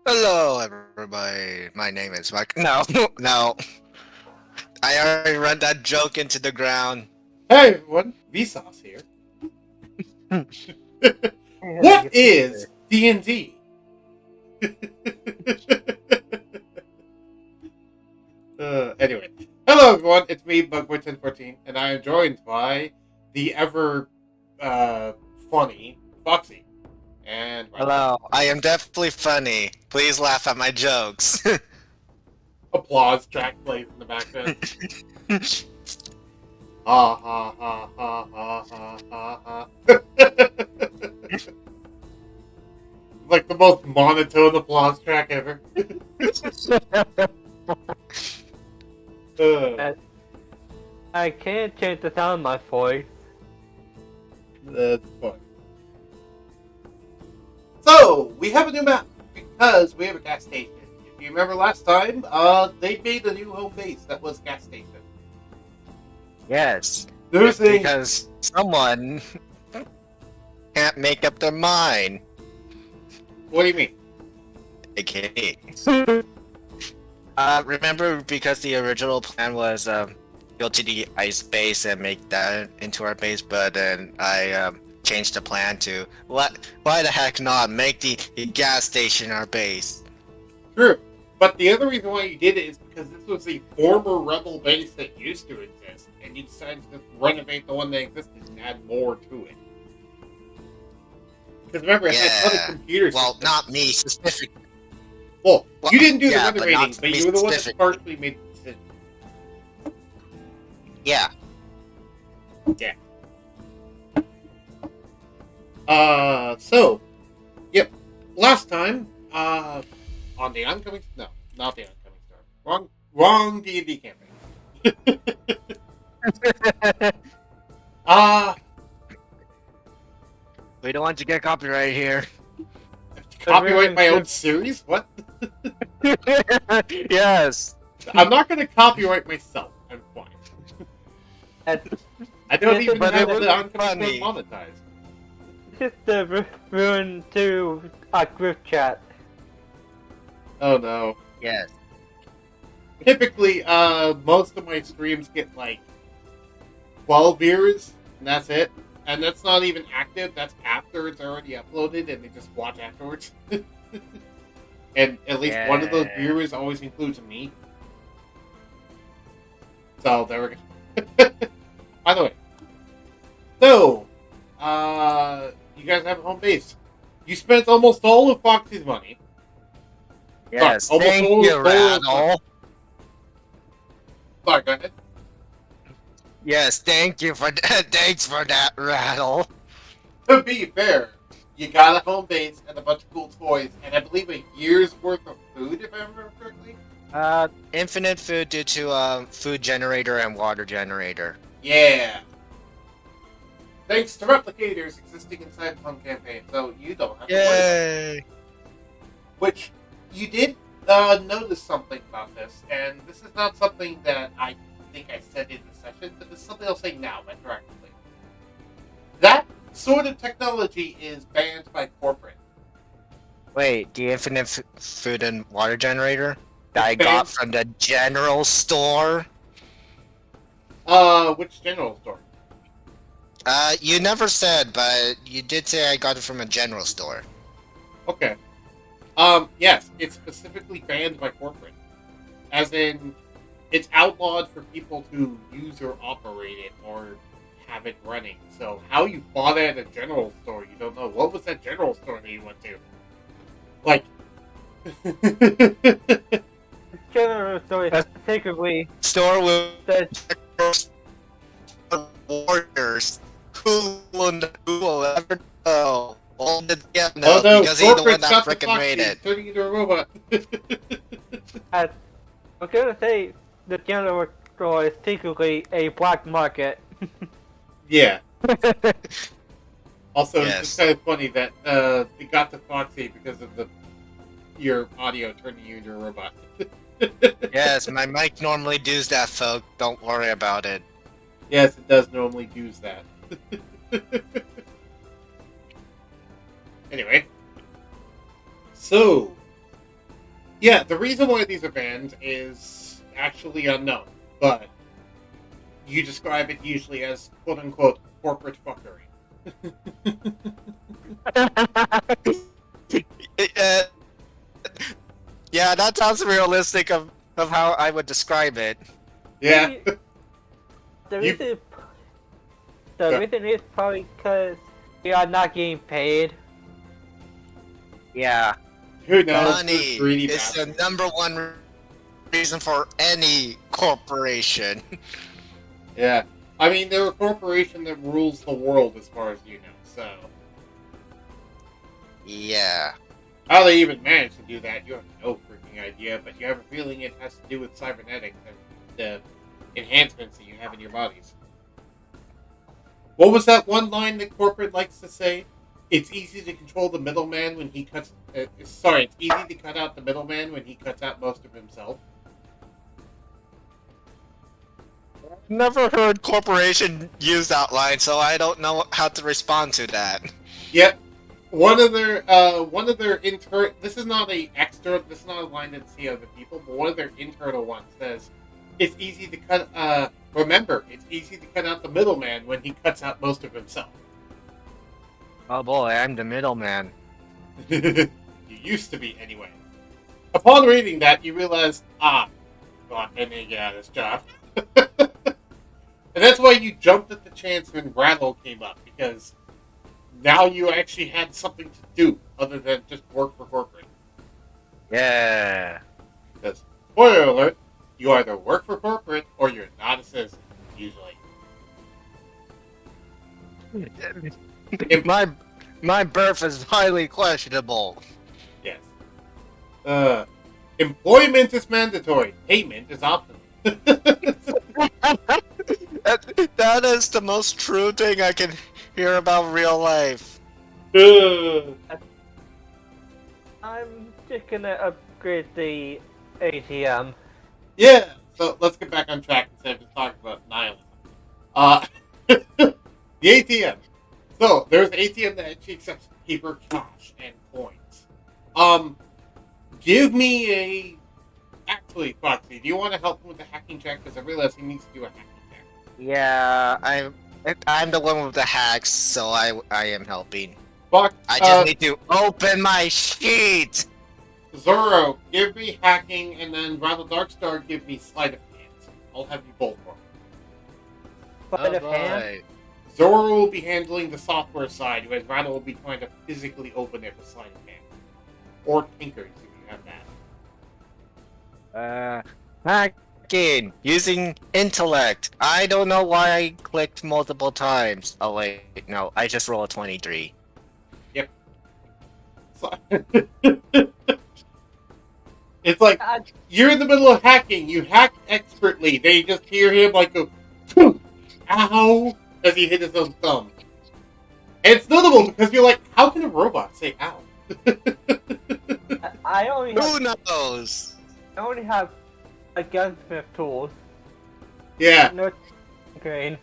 Hello, everybody. My name is Mike. No, no. I already run that joke into the ground. Hey everyone, Vsauce here. What is D&D? Anyway, hello everyone, it's me, Bugboy1014, and I am joined by the ever funny Foxy. And right now, Hello. I am definitely funny. Please laugh at my jokes. applause track plays in the background. Ha ha ha ha ha ha ha ha. Like the most monotone applause track ever. I can't change the sound of my voice. That's fun. So, we have a new map because we have a gas station. If you remember last time, they made a new home base that was gas station. Yes. There's a Because someone can't make up their mind. what do you mean? AKA. Remember, because the original plan was go to the ice base and make that into our base, but then I changed the plan to why the heck not make the gas station our base? True. But the other reason why you did it is because this was a former rebel base that used to exist, and you decided to just renovate the one that existed and add more to it. Because remember, it had a ton of computers. Well, not me specifically. Well, Well, you didn't do yeah, the but renovating, not but me you were the one that specifically. partially made the decision. Yeah. So, yep. Last time, on the oncoming, no, not the oncoming star. Wrong D&D campaign. Uh, We don't want to get copyright here. copyright my own series? What? Yes. I'm not going to copyright myself. I'm fine. I don't even but have it would the be oncoming funny. star monetized. Just ruin to a group chat. Oh no. Yes. Typically, most of my streams get like 12 viewers, and that's it. And that's not even active. That's after it's already uploaded, and they just watch afterwards. And at least one of those Yeah. viewers always includes me. So there we go. By the way, so you guys have a home base. You spent almost all of Foxy's money. Yes. almost Thank all you, of Rattle. Sorry, go ahead. Yes, thank you for that. Thanks for that, Rattle. To be fair, you got a home base and a bunch of cool toys, and I believe a year's worth of food, if I remember correctly. Infinite food due to food generator and water generator. Yeah. Thanks to replicators existing inside the home campaign, so you don't have to worry about it. Yay! Which, you did notice something about this, and this is not something that I think I said in the session, but this is something I'll say now, retroactively. That sort of technology is banned by corporate. Wait, the infinite food and water generator that I It's got banned- from the general store? Which general store? You never said, but you did say I got it from a general store. Okay. Yes, it's specifically banned by corporate. As in, it's outlawed for people to use or operate it or have it running. So how you bought it at a general store, you don't know. What was that general store that you went to? Like... General story secretly Store with says warriors. Who will ever know? All the no, oh no, because he's the one corporate that shot the frickin' Foxy, made it's it. turning into a robot. I'm gonna say the general store is secretly a black market. Yeah. Also, it's Yes. just kind of funny that it got to Foxy because of your audio turning you into a robot. Yes, my mic normally does that, folks. Don't worry about it. Yes, it does normally use that. Anyway. So, Yeah, the reason why these are banned is actually unknown, but you describe it usually as quote-unquote corporate fuckery. Uh, yeah, that sounds realistic of how I would describe it. Yeah. See, the You- reason the Go. reason is probably because we are not getting paid. Yeah, Who knows? money Those greedy is the bastards. number one reason for any corporation. Yeah. I mean, they're a corporation that rules the world as far as you know, so... Yeah. How they even manage to do that, you have no freaking idea, but you have a feeling it has to do with cybernetics and the enhancements that you have in your bodies. What was that one line that corporate likes to say? It's easy to control the middleman when he cuts... it's easy to cut out the middleman when he cuts out most of himself. Never heard corporation use that line, so I don't know how to respond to that. Yep. One of their internal... This is not a line that see other people, but one of their internal ones says, it's easy to cut... remember, it's easy to cut out the middleman when he cuts out most of himself. Oh boy, I'm the middleman. You used to be, anyway. Upon reading that, you realize, God, I need to get out of this job. And that's why you jumped at the chance when Rattle came up, because now you actually had something to do other than just work for corporate. Yeah. Because, spoiler alert, you either work for corporate or you're not a citizen, usually. My birth is highly questionable. Yes. Employment is mandatory. Payment is optional. That is the most true thing I can hear about real life. I'm just gonna upgrade the ATM. Yeah, so let's get back on track instead of just talking about nihilism. The ATM. So, there's an ATM that actually accepts paper, cash, and coins. Give me a... Actually, Foxy, do you want to help him with the hacking check? Because I realize he needs to do a hacking check. Yeah, I'm the one with the hacks, so I am helping. Fox, I just need to open my sheet. Zoro, give me hacking, and then Rattle Darkstar, give me sleight of hand. I'll have you both roll. Sleight of hand. Zoro will be handling the software side, whereas Rattle will be trying to physically open it with sleight of hand. Or tinkers, if you have that. Hacking using intellect. I don't know why I clicked multiple times. Oh wait, no, I just rolled a 23. So, it's like, you're in the middle of hacking, you hack expertly, they just hear him like go, ow, as he hit his own thumb. And it's notable because you're like, how can a robot say ow? I only Who have knows? a gunsmith tools. Yeah, No grain.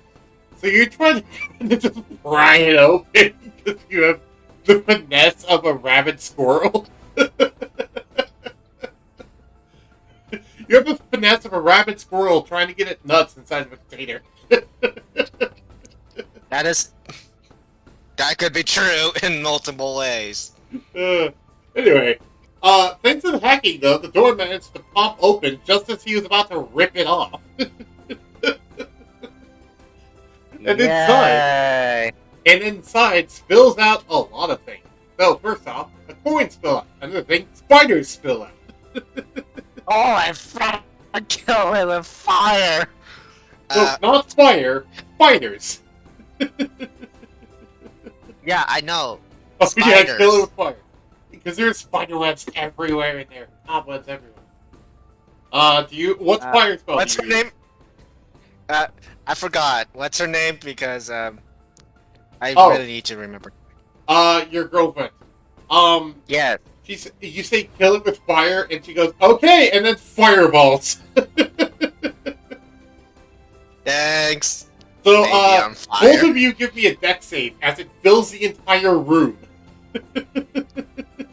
so you're trying to just pry it open because you have the finesse of a rabid squirrel. You have the finesse of a rabid squirrel trying to get it nuts inside of a tater. That could be true in multiple ways. Anyway, thanks to the hacking, though, the door managed to pop open just as he was about to rip it off. And inside spills out a lot of things. So, first off, a coin spill out. Another thing, spiders spill out. Oh, I kill it with fire! So, not fire, spiders. Yeah, I know. Oh, yeah, Spiders. kill it with fire. Because there's spider webs everywhere in there. Cobwebs everywhere. What's fire spell? What's her name? I forgot. What's her name? Because, I really need to remember. Your girlfriend. Yes. You say kill it with fire, and she goes, okay, and then fireballs. Thanks. So, Maybe on fire. both of you give me a deck save as it fills the entire room.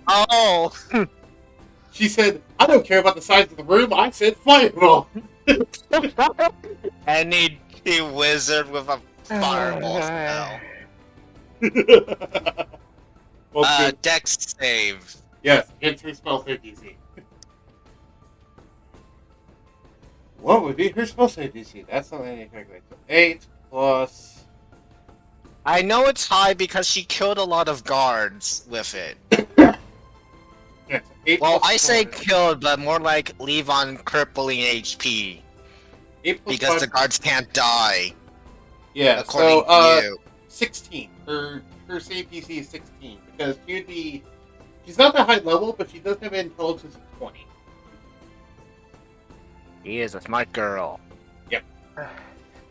Oh! She said, "I don't care about the size of the room. I said fireball." Any wizard with a fireball spell. Well, good. Dex save. Yes, against her spell save DC. What would be her spell save DC? That's not any calculate. 8 plus. I know it's high because she killed a lot of guards with it. Yeah, so 8 Well, plus I say 4. killed, but more like leave on crippling HP. 8 plus Because 5. the guards can't die, Yeah, according so, to you. 16. Her save DC is 16 because she's not that high level, but she does have an intelligence of 20. He is a smart girl.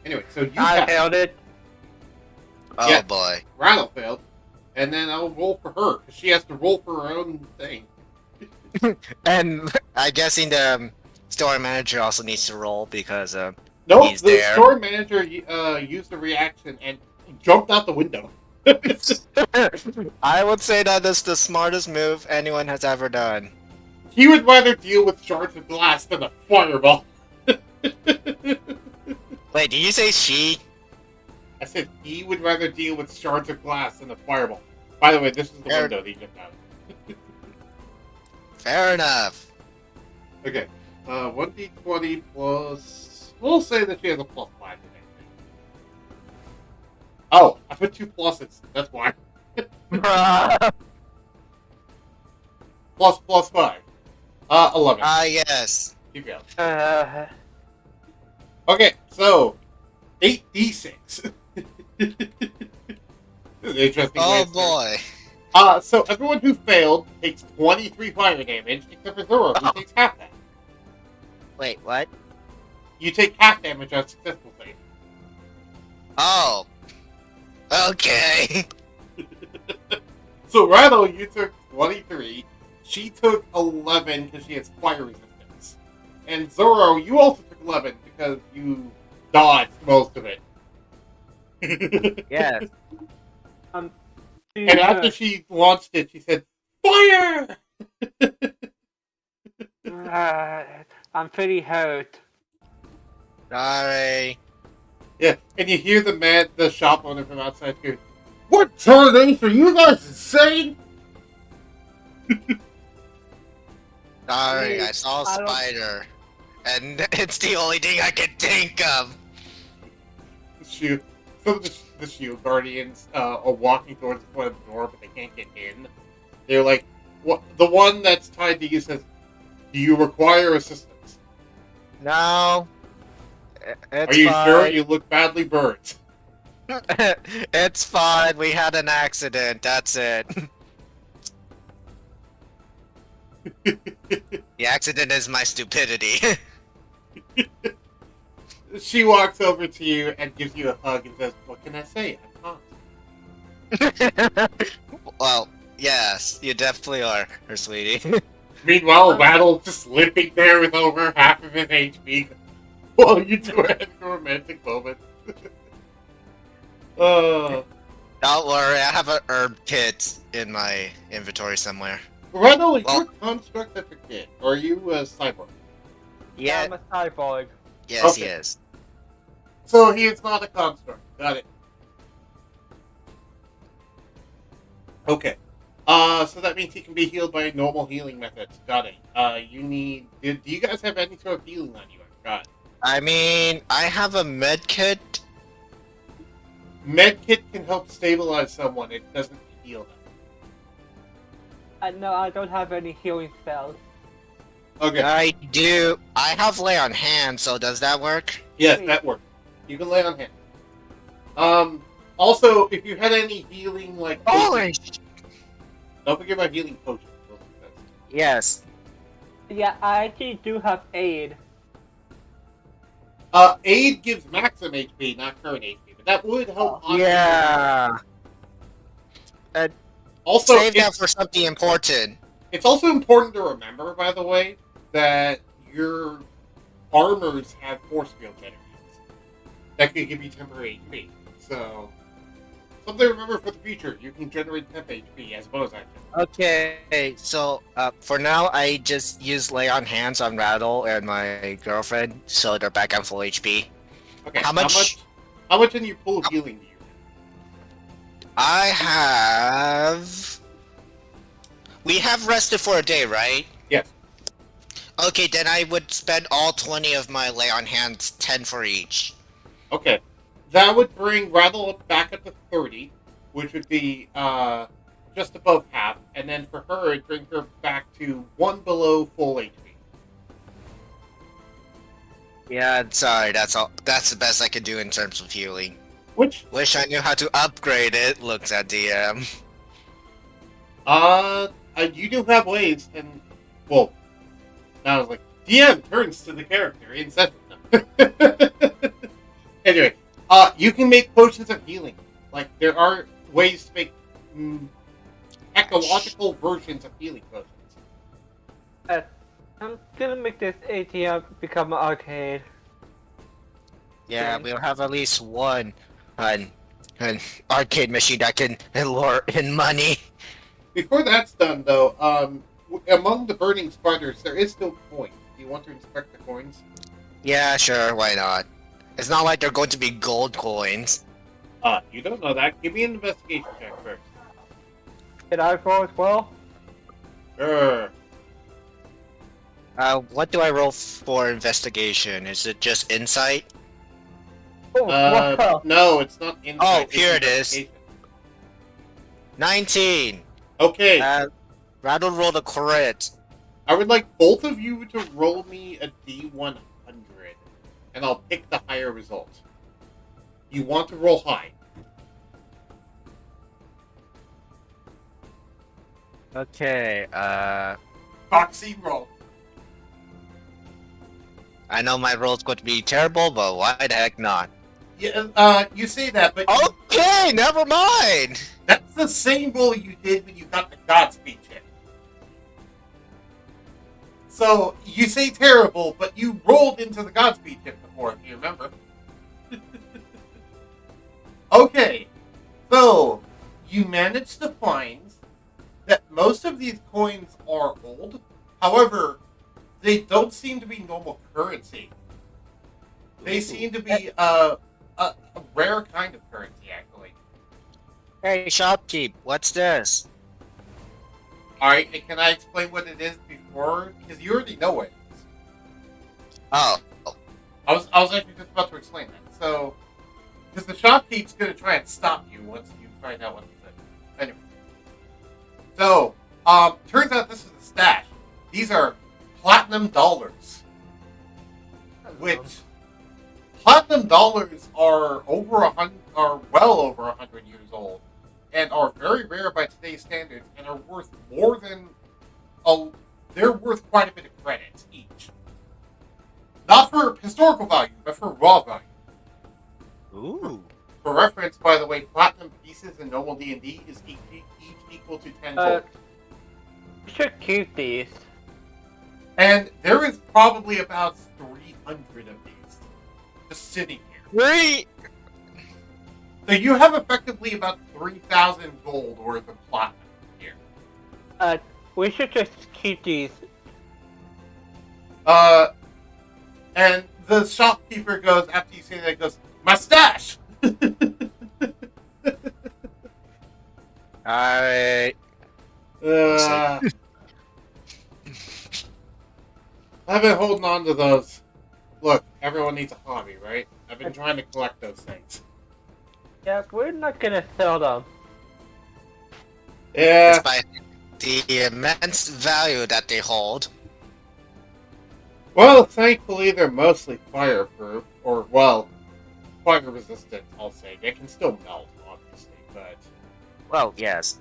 Anyway, so you I passed. failed it. Oh Yeah. boy. Rattle failed, and then I'll roll for her because she has to roll for her own thing. And I'm guessing the store manager also needs to roll because Nope, He's the there. store manager used a reaction and jumped out the window. I would say that is the smartest move anyone has ever done. He would rather deal with shards of glass than a fireball. Wait, did you say she? I said he would rather deal with shards of glass than a fireball. By the way, this is the Fair. window that he jumped out. Fair enough. Okay, 1d20 plus. We'll say that she has a plus 5 to anything. Oh, I put 2 pluses. That's why. Plus 5. 11. Yes. Keep going. Uh, Okay, so 8d6. This is an interesting way Oh to start. boy. So everyone who failed takes 23 fire damage, except for Zoro, who takes half that. Wait, what? You take half damage on successful save. Oh. Okay. So Rhino, you took 23. She took 11 because she has fire resistance. And Zoro, you also took 11 because you dodged most of it. Yes. And after she launched it, she said, "Fire!" I'm pretty hurt. Sorry. Yeah, and you hear the shop owner from outside here. "What tarnation? Are you guys insane?" Sorry, I saw a I don't- spider. And it's the only thing I can think of. Some of the shield guardians are walking towards the front of the door, but they can't get in. They're like, "What?" The one that's tied to you says, "Do you require assistance?" No. It's Are you fine. sure? You look badly burnt. It's fine. We had an accident. That's it. The accident is my stupidity. She walks over to you and gives you a hug and says, "What can I say? I'm hot." Well, yes, you definitely are, her sweetie. Meanwhile, Rattle just limping there with over half of his HP while you two are having a romantic moment. Don't worry, I have an herb kit in my inventory somewhere. Rattle, Well- you're a construct, I forget. Or are you a cyborg? Yeah, I'm a cyborg. yes, he Okay. is. So he is not a construct. Got it. Okay. So that means he can be healed by normal healing methods. Got it. You need... Do you guys have any sort of healing on you? I forgot. I mean, I have a med kit. Medkit can help stabilize someone. It doesn't heal them. No, I don't have any healing spells. Okay. I do. I have lay on hand, so does that work? Yes, that works. You can lay on hand. Also, if you had any healing, like... Holy potions, don't forget about healing potions. Yes. Yeah, I actually do have aid. Aid gives maximum HP, not current HP, but that would help. Yeah. Also, Save that for something important. it's also important to remember, by the way, that your armors have force field generators that can give you temporary HP. So something to remember for the future. You can generate temp HP as a bonus action. Okay, so for now, I just use lay on hands on Rattle and my girlfriend, so they're back on full HP. Okay, How much? How much in your pool of healing do you have? I have. We have rested for a day, right? Yes. Okay, then I would spend all 20 of my lay on hands, 10 for each. Okay. That would bring Rattle up back up to 30, which would be just above half, and then for her, it'd bring her back to 1 below full HP. Yeah, sorry, that's all. That's the best I can do in terms of healing. Which, Wish I knew how to upgrade it. Looks at DM. you do have ways, and, well, I was like, DM turns to the character in session. Anyway, you can make potions of healing. Like, there are ways to make ecological versions of healing potions. I'm gonna make this ATM become an arcade. Yeah, Okay. we'll have at least one an arcade machine that can lure in money. Before that's done, though, among the burning spiders, there is still coins. Do you want to inspect the coins? Yeah, sure, why not? It's not like they're going to be gold coins. You don't know that. Give me an investigation check first. Did I roll as well? Sure. What do I roll for investigation? Is it just insight? Oh, wow. No, it's not insight. Oh, it's here it is. investigation. 19! Okay. Rattle rolled a crit. I would like both of you to roll me a D100, and I'll pick the higher result. You want to roll high. Okay, Foxy roll. I know my roll's going to be terrible, but why the heck not? Yeah, you say that, but Okay, never mind! that's the same roll you did when you got the Godspeed chip. So, you say terrible, but you rolled into the Godspeed chip before, if you remember. Okay, so, you managed to find that most of these coins are old. However, they don't seem to be normal currency. They seem to be a rare kind of currency, actually. Hey, shopkeep, what's this? Alright, and can I explain what it is before? Because you already know what it is. Oh, I was actually just about to explain that. So, because the shopkeep's going to try and stop you once you find out what it is. Anyway. So, turns out this is a stash. These are platinum dollars. Which, platinum dollars are well over 100 years old, and are very rare by today's standards, and are worth more than they're worth quite a bit of credits each. Not for historical value, but for raw value. ooh. For reference, by the way, platinum pieces in normal D&D is each equal to 10 gold. You should keep these. And there is probably about 300 of these just sitting here. Great! So you have effectively about 3,000 gold worth of platinum here. We should just keep these. And the shopkeeper goes, after you say that, goes, my stash! Alright. I've been holding on to those. Look, everyone needs a hobby, right? I've been trying to collect those things. Yeah, we're not gonna sell them. Yeah. Despite the immense value that they hold. Well, thankfully they're mostly fireproof, or, well, fire resistant, I'll say. They can still melt, obviously, but... Well, yes.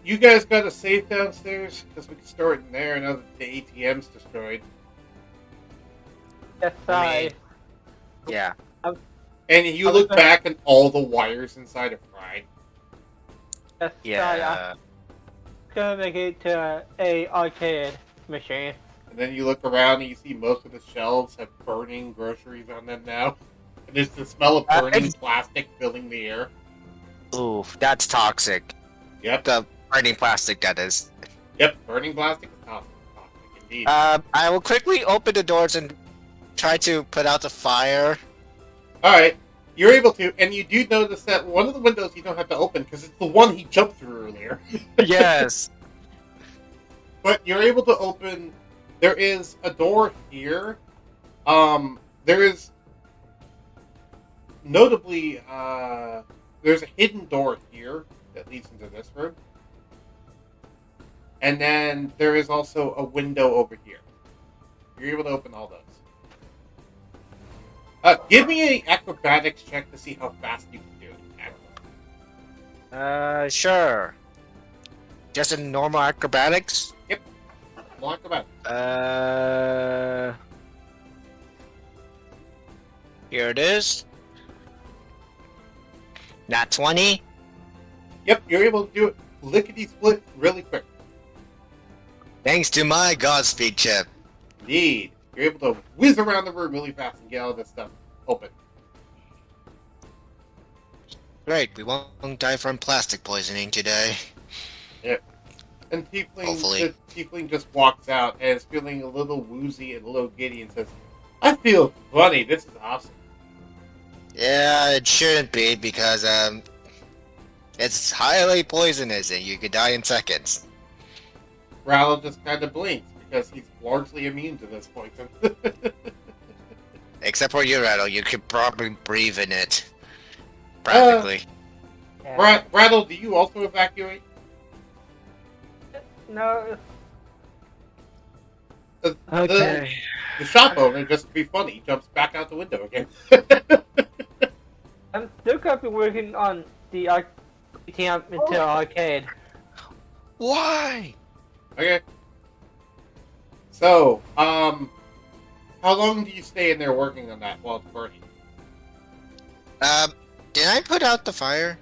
You guys got a safe downstairs? Because we can store it in there now that the ATM's destroyed. Yes, I mean, yeah. And you look back and all the wires inside are fried. Yes, Yeah. I'm gonna make it to a arcade machine. And then you look around and you see most of the shelves have burning groceries on them now. And there's the smell of burning it's- plastic filling the air. Ooh, that's toxic. Yep. The burning plastic, that is. Yep, burning plastic is toxic. Toxic indeed. I will quickly open the doors and try to put out the fire. Alright, you're able to, and you do notice that one of the windows you don't have to open because it's the one he jumped through earlier. Yes. But you're able to open. There is a door here. There is notably there's a hidden door here that leads into this room, and then there is also a window over here. You're able to open all those. Give me an acrobatics check to see how fast you can do it. Sure. Just a normal acrobatics? Well, acrobatics. Here it is. Nat 20. Yep, you're able to do it lickety split really quick. Thanks to my Godspeed chip. Indeed. You're able to whiz around the room really fast and get all this stuff open. Great, we won't die from plastic poisoning today. And Tiefling, Hopefully. the Tiefling just walks out and is feeling a little woozy and a little giddy and says, I feel funny, this is awesome. Yeah, it shouldn't be because it's highly poisonous and you could die in seconds. Rattle just kind of blinks because he's largely immune to this poison. Except for you, Rattle, you could probably breathe in it. Practically. Yeah. Rattle, do you also evacuate? No. The shop owner, just to be funny, jumps back out the window again. I'm still gonna be working on the ATM into arcade. Why? Okay. So, how long do you stay in there working on that while it's burning? Did I put out the fire?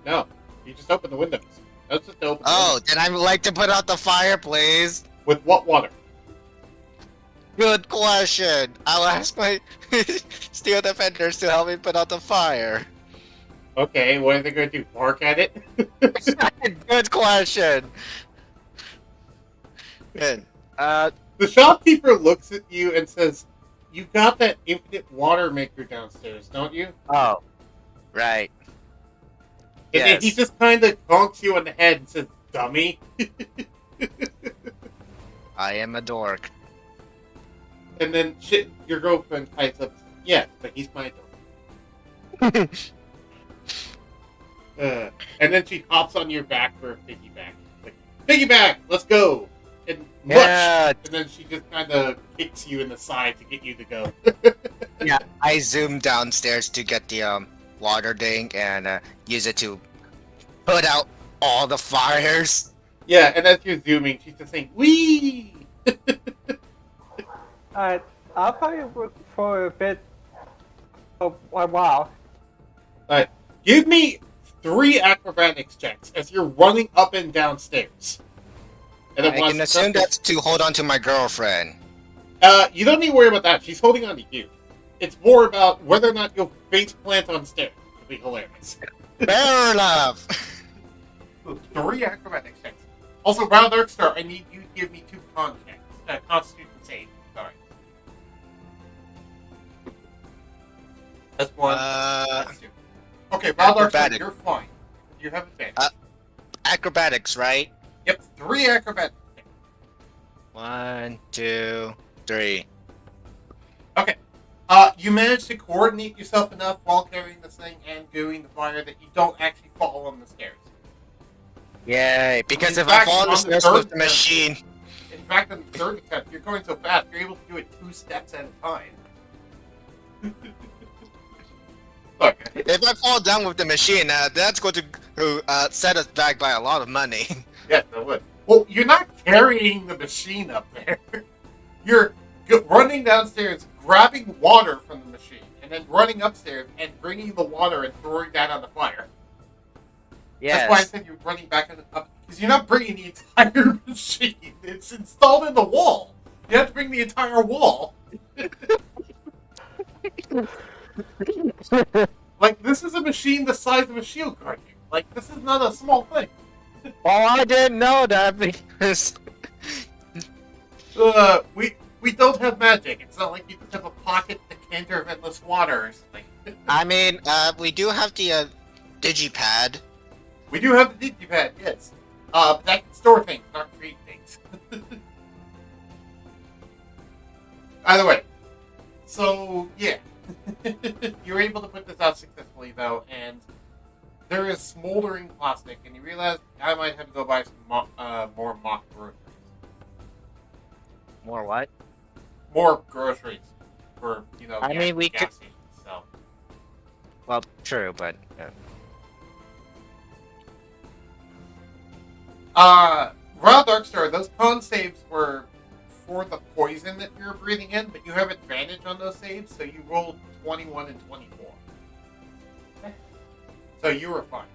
No, you just open the windows. That's just open. The Oh, windows. then I would like to put out the fire, please. With what water? Good question. I'll ask my steel defenders to help me put out the fire. Okay, what are they going to do? Bark at it? Good question. Good. The shopkeeper looks at you and says, "You got that infinite water maker downstairs, don't you?" Oh, right. And then he Yes. just kind of conks you on the head and says, "Dummy." I am a dork. And then your girlfriend pipes up, "Yeah, but he's my dog." And then she hops on your back for a piggyback. Like, piggyback, let's go! And mush! Yeah, And then she just kind of kicks you in the side to get you to go. yeah. I zoom downstairs to get the water thing and use it to put out all the fires. Yeah, and as you're zooming, she's just saying, "Wee!" I'll probably work for a bit of a while. Give me 3 acrobatics checks as you're running up and down stairs. And I can assume that's to hold on to my girlfriend. You don't need to worry about that. She's holding on to you. It's more about whether or not you'll face plant on stairs. It'll be hilarious. Fair enough. So 3 acrobatics checks. Also, Round Darkstar, I need you to give me 2 con checks. Constitution save. Sorry. That's 1. That's 2. Okay, Round Darkstar, acrobatic. you're fine. You have advantage. Acrobatics, right? Yep, 3 acrobatics checks. 1, 2, 3. Okay. You managed to coordinate yourself enough while carrying this thing and doing the fire that you don't actually fall on the stairs. Yay! Because In if I fact, fall on on the the stairs third with the attempt- machine, In fact, on the 3rd attempt, you're going so fast, you're able to do it 2 steps at a time. Okay. if I fall down with the machine, that's going to set us back by a lot of money. Yes, I would. Well, you're not carrying the machine up there. You're running downstairs, grabbing water from the machine, and then running upstairs and bringing the water and throwing that on the fire. That's why I Yes. said you're running back up, because you're not bringing the entire machine. It's installed in the wall. You have to bring the entire wall. Like, this is a machine the size of a shield guardian. Like, this is not a small thing. Well, I didn't know that because We don't have magic. It's not like you just have a pocket decanter of endless water or something. I mean, we do have the digipad. We do have the digipad, yes. But that can store things, not create things. Either way. So, yeah. You were able to put this out successfully, though, and there is smoldering plastic, and you realize I might have to go buy some more mock groceries. More what? More groceries for, I mean, we gas could- stations, so. Well, true, but Raw Darkstar, those con saves were for the poison that you're breathing in, but you have advantage on those saves, so you rolled 21 and 24. So you were fine.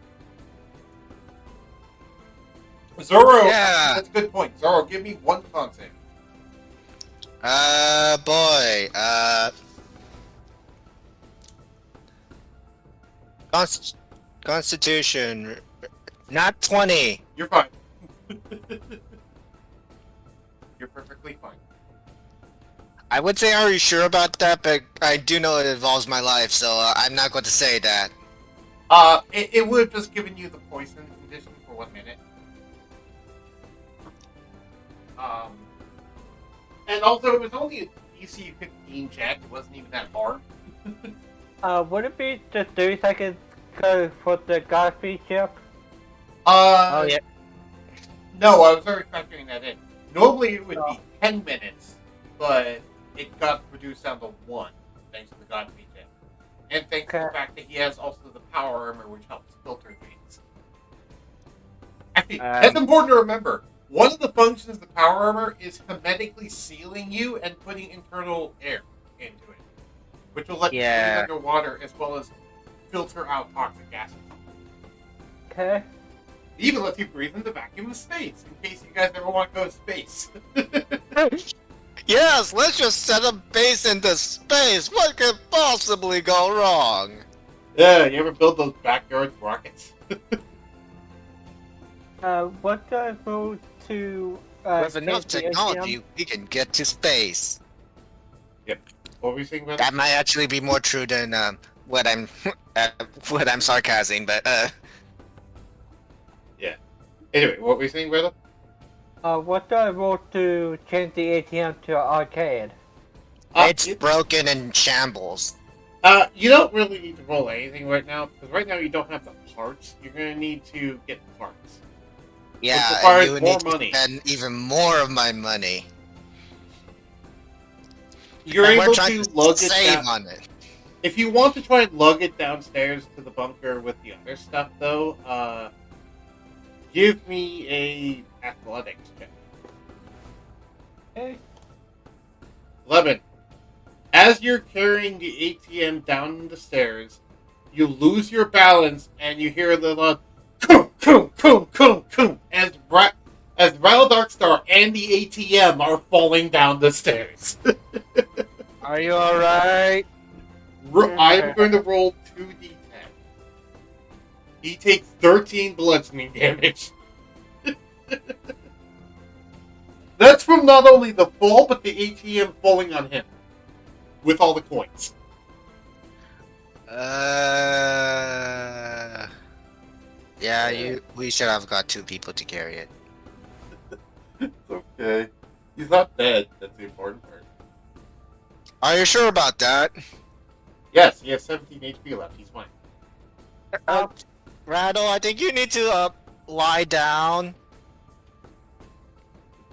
Zoro, Yeah. that's a good point. Zoro, give me one con save. boy, Constitution, not 20. You're fine. You're perfectly fine. I would say, are you sure about that? But I do know it involves my life, so I'm not going to say that. It would have just given you the poison condition for 1 minute. And also it was only a DC 15 check. It wasn't even that hard. Would it be just 30 seconds for the Godfrey chip? Oh yeah. No, I was already factoring that in. Normally it would be 10 minutes, but it got reduced down to 1, thanks to the Godfrey chip. And thanks to the fact that he has also the power armor, which helps filter things. Actually, that's important to remember. One of the functions of the power armor is hermetically sealing you and putting internal air into it, which will let you breathe underwater as well as filter out toxic gases. Okay. It even lets you breathe in the vacuum of space, in case you guys ever want to go to space. Yes, let's just set a base into space. What could possibly go wrong? Yeah, you ever build those backyard rockets? What do I go to? With enough change the technology, we can get to space. Yep. What were you saying about That might actually be more true than what I'm what I'm sarcasming, but Yeah. Anyway, what were you saying, brother? What do I roll to change the ATM to arcade? it's broken and shambles. You don't really need to roll anything right now, because right now you don't have the parts. You're going to need to get the parts. Yeah, Which requires and you would more need money. to spend even more of my money. You're And we're able trying to lug it save down. on it. If you want to try and lug it downstairs to the bunker with the other stuff, though, give me a athletics check. Okay. 11. As you're carrying the ATM down the stairs, you lose your balance and you hear the loud "Coom, coom, coom, coom, coom" as Rattle Darkstar and the ATM are falling down the stairs. Are you alright? I'm going to roll 2d10. He takes 13 bludgeoning damage. That's from not only the fall, but the ATM falling on him. With all the coins. Yeah, we should have got 2 people to carry it. It's okay. He's not dead. That's the important part. Are you sure about that? Yes, he has 17 HP left. He's fine. Rattle, I think you need to lie down.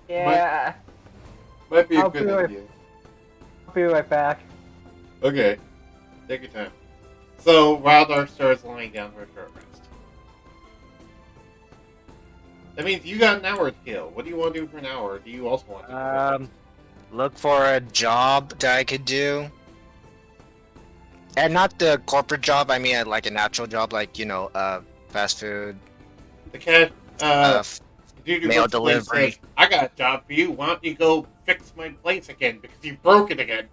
Yeah. Might be a I'll good do it. idea. I'll be right back. Okay. Take your time. So, Wild Darkstar is lying down for a short rest. That means you got an hour to kill. What do you want to do for an hour? Do you also want to Look for a job that I could do. And not the corporate job, I mean like a natural job, like, fast food. The cat, dude who mail works the place delivery. says, I got a job for you. Why don't you go fix my place again? Because you broke it again.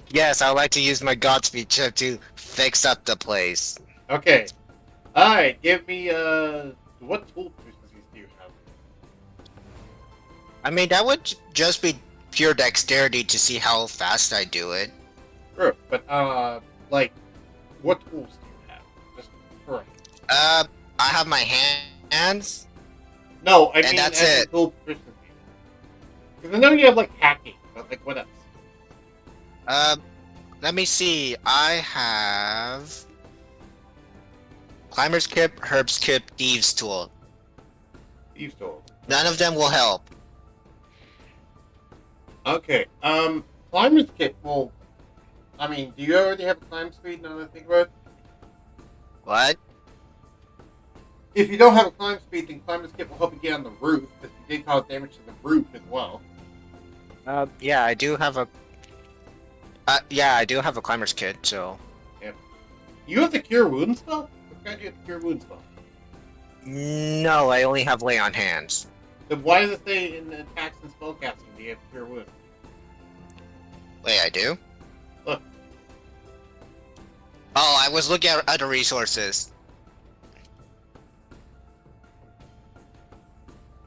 Yes, I would like to use my Godspeed chip to fix up the place. Okay. Alright, give me, what tool proficiencies do you have? I mean, that would just be pure dexterity to see how fast I do it. Sure, but, like, what tools do you have? Just for I have my hands, No, I and mean that's as in it. tool proficiency. Because I know you have, like, hacking, but, like, what else? Uh, Let me see. I have Climber's Kip, Herb's Kip, Thieves Tool. These tools. None of them will help. Okay, climber's kit, well, I mean, do you already have a climb speed now that I think about it? What? If you don't have a climb speed, then climber's kit will help you get on the roof, because you did cause damage to the roof as well. Yeah, I do have a. Yeah, I do have a Climber's Kit, so. You have the cure wounds spell? I forgot you have the cure wounds spell. No, I only have Lay on Hands. Then why does it say in attacks and spellcasting do you have cure wounds? Wait, I do? Look. Oh, I was looking at other resources.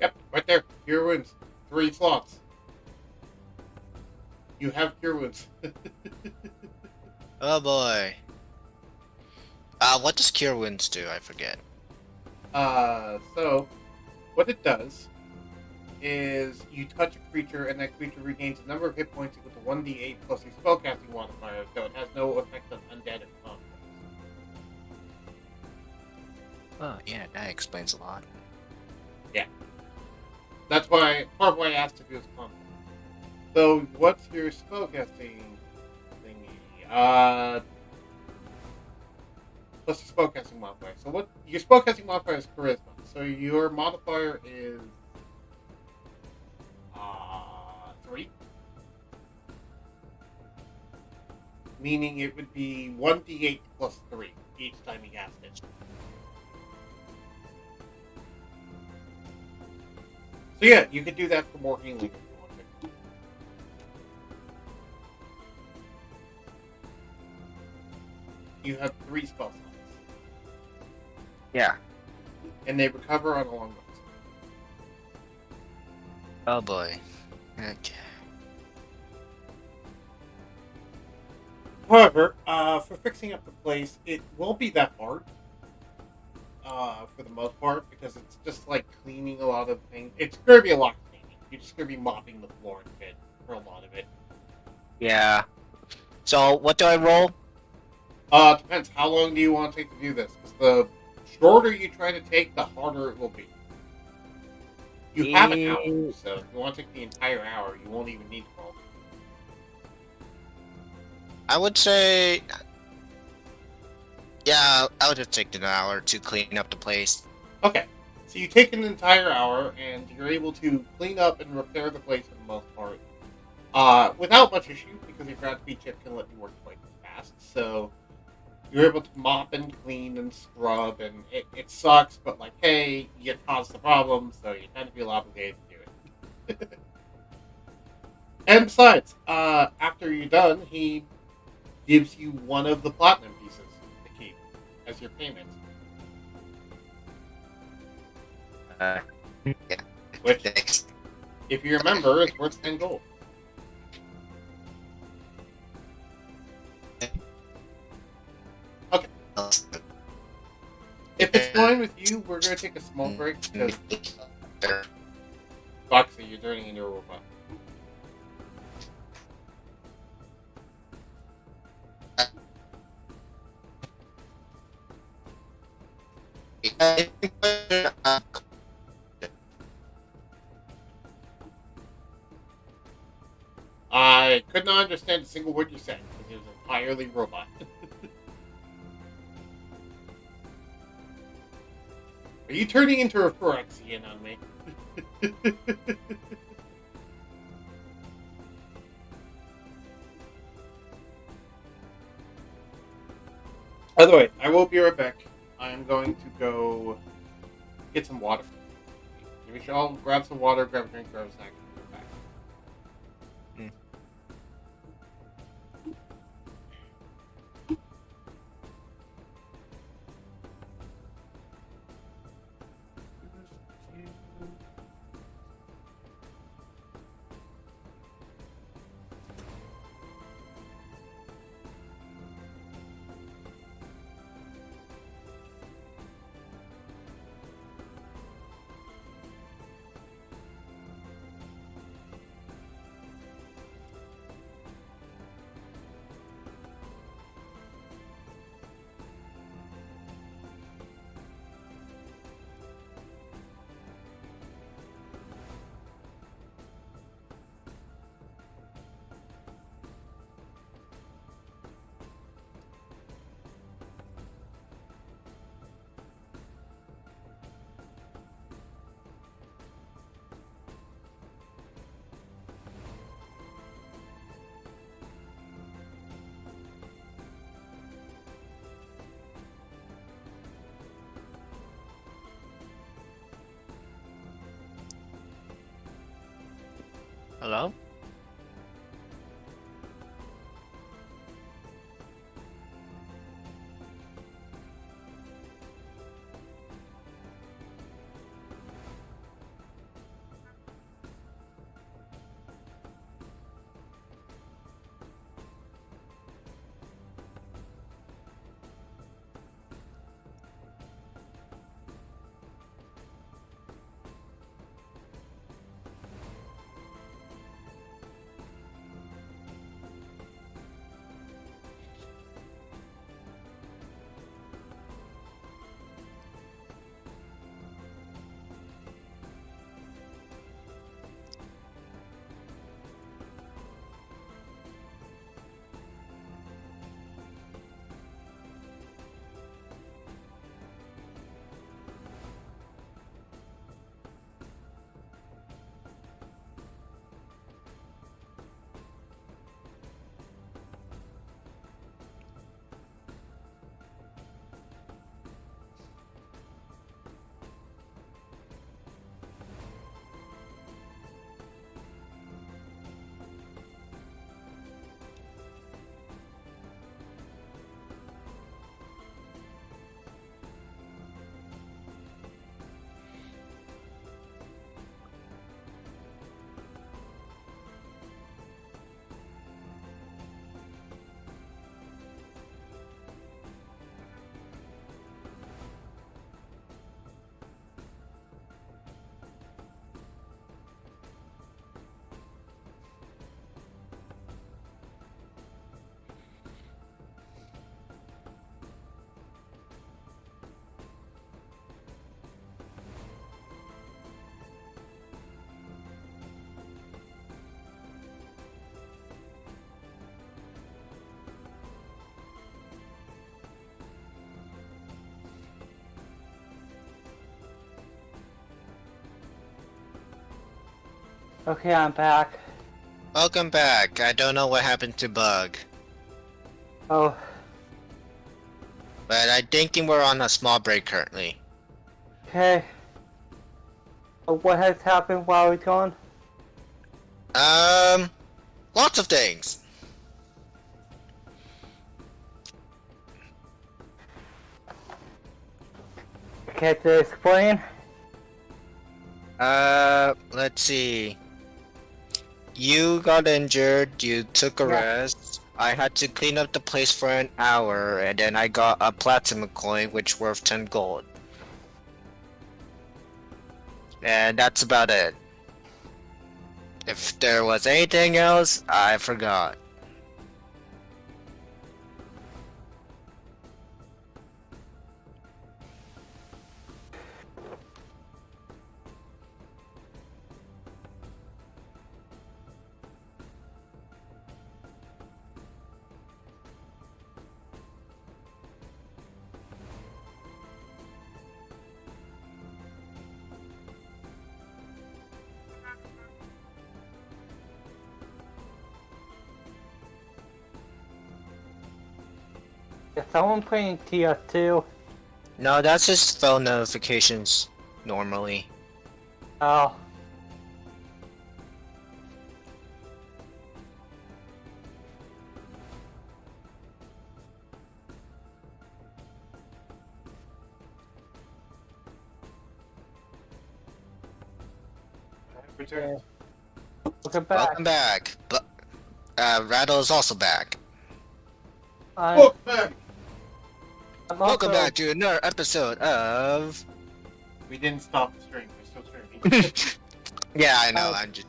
Yep, right there. Cure wounds. 3 slots. You have cure wounds. Oh boy. What does Cure Wounds do? I forget. So, what it does is you touch a creature and that creature regains a number of hit points equal to 1d8 plus your spellcasting modifier, so it has no effect on undead and combat. Oh, yeah, that explains a lot. That's why, part of why I asked if it was combat. So, what's your spellcasting thingy? Plus your spellcasting modifier. So what your spellcasting modifier is charisma. So your modifier is 3. Meaning it would be 1d8 plus 3 each time he cast it. So yeah, you could do that for more healing if you want to. You have 3 spell slots. Yeah. And they recover on a long rest. Oh boy. Okay. However, for fixing up the place, it won't be that hard. For the most part, because it's just like cleaning a lot of things. It's going to be a lot of cleaning. You're just going to be mopping the floor and shit for a lot of it. Yeah. So, what do I roll? Depends. How long do you want to take to do this? Because the shorter you try to take, the harder it will be. You have an hour, so if you want to take the entire hour, you won't even need to roll. I would say. Yeah, I would have taken an hour to clean up the place. Okay, so you take an entire hour, and you're able to clean up and repair the place for the most part, without much issue, because your Godspeed chip can let you work quite fast. So you're able to mop and clean and scrub, and it sucks, but like, hey, you caused the problem, so you kind of feel obligated to do it. And besides, after you're done, he gives you one of the platinum pieces to keep as your payment. Yeah. Which, Thanks. if you remember, is worth 10 gold. If it's fine with you, we're going to take a small break because Foxy, you're turning into a robot. I could not understand a single word you said because it was entirely robot. Are you turning into a Phyrexian on me? By the way, I will be right back. I am going to go get some water. We should all grab some water, grab a drink, grab a snack, and come back. Hello? Okay, I'm back. Welcome back. I don't know what happened to Bug, Oh, but I think we're on a small break currently. okay. What has happened while we're gone? Um, lots of things. Okay, to explain. Let's see. You got injured, you took a Yeah. rest. I had to clean up the place for an hour, and then I got a platinum coin, which worth 10 gold. And that's about it. If there was anything else, I forgot. Is someone playing TS2? No, that's just phone notifications, normally. Oh. Return. Okay. Welcome back. Welcome back. But, Rattle is also back. I'm, Look back! I'm Welcome also, back to another episode of... We didn't stop the stream. We're still streaming. Yeah, I know, I'm just...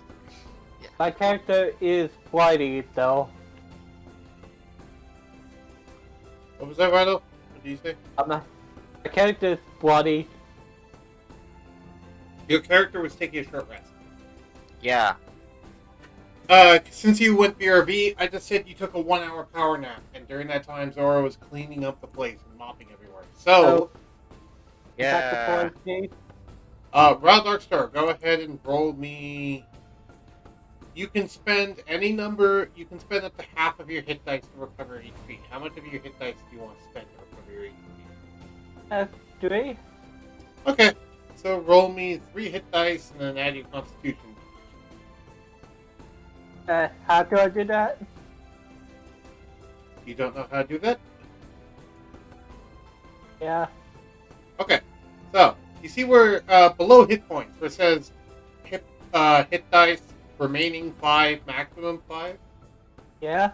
my character is Whitey, though. What was that, Randall? What did you say? My character is Bloody. Your character was taking a short rest. Yeah. Since you went BRB, I just said you took a 1 hour power nap, and during that time Zora was cleaning up the place and mopping everywhere. So, Yeah. Round Darkstar, go ahead and roll me. You can spend any number. You can spend up to half of your hit dice to recover HP. How much of your hit dice do you want to spend to recover your HP? 3? Okay, so roll me 3 hit dice and then add your Constitution. How do I do that? You don't know how to do that? Yeah. Okay. So, you see where, below hit points, where it says hit dice, remaining 5, maximum 5? Yeah.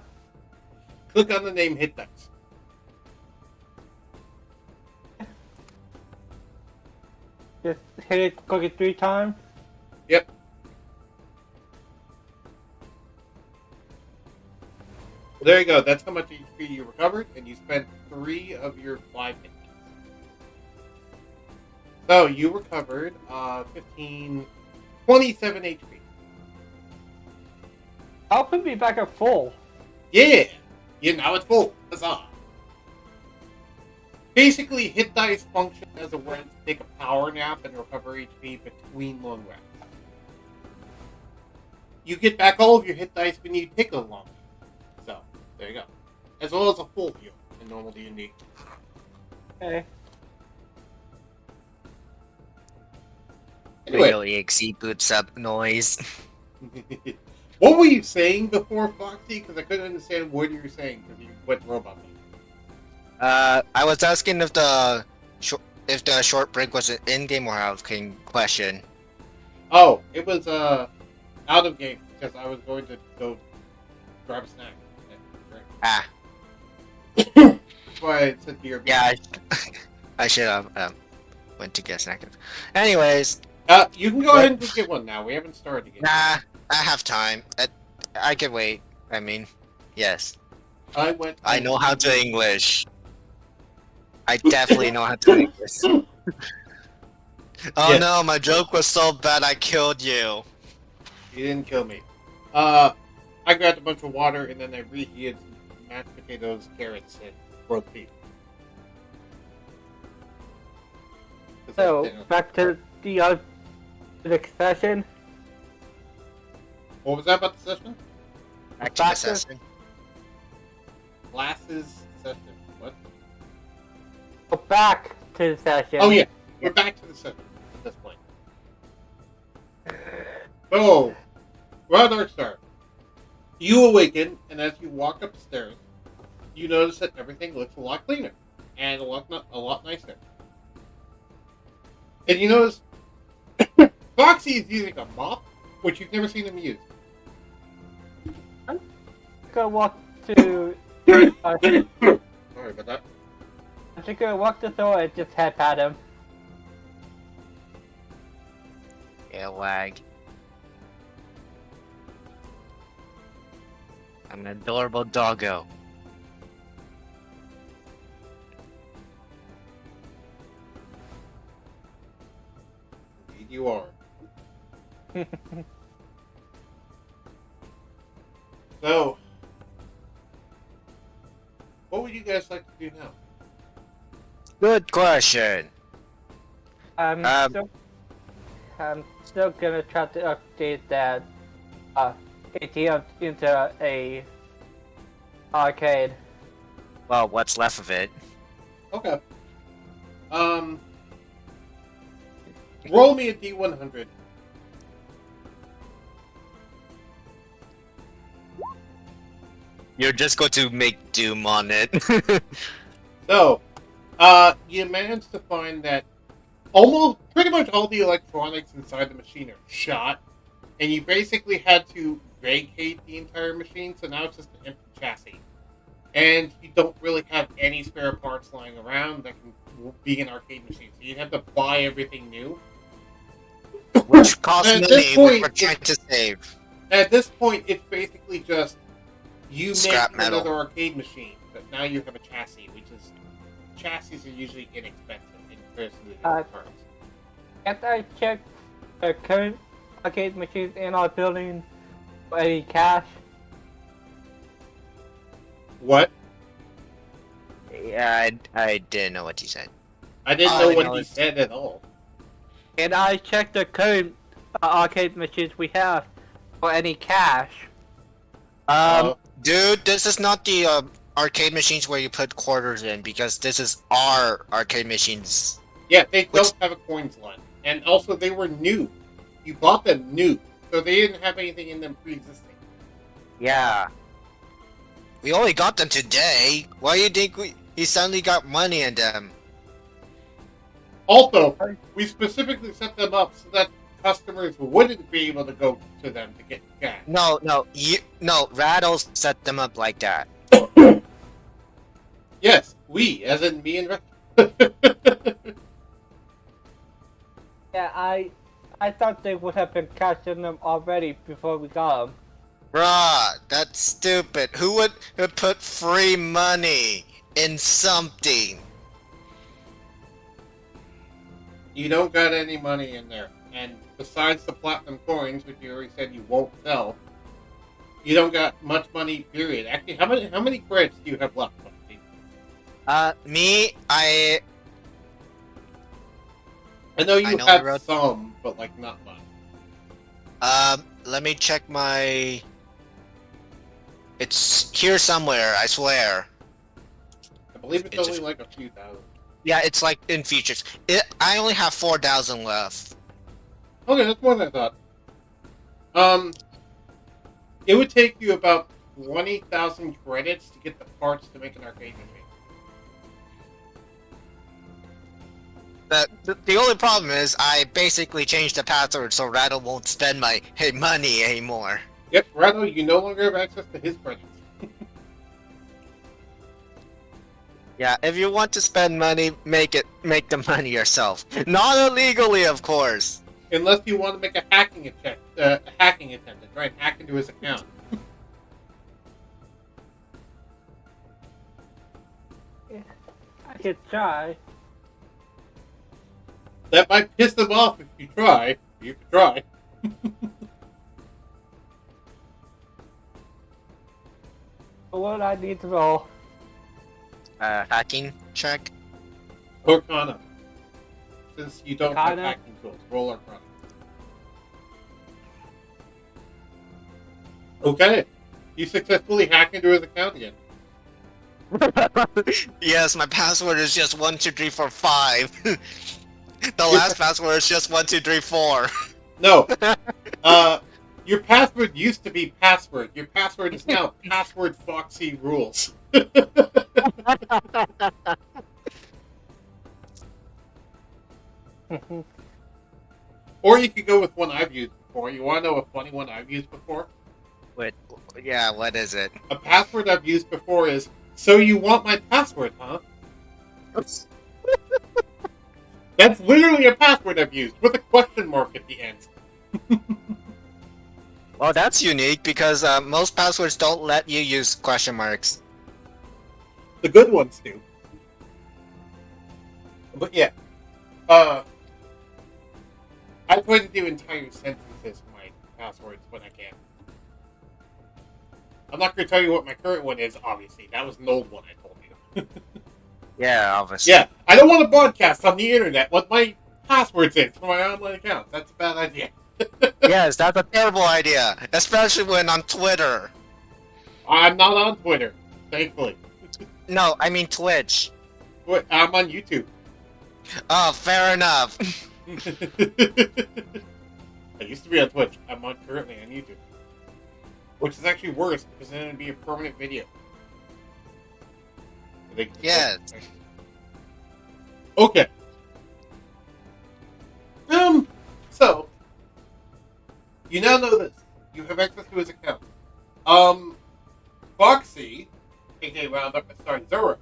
Click on the name hit dice. Just hit it, click it 3 times. Yep. Well, there you go. That's how much HP you recovered, and you spent 3 of your 5 hit dice. So, you recovered 27 HP. I'll put me back at full. Yeah! Now it's full. Huzzah! Basically, hit dice function as a way to take a power nap and recover HP between long rests. You get back all of your hit dice when you take a long rest. So, there you go. As well as a full heal in normal D&D. Okay. Anyway. Really exceed boots up noise. What were you saying before, Foxy? Because I couldn't understand what you were saying because you went robot mode. I was asking if the short break was an in-game or out-of-game question. Oh, it was out of game because I was going to go grab a snack. Ah, That's why I said beer. yeah, I should have went to get a snack. Anyways, You can go ahead and just get one now. We haven't started yet. nah, I have time. I can wait. I mean, yes, I know how to English. I definitely know how to English. Oh Yes. no, my joke was so bad I killed you. You didn't kill me. I grabbed a bunch of water and then I reheated some mashed potatoes, carrots, and roast beef. So, back to the session. What was that about the session? Back to the session. Glasses session. What? Go back to the session. Oh yeah, we're back to the session at this point. So, well, Dark Star, you awaken, and as you walk upstairs, you notice that everything looks a lot cleaner and a lot nicer. And you notice Foxy is using a mop, which you've never seen him use. I'm gonna walk to. Sorry about that. I'm just gonna walk the door and just head at him. Yeah, wag. I'm an adorable doggo. Indeed you are. So, what would you guys like to do now? Good question. I'm still gonna try to update that ATM into a arcade. Well, what's left of it? Okay. Roll me a D100. You're just going to make doom on it. So, you managed to find that pretty much all the electronics inside the machine are shot, and you basically had to vacate the entire machine, so now it's just an empty chassis. And you don't really have any spare parts lying around that can be an arcade machine, so you'd have to buy everything new. Which costs At money, this which point, we're trying to save. At this point, it's basically just you Scrap make metal. another arcade machine, but now you have a chassis, chassis are usually inexpensive in comparison to the other parts. Can't I check the current arcade machines in our building for any cash? What? Yeah, I didn't know what you said. I didn't All know I what know he is- said at all. Can I check the current arcade machines we have for any cash? Dude, this is not the arcade machines where you put quarters in, because this is our arcade machines. Yeah, they don't have a coin slot. And also, they were new. You bought them new, so they didn't have anything in them pre-existing. Yeah. We only got them today. Why do you think he suddenly got money in them? Also, we specifically set them up so that customers wouldn't be able to go to them to get cash. No, Rattles set them up like that. Yes, we, as in me and Yeah, I thought they would have been catching them already before we got them. Bruh, that's stupid. Who would put free money in something? You don't got any money in there. And besides the platinum coins, which you already said you won't sell, you don't got much money, period. Actually, how many credits do you have left? Me, I know you I had wrote. some, but like not much. Let me check my. It's here somewhere, I swear. I believe it's It's only just- like a few thousand. Yeah, it's like in features. I only have 4,000 left. Okay, that's more than I thought. It would take you about 20,000 credits to get the parts to make an arcade machine. But the only problem is I basically changed the password so Rattle won't spend my money anymore. Yep, Rado, you no longer have access to his credits. Yeah, if you want to spend money, make the money yourself. Not illegally, of course. Unless you want to make a hacking attempt and try and hack into his account. I could try. That might piss them off if you try. You could try. But what I need to roll? Hacking check. Arcana. Since you don't have Arcana? hacking tools, roll Arcana. Okay. You successfully hack into his account again. Yes, my password is just 12345. The last password is just 1234. No. Your password used to be password. Your password is now password Foxy rules. Or you could go with one I've used before. You want to know a funny one I've used before? Wait, yeah, what is it? A password I've used before is, so you want my password, huh? That's literally a password I've used, with a question mark at the end. Well, that's unique because most passwords don't let you use question marks. The good ones do. But yeah. I try to do entire sentences for my passwords when I can. I'm not going to tell you what my current one is, obviously. That was an old one I told you. Yeah, obviously. Yeah, I don't want to broadcast on the internet what my passwords is for my online accounts. That's a bad idea. Yes, that's a terrible idea, especially when on Twitter. I'm not on Twitter, thankfully. No, I mean Twitch. I'm on YouTube. Oh, fair enough. I used to be on Twitch. I'm currently on YouTube. Which is actually worse, because then it'd be a permanent video. Yes. Okay. So, you now know this. You have access to his account. Foxy, aka Zora,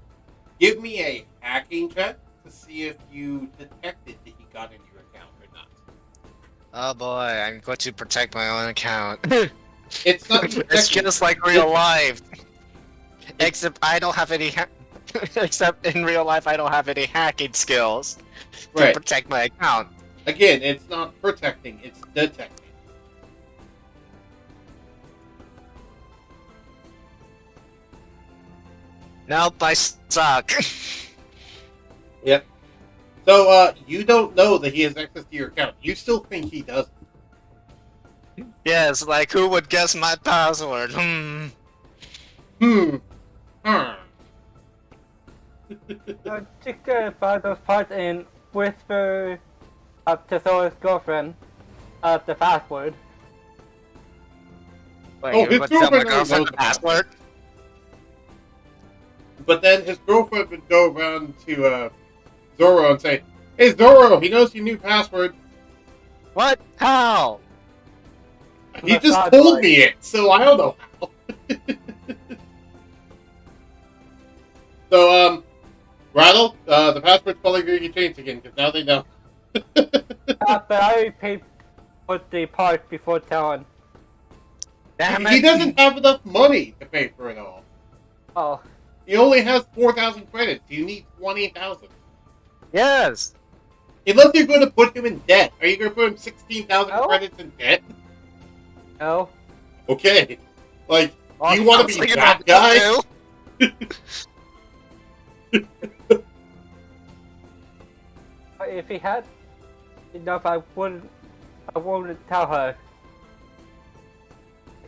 give me a hacking check to see if you detected that he got into your account or not. Oh boy, I'm going to protect my own account. It's not It's detecting. just like real life. Except I don't have any except in real life I don't have any hacking skills to Right. protect my account. Again, it's not protecting, it's detecting. Nope, I suck. Yep. So, you don't know that he has access to your account. You still think he does. Yes, like who would guess my password? Hmm. So take about those parts and whisper up to Zora's girlfriend the password. Wait, Oh, you his would tell my girlfriend already girlfriend knows the about password? But then his girlfriend would go around to Zoro and say, "Hey Zoro, he knows your new password." What? How? He just Massage told line. me it, so I don't know how. So, Rattle, the password's probably going to get changed again, because now they know. But I already paid for the part before telling. Damn He it! doesn't have enough money to pay for it all. Oh, He only has 4,000 credits. You need 20,000. Yes. Unless you're going to put him in debt. Are you going to put him 16,000 No. credits in debt? no. Okay. Like, Well, do you want I to was be thinking that about guy? too. If he had enough, I wouldn't tell her.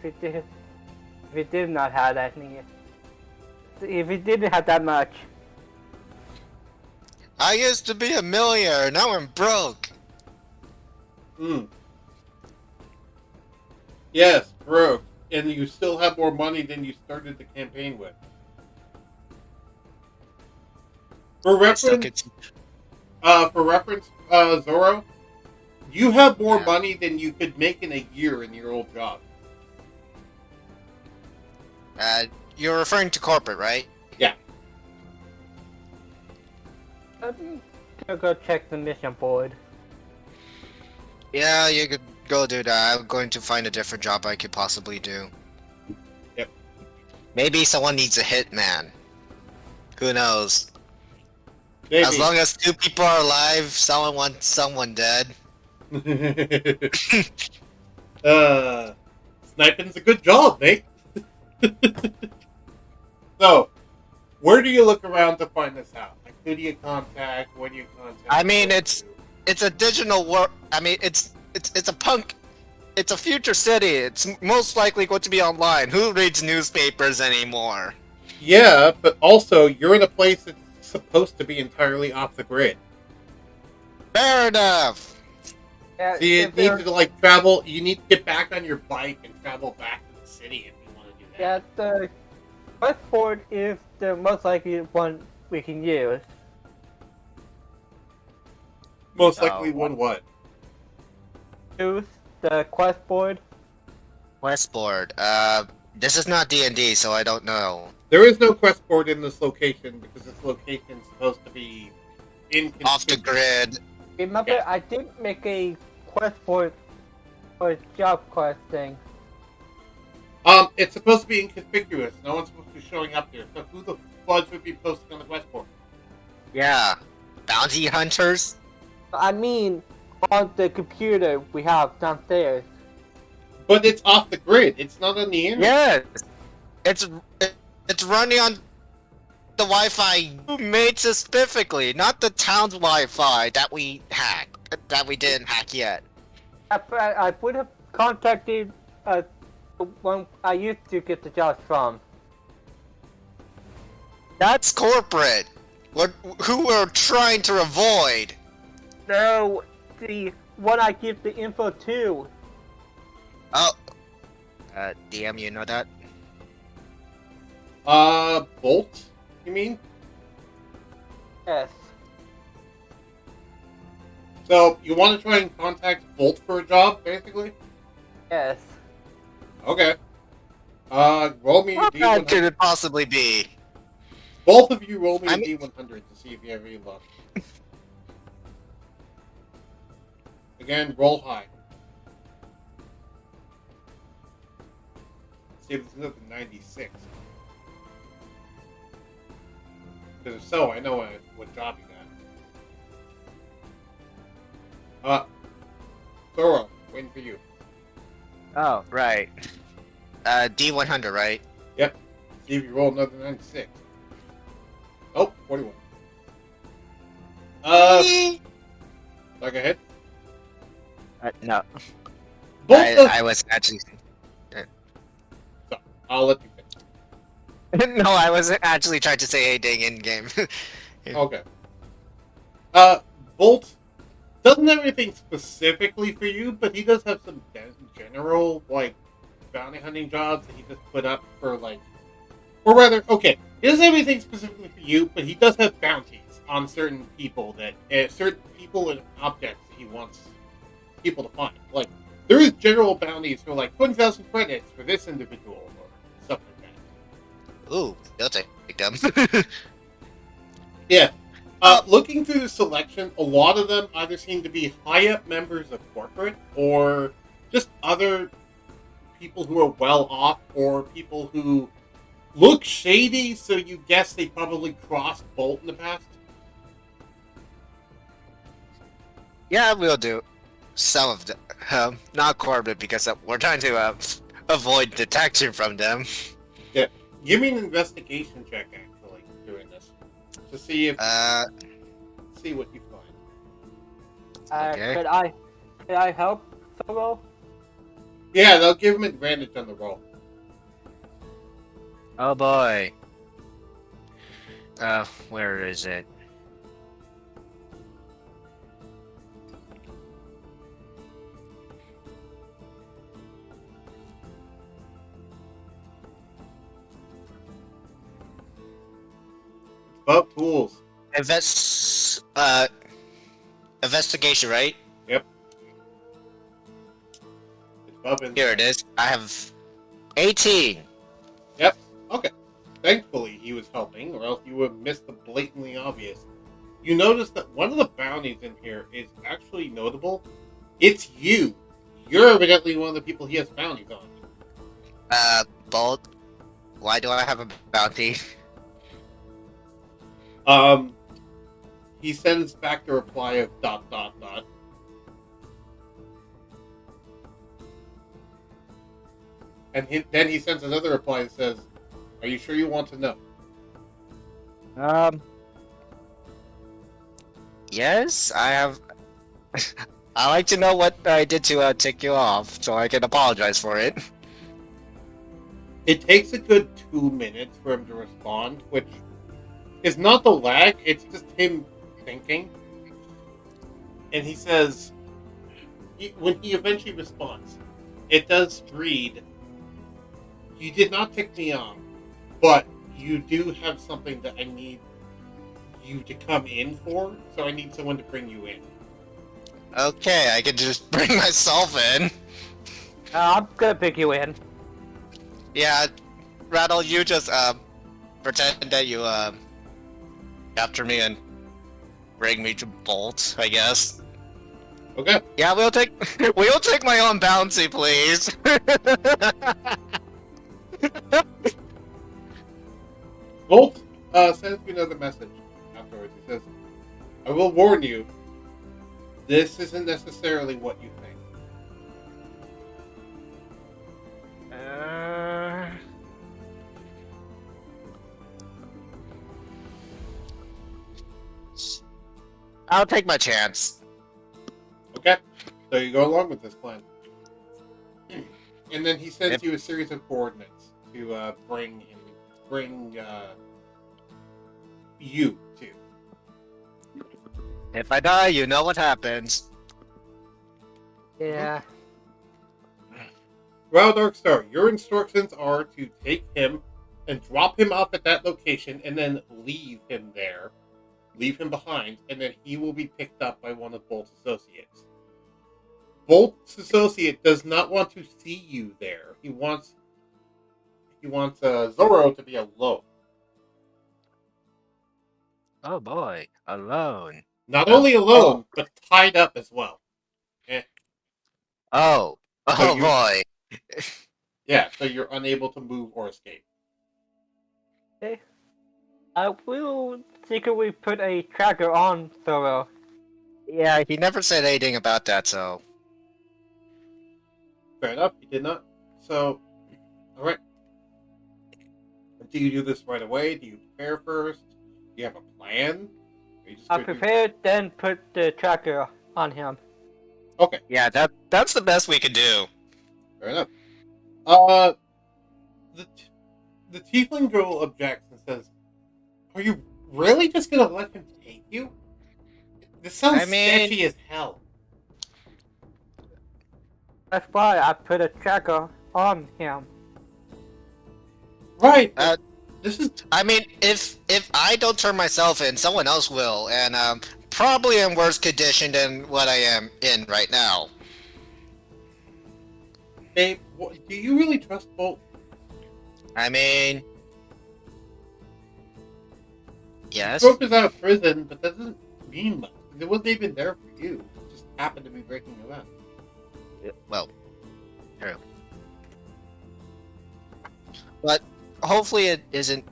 If he did not have that, if he didn't have that much. I used to be a millionaire. Now I'm broke. Hmm. Yes, broke. And you still have more money than you started the campaign with. For I still reference, could. Zoro, you have more Yeah. money than you could make in a year in your old job. You're referring to corporate, right? I'm gonna go check the mission board. Yeah, you could go do that. I'm going to find a different job I could possibly do. Yep. Maybe someone needs a hitman. Who knows? Maybe. As long as 2 people are alive, someone wants someone dead. Sniping's a good job, mate. So, where do you look around to find this out? Like, who do you contact? When do you contact? I mean, What it's do you do? it's a digital world. I mean, it's a punk. It's a future city. It's most likely going to be online. Who reads newspapers anymore? Yeah, but also, you're in a place that's supposed to be entirely off the grid. Fair enough. Yeah, So you if need there- to, like, travel, you need to get back on your bike and travel back to the city if you want to do that. yeah, the quest board is the most likely one we can use. Most likely Oh. one what? Use the quest board. Westboard. This is not D&D, so I don't know. There is no quest board in this location because this location is supposed to be Off the grid. Remember, Yeah. I did make a quest board for a job quest thing. It's supposed to be inconspicuous. No one's supposed to be showing up there. So who the fudge would be posting on the quest board? Yeah. Bounty hunters? I mean, on the computer we have downstairs. But it's off the grid. It's not on the internet. Yes. It's running on the Wi-Fi you made specifically, not the town's Wi-Fi that we hacked. That we didn't hack yet. I would have contacted the one I used to get the jobs from. That's corporate. Who we're trying to avoid. No, the one I give the info to. Oh. DM, you know that? Bolt? You mean? Yes. So you want to try and contact Bolt for a job, basically? Yes. Okay. Roll me a What bad could D100. it possibly be? Both of you roll me a I mean- D100 to see if you have any luck. Again, roll high. See if it's another 96. Because if so, I know what job you got. Zoro, waiting for you. Oh, right. D100, right? See if you roll another 96. Oh, 41. Like ahead. No. Both of I was actually... I'll let you finish. No, I wasn't actually trying to say anything in-game. Okay. Bolt doesn't have anything specifically for you, but he does have some general, like, bounty bounty hunting jobs that he just put up for like, or rather, okay, he doesn't have anything specifically for you, but he does have bounties on certain people that certain people and objects that he wants people to find. Like there is general bounties for like 20,000 credits for this individual or stuff like that. Ooh, they'll take them. Yeah. Looking through the selection, a lot of them either seem to be high up members of corporate or just other people who are well off or people who look shady, so you guess they probably crossed Bolt in the past. Yeah, we'll do some of them. Not corporate because we're trying to avoid detection from them. Yeah. Give me an investigation check, actually, doing this. To see if... see what you find. Okay. Could I help Solo? Yeah, they'll give him advantage on the roll. Oh boy. Where is it? Above tools. Investigation, right? Yep. It's above insight. Here it is. I have 18. Yep. Okay. Thankfully, he was helping, or else you would have missed the blatantly obvious. You notice that one of the bounties in here is actually notable. It's you. You're evidently one of the people he has bounties on. Bolt. Why do I have a bounty? He sends back the reply of ... And then he sends another reply that says, "Are you sure you want to know?" Yes, I have. I like to know what I did to tick you off, so I can apologize for it. It takes a good 2 minutes for him to respond, which is not the lag, it's just him thinking. And he says, when he eventually responds, it does read, "You did not tick me off, but you do have something that I need you to come in for, so I need someone to bring you in." Okay, I can just bring myself in. I'm gonna pick you in. Yeah, Rattle, you just pretend that you capture me and bring me to Bolt, I guess. Okay. Yeah, we'll take my own bounty, please. Bolt sends me another message afterwards. He says, "I will warn you, this isn't necessarily what you think." I'll take my chance. Okay, so you go along with this plan. And then he sends you a series of coordinates to bring you to. If I die, you know what happens. Yeah. Well, Darkstar, your instructions are to take him and drop him off at that location and then leave him there. Leave him behind, and then he will be picked up by one of Bolt's associates. Bolt's associate does not want to see you there. He wants Zoro to be alone. Oh boy, alone. Not only alone, but tied up as well. Oh So boy. Yeah, so you're unable to move or escape. Okay. I will secretly put a tracker on Zoro. Yeah, he never said anything about that, so. Fair enough, he did not. So, alright. Do you do this right away? Do you prepare first? Do you have a plan? Or you just I go do- prepared, then put the tracker on him. Okay, Yeah, that's the best we could do. fair enough. The tiefling girl objects and says, "Are you really just gonna let him take you? This sounds sketchy as hell." That's why I put a tracker on him. Right. Uh, This is I mean, if I don't turn myself in, someone else will, and probably in worse condition than what I am in right now. Babe, do you really trust Bolt? I mean, yes. Broke us out of prison, but that doesn't mean much. It wasn't even there for you. It just happened to be breaking him out. Well, true. But hopefully it isn't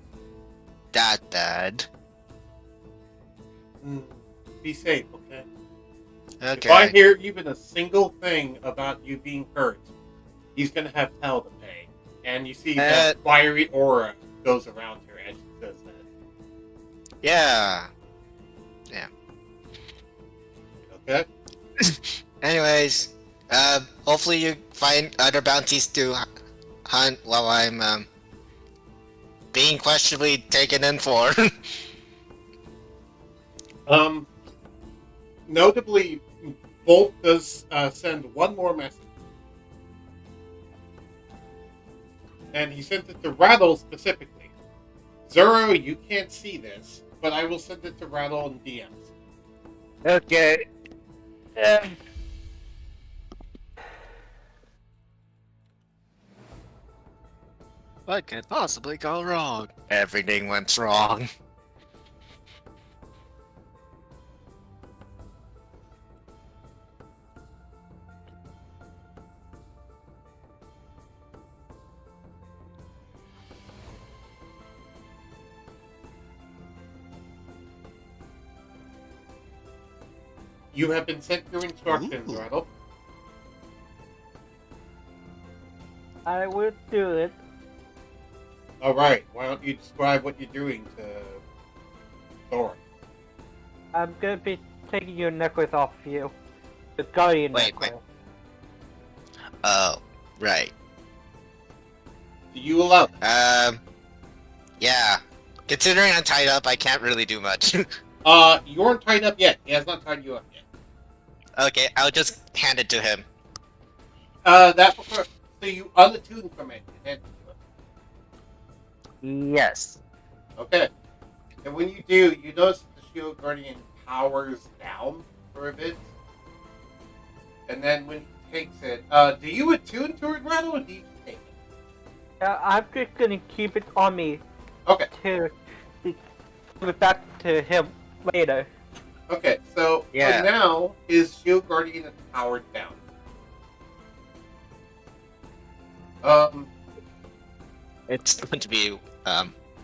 that bad. Be safe, okay? Okay. If I hear even a single thing about you being hurt, he's gonna have hell to pay. And you see that fiery aura goes around her as she says that. Yeah. Okay? Anyways, hopefully you find other bounties to hunt while I'm being questionably taken in for. Notably, Bolt does send one more message. And he sent it to Rattle specifically. Zoro, you can't see this, but I will send it to Rattle in DMs. Okay. What could possibly go wrong? Everything went wrong. You have been sent your instructions, Ooh. Rattle. I will do it. Alright, why don't you describe what you're doing to Thor? I'm gonna be taking your necklace off you. The guardian Wait. necklace. Oh, right. Do you allow? Yeah. Considering I'm tied up, I can't really do much. You aren't tied up yet. He has not tied you up yet. Okay, I'll just hand it to him. So you unattune from it and hand it to him. Yes. Okay. And when you do, you notice that the Shield Guardian powers down for a bit. And then when he takes it, do you attune to it, Rattle, or do you just take it? I'm just gonna keep it on me Okay. to give it back to him later. Okay, so Yeah. for now, his Shield Guardian is powered down. It's going to be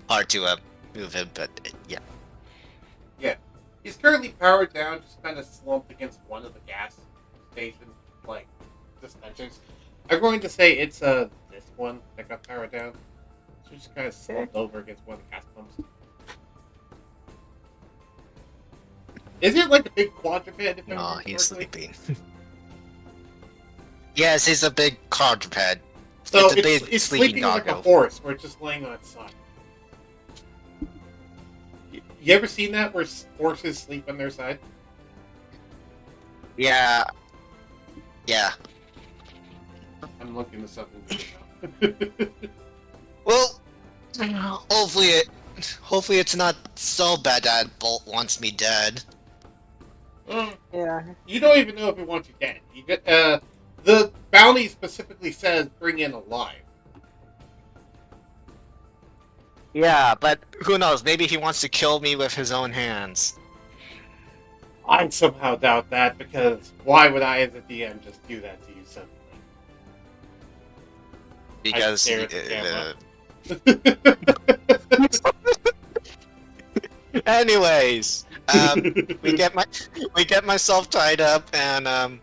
hard to move him, but yeah. Yeah. He's currently powered down, just kind of slumped against one of the gas station, dispensers. I'm going to say it's this one that got powered down. So just kind of slumped over against one of the gas pumps. Is it like a big quadruped? If I No, remember he's correctly? sleeping. Yes, he's a big quadruped. So it's a big it's sleeping sleeping like a doggo. horse, where it's just laying on its side. You ever seen that where horses sleep on their side? Yeah. Yeah. I'm looking this up in Google. Well, hopefully it's not so bad that Bolt wants me dead. Yeah. You don't even know if it wants you dead. The bounty specifically says bring in alive. Yeah, but who knows? Maybe he wants to kill me with his own hands. I somehow doubt that, because why would I as a DM just do that to you suddenly? Because stare at the anyways, we get myself tied up and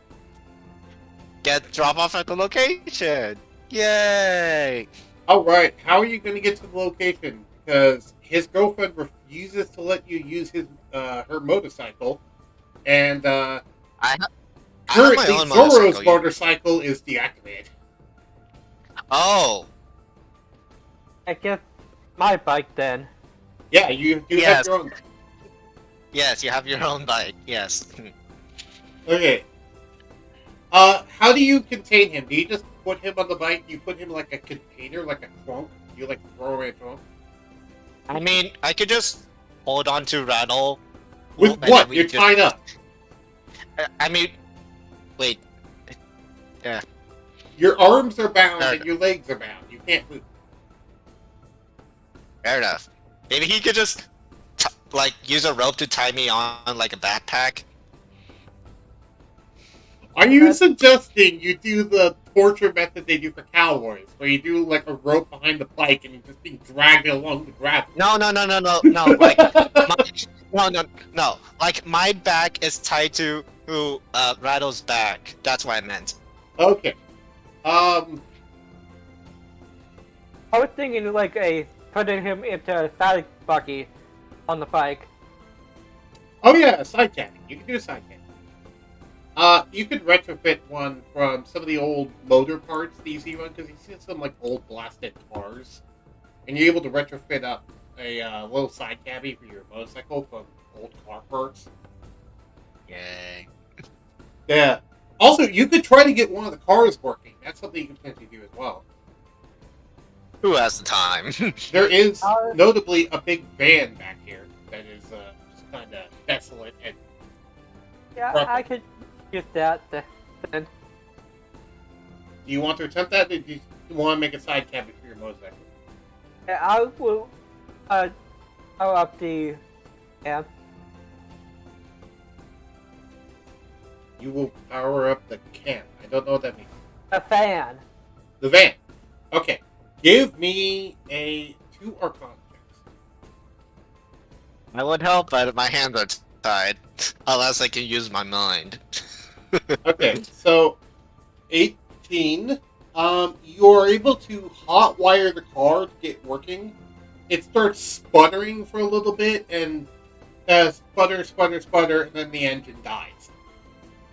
get drop off at the location. Yay! Alright, how are you going to get to the location? Because his girlfriend refuses to let you use her motorcycle, and I have my currently own Zoro's motorcycle. motorcycle is deactivated. Oh, I guess my bike then. Yeah, you do have Yes. your own. yes, you have your own bike. Yes. Okay. How do you contain him? Do you just put him on the bike, you put him like a container, like a trunk. You like throw away a trunk. I mean, I could just hold on to Rattle. With and then what? we You're just- tied up. I mean, wait. Your arms are bound Fair and your legs are bound. You can't move. Fair enough. Maybe he could just like use a rope to tie me on like a backpack. Are you suggesting you do the torture method they do for cowboys, where you do like a rope behind the bike and you're just being dragged along the gravel? No. Like no. Like my back is tied to Rattle's back. That's what I meant. Okay. I was thinking like putting him into a side buggy on the bike. Oh yeah, a side cabin. You can do a side cabin. You could retrofit one from some of the old motor parts that you see one, because you see some like old blasted cars, and you're able to retrofit up a little side cabby for your motorcycle from old car parts. Yay. Yeah. Also, you could try to get one of the cars working. That's something you can potentially do as well. Who has the time? There is notably a big van back here that is just kind of desolate and. Yeah, Perfect. I could use that then. Do you want to attempt that, or do you want to make a side cabin for your motorcycle? Yeah, I will power up the You will power up the camp. I don't know what that means. fan. The van. Okay. Give me a 2 Arcana checks. I would help, but my hands are tied. Unless I can use my mind. Okay, so 18. You are able to hotwire the car to get working. It starts sputtering for a little bit, and sputter, and then the engine dies.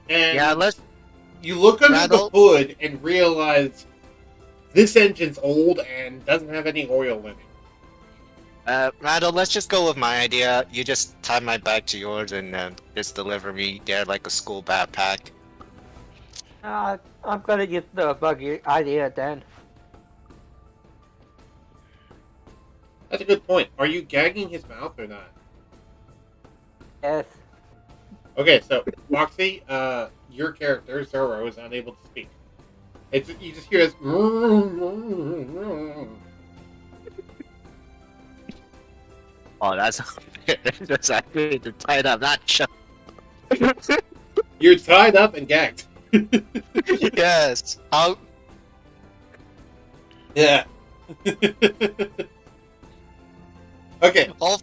And Yeah, let's. you look under Rattle. the hood and realize this engine's old and doesn't have any oil in it. Rattle, let's just go with my idea. You just tie my back to yours and just deliver me there like a school backpack. I'm gonna get the buggy idea then. That's a good point. Are you gagging his mouth or not? Yes. Okay, so Moxie, your character Zoro is unable to speak. You just hear this. Oh, that's that's actually tied up, not shut. You're tied up and gagged. Yes. How? Yeah. Okay. Oh,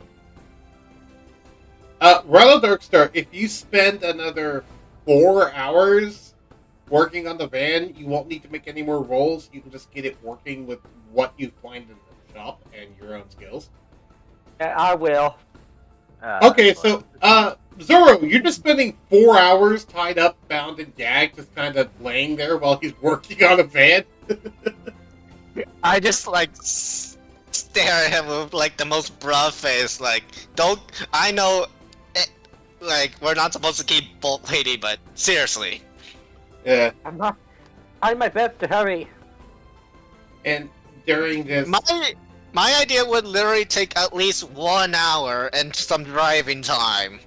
Rello Darkstar, if you spend another 4 hours working on the van, you won't need to make any more rolls. You can just get it working with what you find in the shop and your own skills. Yeah, I will. Okay, so, Zoro, you're just spending 4 hours tied up, bound, and gagged, just kind of laying there while he's working on a van? I just like stare at him with like the most bruh face. Like, don't. I know, like we're not supposed to keep bolt lady, but seriously. Yeah. I'm not. Trying my best to hurry. And during this... My idea would literally take at least 1 hour and some driving time.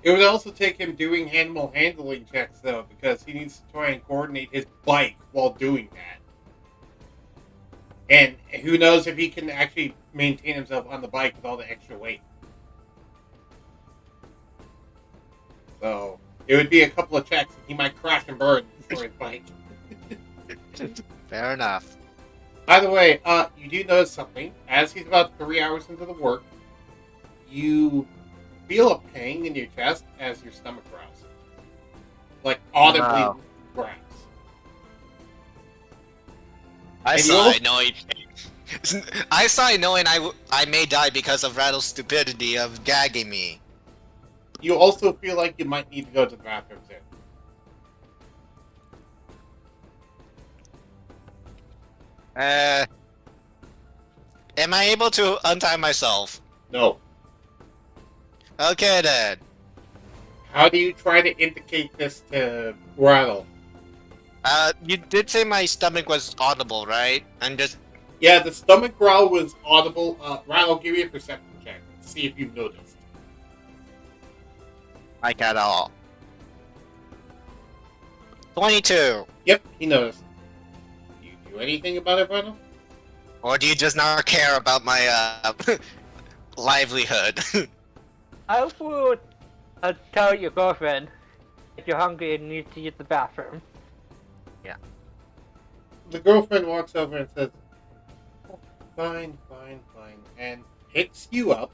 It would also take him doing animal handling checks, though, because he needs to try and coordinate his bike while doing that. And who knows if he can actually maintain himself on the bike with all the extra weight. So, it would be a couple of checks, and he might crash and burn for his bike. Fair enough. By the way, you do notice something. As he's about 3 hours into the work, you feel a pang in your chest as your stomach growls. Like, audibly growls. I And sigh you- knowing. I sigh knowing I may die because of Rattle's stupidity of gagging me. You also feel like you might need to go to the bathroom soon. Am I able to untie myself? No. Okay then. How do you try to indicate this to Rattle? You did say my stomach was audible, right? I'm just Yeah, the stomach growl was audible. Ryan, give me a perception check. See if you've noticed. like at all. 22. Yep, he noticed. Do you do anything about it, Ryan? Or do you just not care about my livelihood? I would tell your girlfriend that you're hungry and need to use the bathroom. The girlfriend walks over and says, "Oh, fine, fine, fine," and picks you up.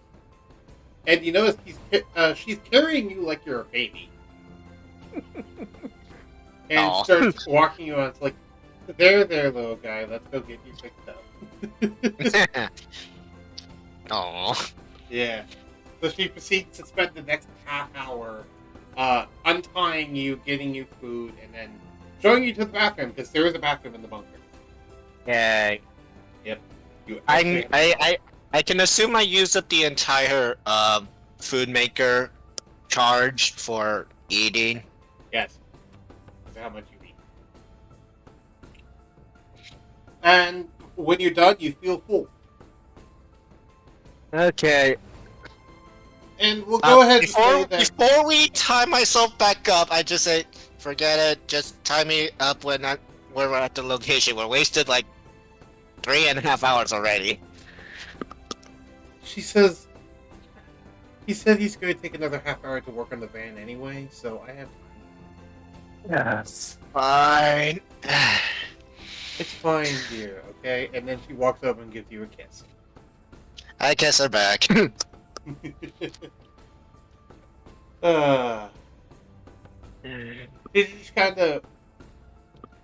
And you notice she's carrying you like you're a baby. And Aw. starts walking you on. It's like, there, little guy. Let's go get you picked up. Oh. Yeah. So she proceeds to spend the next half hour untying you, getting you food, and then showing you to the bathroom, because there is a bathroom in the bunker. Yay. Yep. I can assume I used up the entire food maker charge for eating. Yes. That's how much you eat. And when you're done, you feel full. Okay. And we'll go ahead and say that... Before we tie myself back up, I just say, forget it. Just tie me up when we're at the location. We're wasted like 3.5 hours already. She says... He said he's going to take another half hour to work on the van anyway, so I have time. Yes. Fine. It's fine, dear, okay? And then she walks over and gives you a kiss. I kiss her back. He just kind of...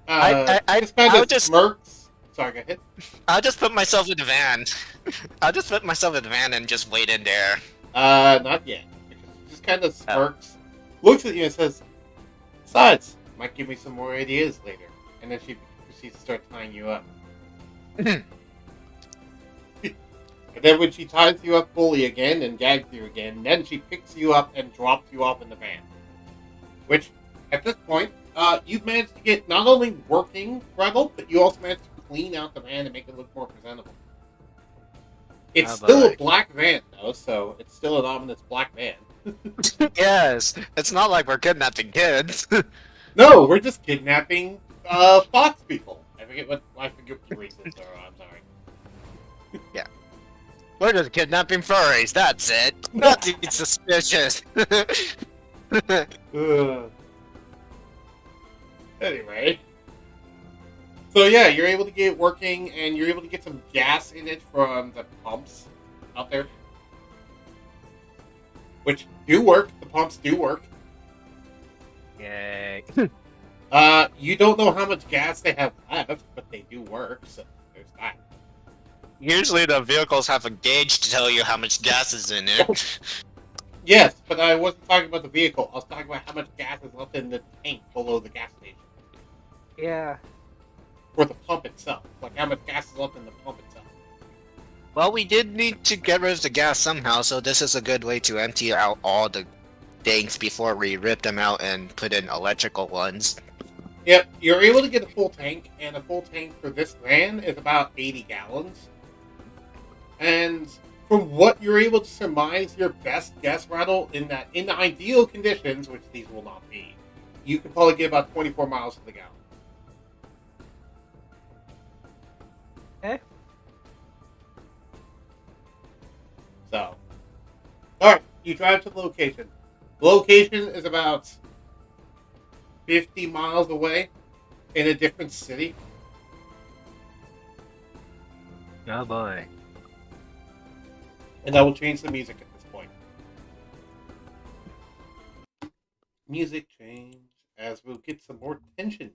I just kind of just smirks. Sorry, go ahead. I'll just put myself in the van. I'll just put myself in the van and just wait in there. Not yet. She just kind of smirks, looks at you and says, "Besides, might give me some more ideas later." And then she proceeds to start tying you up. And then when she ties you up fully again and gags you again, then she picks you up and drops you off in the van. Which, at this point, you've managed to get not only working Rebel, but you also managed to clean out the van and make it look more presentable. It's still a black van, though, so it's still an ominous black van. Yes, it's not like we're kidnapping kids. No, we're just kidnapping fox people. I forget what the reasons are. I'm sorry. We're just kidnapping furries. That's it. Nothing suspicious. Anyway. So yeah, you're able to get it working, and you're able to get some gas in it from the pumps out there. Which do work. The pumps do work. Yay. You don't know how much gas they have left, but they do work, so there's that. Usually the vehicles have a gauge to tell you how much gas is in it. Yes, but I wasn't talking about the vehicle. I was talking about how much gas is left in the tank below the gas station. Yeah. For the pump itself. Like how much gas is left in the pump itself. Well, we did need to get rid of the gas somehow, so this is a good way to empty out all the things before we rip them out and put in electrical ones. Yep, you're able to get a full tank, and a full tank for this van is about 80 gallons. And from what you're able to surmise, your best guess, Rattle, in that in the ideal conditions, which these will not be, you can probably get about 24 miles to the gallon. Okay. So, alright, you drive to the location. The location is about 50 miles away in a different city. Oh boy. And I will change the music at this point. Music change as we'll get some more tension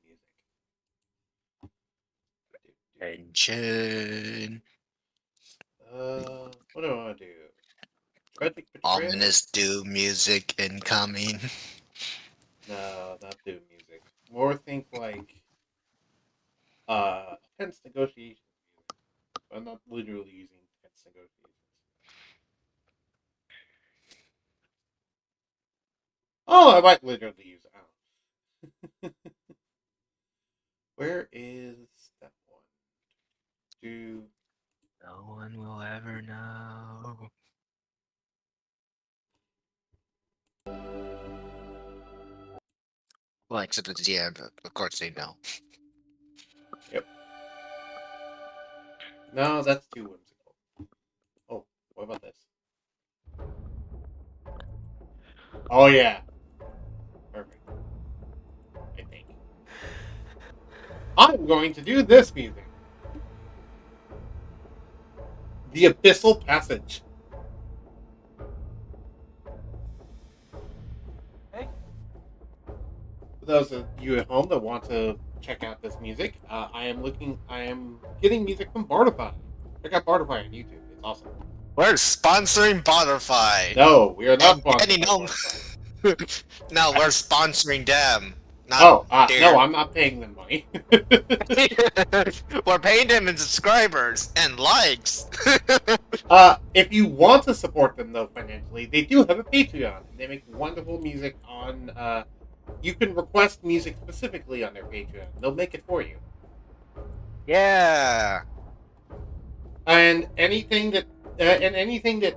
music. Tension. What do I want to do? Tragic Betrayal? Ominous doom music incoming. No, not doom music. More think like tense negotiations music. I'm not literally using tense negotiations. Oh, I might literally use it. Where is that one? Do No one will ever know. Well, except at the end, but of course they know. no, that's too whimsical. Oh, what about this? Oh yeah, perfect. I think I'm going to do this music. The Abyssal Passage. Okay. For those of you at home that want to check out this music, I am getting music from Bardify. Check out Bardify on YouTube. It's awesome. We're sponsoring Butterfly. No, we are not And sponsored any by no, Bardify. no, we're sponsoring them. Not Oh, no, their. I'm not paying them money. We're paying them in subscribers and likes. If you want to support them though financially, they do have a Patreon. They make wonderful music on. You can request music specifically on their Patreon. They'll make it for you. Yeah. And anything that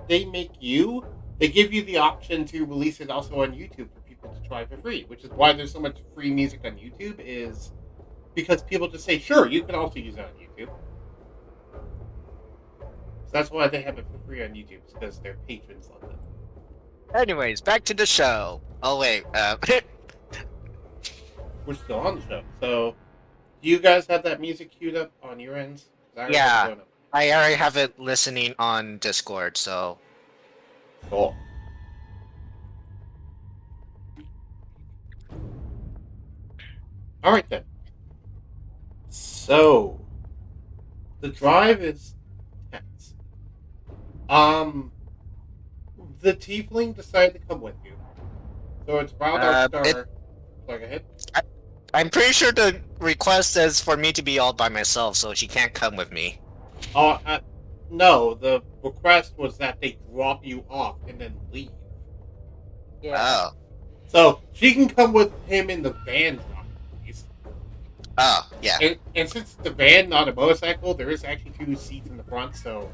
they make you, they give you the option to release it also on YouTube for people to try for free. Which is why there's so much free music on YouTube, is because people just say, "Sure, you can also use it on YouTube." So that's why they have it for free on YouTube, because their patrons love them. Anyways, back to the show. Oh wait, We're still on the show. So, do you guys have that music queued up on your ends? 'Cause I already have it Yeah. going up. I already have it listening on Discord, so Cool. All right then. So, the drive is tense. The tiefling decided to come with you. So it's Wild Dark Star. it, Sorry, go ahead. I'm pretty sure the request says for me to be all by myself, so she can't come with me. Oh, no. The request was that they drop you off and then leave. Yeah. Oh. So she can come with him in the van drop, please. Oh, yeah. And since it's a van, not a motorcycle, there is actually 2 seats in the front. So,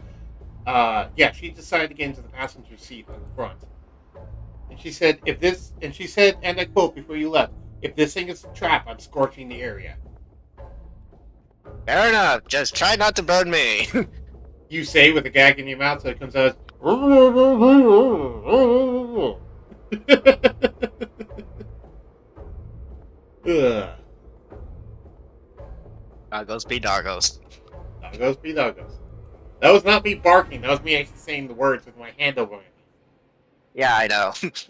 yeah, she decided to get into the passenger seat in the front. And she said, and I quote before you left, "If this thing is a trap, I'm scorching the area." Fair enough. Just try not to burn me. You say with a gag in your mouth, so it comes out. Ugh. Doggos be doggos. Doggos be doggos. That was not me barking. That was me actually saying the words with my hand over my Yeah, I know. mouth.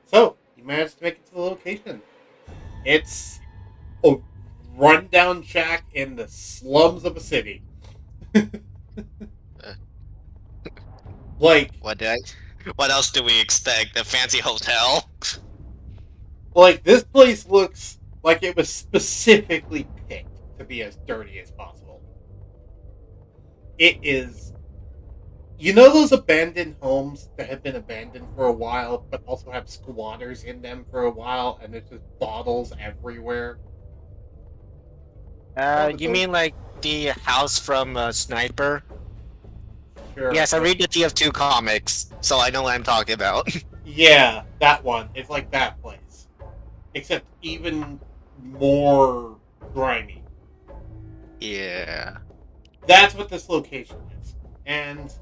So, you managed to make it to the location. It's a rundown shack in the slums of a city. Like, What else do we expect? A fancy hotel? this place looks like it was specifically picked to be as dirty as possible. It is. You know those abandoned homes that have been abandoned for a while, but also have squatters in them for a while, and there's just bottles everywhere? You mean like the house from Sniper? Sure. Yes, I read the TF2 comics, so I know what I'm talking about. Yeah, that one. It's like that place. Except even more grimy. Yeah. That's what this location is. And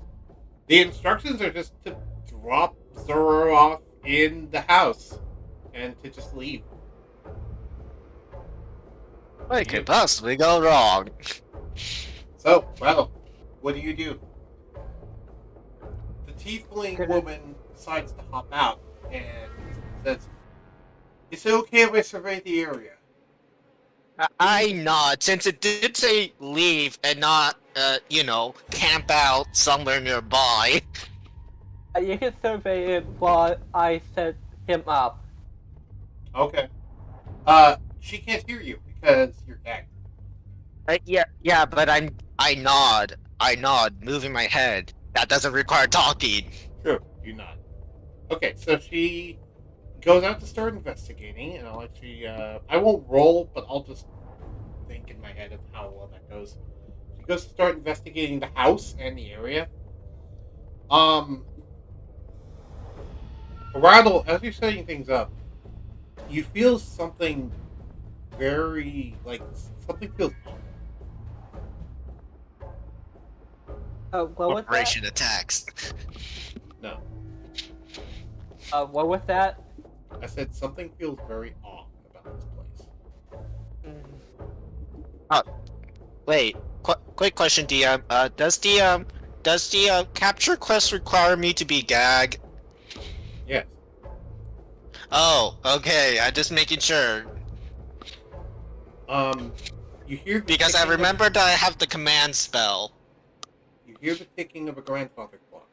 the instructions are just to drop Zoro off in the house and to just leave. What could possibly go wrong? So, well, what do? The tiefling woman decides to hop out and says, "Is it okay if I survey the area?" I nod, since it did say leave and not, camp out somewhere nearby. You can survey it while I set him up. Okay. She can't hear you because you're gagged. Yeah, but I nod, moving my head. That doesn't require talking. True, you nod. Okay, so she goes out to start investigating, and I'll actually, I won't roll, but I'll just think in my head of how well that goes. She goes to start investigating the house and the area. Um, Rattle, as you're setting things up, you feel something very, like, something feels off. What was that? Corporation attacks. No. What was that? I said something feels very off about this place. Wait, quick question, DM. Does the capture quest require me to be gag? Yes. Oh, okay. I'm just making sure You hear the because I ticking of- remembered that I have the command spell. You hear the ticking of a grandfather clock.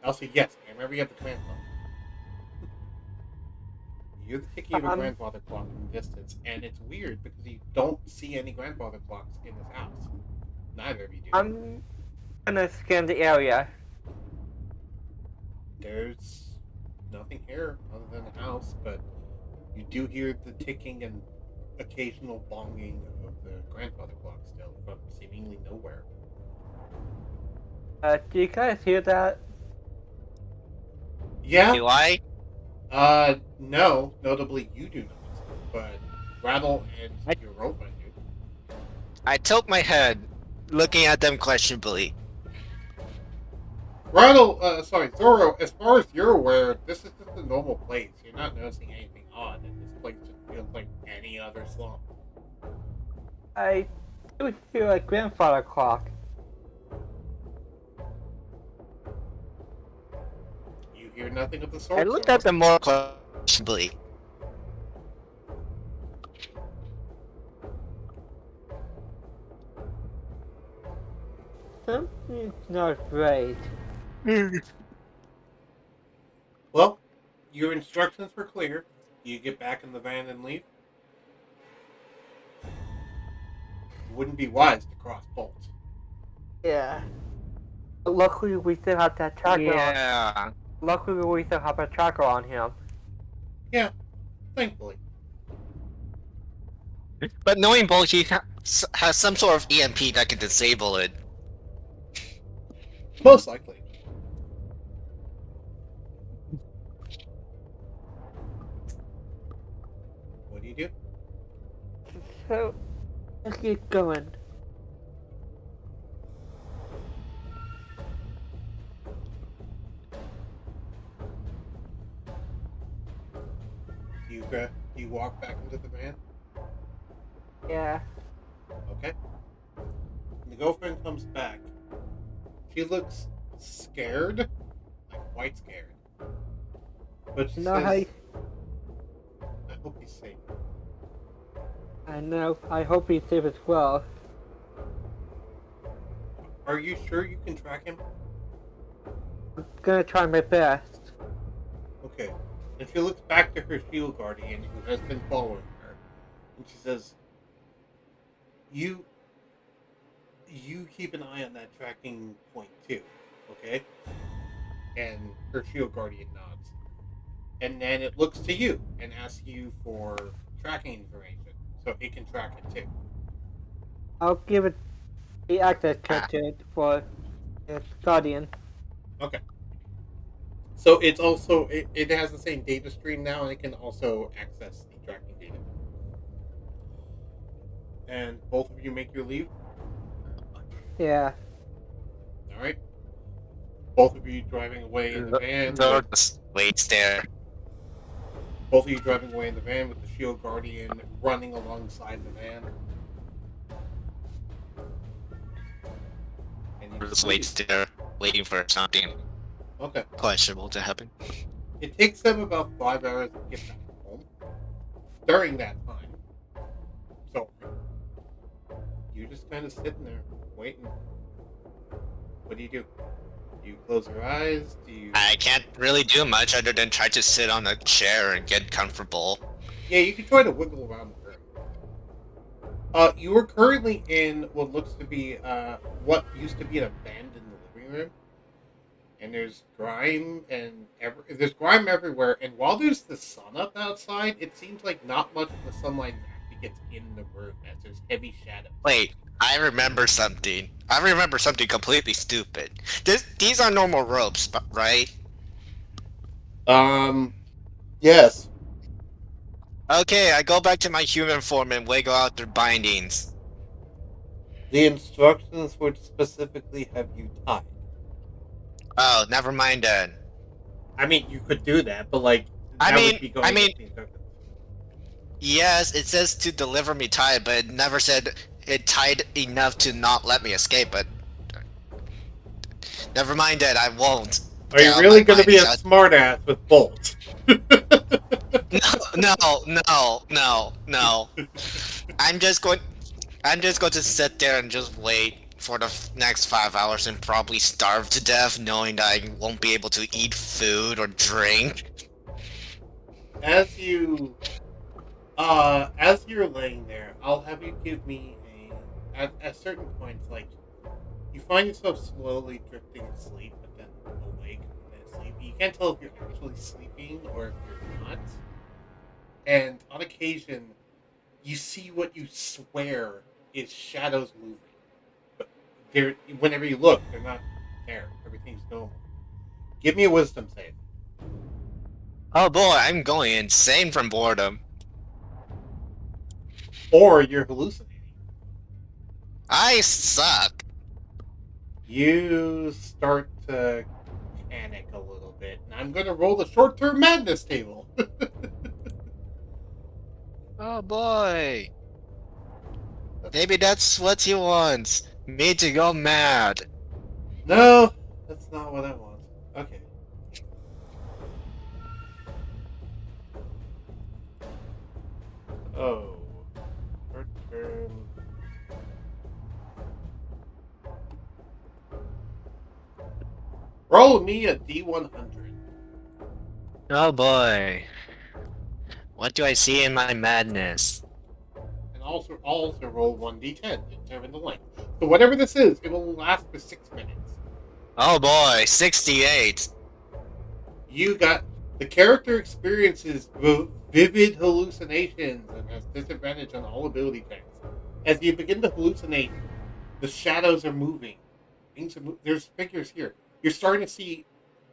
I'll say yes. I remember you have the command clock. You hear the ticking of a grandfather clock in the distance, and it's weird because you don't see any grandfather clocks in this house. Neither of you do. I'm gonna scan the area. There's nothing here other than the house, but you do hear the ticking and occasional bonging of the grandfather clock still from seemingly nowhere. Do you guys hear that? Yeah. Do I? No. Notably, you do not. But Rattle and Europa do. I tilt my head, looking at them questionably. Rattle, Zoro, as far as you're aware, this is just a normal place. You're not noticing anything odd, and this place just feels like any other slum. I do hear a grandfather clock. You hear nothing of the sort. I looked Zoro. at them more questionably. Something's not right. Well, your instructions were clear. You get back in the van and leave. It wouldn't be wise to cross bolts. Yeah. But luckily, we still have that tracker on. Yeah. Luckily, we still have a tracker on him. Yeah, thankfully. But knowing Bulk, he has some sort of EMP that can disable it. Most likely. What do you do? So, let's get going. You walk back into the van? Yeah. Okay. When the girlfriend comes back, she looks scared, like quite scared. But she No, says, I hope he's safe. I know. I hope he's safe as well. Are you sure you can track him? I'm gonna try my best. Okay. And she looks back to her shield guardian who has been following her. And she says, You keep an eye on that tracking point too, okay? And her shield guardian nods. And then it looks to you and asks you for tracking information so it can track it too. I'll give it the access code to it for its guardian. Okay. So it's also it has the same data stream now, and it can also access the tracking data. And both of you make your leave. Yeah. All right. Both of you driving away in the van. Zoro just waits there. Both of you driving away in the van with the shield guardian running alongside the van. And you Just waits there, waiting for something Okay. questionable to happen. It takes them about 5 hours to get back home. During that time, so you're just kind of sitting there waiting. What do? Do you close your eyes? Do you? I can't really do much other than try to sit on a chair and get comfortable. Yeah, you can try to wiggle around the room. You are currently in what looks to be what used to be an abandoned living room, and there's grime there's grime everywhere. And while there's the sun up outside, it seems like not much of the sunlight actually gets in the room as there's heavy shadows. Wait, I remember something. I remember something completely stupid. These are normal ropes, right? Yes. Okay, I go back to my human form and wiggle out their bindings. The instructions would specifically have you tied. Oh, never mind then. I mean, you could do that, but like I that mean- would be going I mean- against the instructions. Yes, it says to deliver me tied, but it never said it tied enough to not let me escape, but... Never mind that, I won't. Are you Get out really my going to be a bindings. smartass with bolts? No. I'm just going to sit there and just wait for the next 5 hours and probably starve to death, knowing that I won't be able to eat food or drink. As you're laying there, I'll have you give me at certain points, like you find yourself slowly drifting asleep, but then awake and asleep. You can't tell if you're actually sleeping or if you're not. And on occasion, you see what you swear is shadows moving, but whenever you look, they're not there. Everything's normal. Give me a wisdom save. Oh boy, I'm going insane from boredom. Or you're hallucinating. I suck. You start to panic a little bit, and I'm going to roll the short-term madness table. Oh boy. Maybe that's what he wants. Me to go mad. No, that's not what I want. Okay. Oh. Short-term. Roll me a D100. Oh boy. What do I see in my madness? And also roll 1d10 to determine the length. So whatever this is, it will last for 6 minutes. Oh boy, 68. You got... The character experiences vivid hallucinations and has disadvantage on all ability checks. As you begin to hallucinate, the shadows are moving. There's figures here. You're starting to see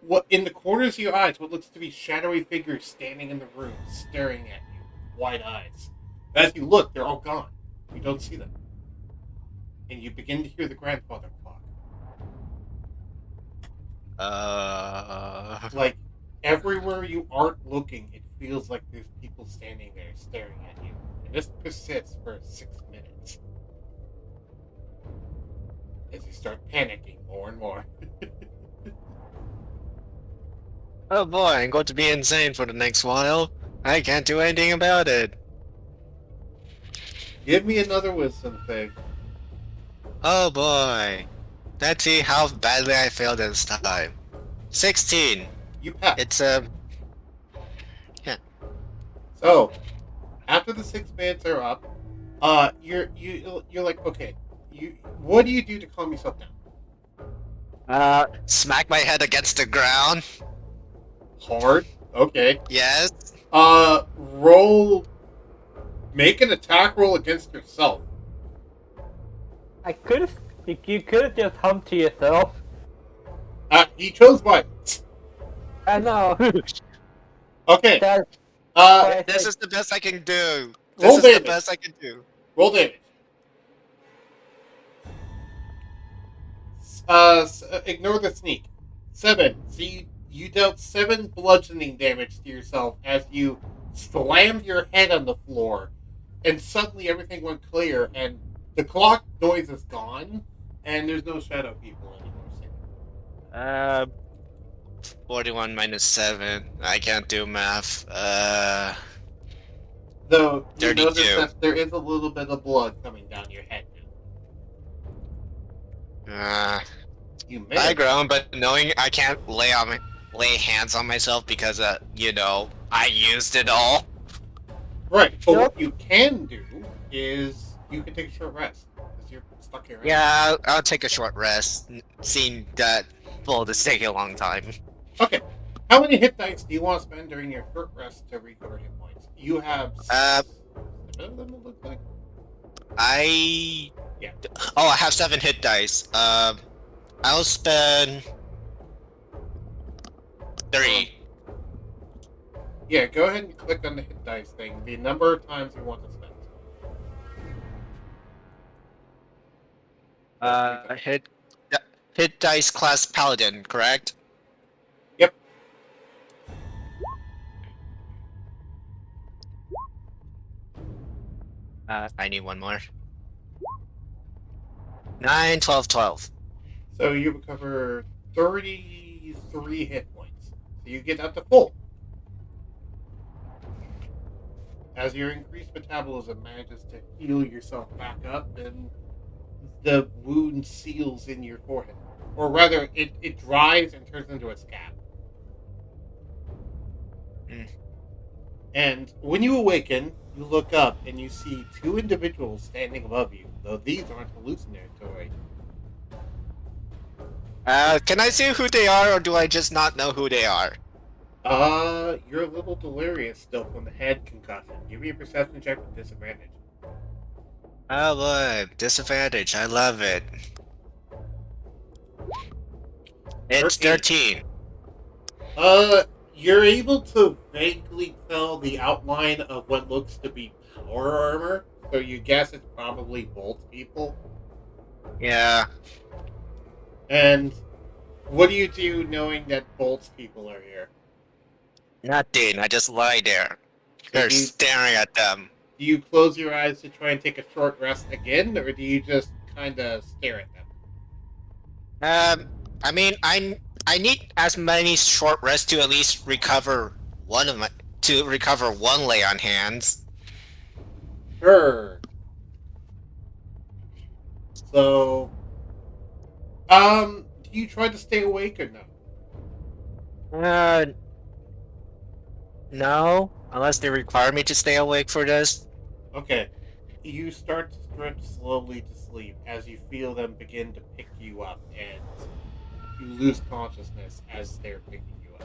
what in the corners of your eyes, what looks to be shadowy figures standing in the room, staring at you with wide eyes. As you look, they're all gone. You don't see them. And you begin to hear the grandfather clock. Like, everywhere you aren't looking, it feels like there's people standing there staring at you. And this persists for 6 minutes. As you start panicking more and more. Oh boy, I'm going to be insane for the next while. I can't do anything about it. Give me another wisdom save. Oh boy. Let's see how badly I failed this time. 16. You pass. It's So, after the 6 minutes are up, you're like, okay, what do you do to calm yourself down? Smack my head against the ground. Hard. Okay. Yes. Make an attack roll against yourself. You could have just humped to yourself. He chose violence. I know. Okay. That's This is the best I can do. Roll This is the damage. best I can do. Roll damage. Ignore the sneak. 7. See, you dealt 7 bludgeoning damage to yourself as you slammed your head on the floor, and suddenly everything went clear, and the clock noise is gone, and there's no shadow people anymore. 41 minus 7. I can't do math. Though you 32. notice that there is a little bit of blood coming down your head now. You may. I groan, but knowing I can't lay hands on myself because I used it all. Right, but Yep. what you can do is you can take a short rest because you're stuck here. Right Yeah, I'll take a short rest. Seeing that full. This taking a long time. Okay. How many hit dice do you want to spend during your short rest to recover hit points? You have Uh, 7 of them, it looks like. I Yeah. Oh, I have 7 hit dice. I'll spend 3. Yeah, go ahead and click on the hit dice thing. The number of times you want to spend. Hit hit dice class paladin, correct? Yep. I need one more. 9, 12, 12. So you recover 33 hit points. So you get up to full. As your increased metabolism manages to heal yourself back up, and the wound seals in your forehead. Or rather, it dries and turns into a scab. Mm. And when you awaken, you look up and you see 2 individuals standing above you, though these aren't hallucinatory. Can I see who they are, or do I just not know who they are? You're a little delirious still from the head concussion. Give me a perception check with disadvantage. Oh, look, disadvantage. I love it. It's 13. You're able to vaguely tell the outline of what looks to be power armor, so you guess it's probably Bolt people. Yeah. And what do you do knowing that Bolt's people are here? Nothing. I just lie there. So They're do you, staring at them. do you close your eyes to try and take a short rest again, or do you just kind of stare at them? I mean, I need as many short rests to at least recover one lay on hands. Sure. So, do you try to stay awake or no? No, unless they require me to stay awake for this. Okay. You start to drift slowly to sleep as you feel them begin to pick you up, and you lose consciousness as they're picking you up.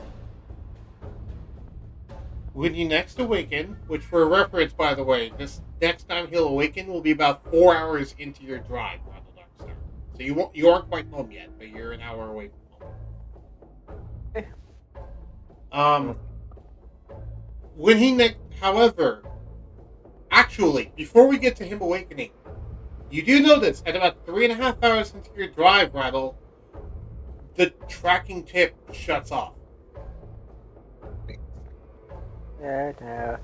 When you next awaken, which for reference, by the way, this next time he'll awaken will be about 4 hours into your drive on the Dark Star. So you aren't quite home yet, but you're an hour away from home. When he however, actually, before we get to him awakening, you do notice at about 3.5 hours into your drive, Rattle, the tracking tip shuts off. No.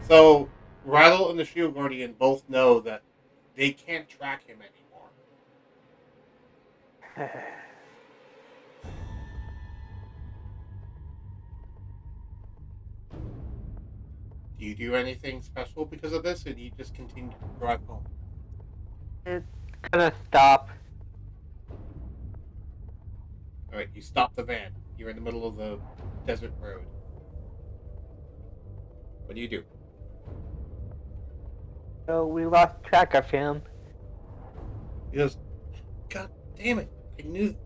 So, Rattle and the Shield Guardian both know that they can't track him anymore. Do you do anything special because of this, or do you just continue to drive home? It's gonna stop. Alright, you stop the van. You're in the middle of the desert road. What do you do? So we lost track of him. He goes, God damn it, I knew...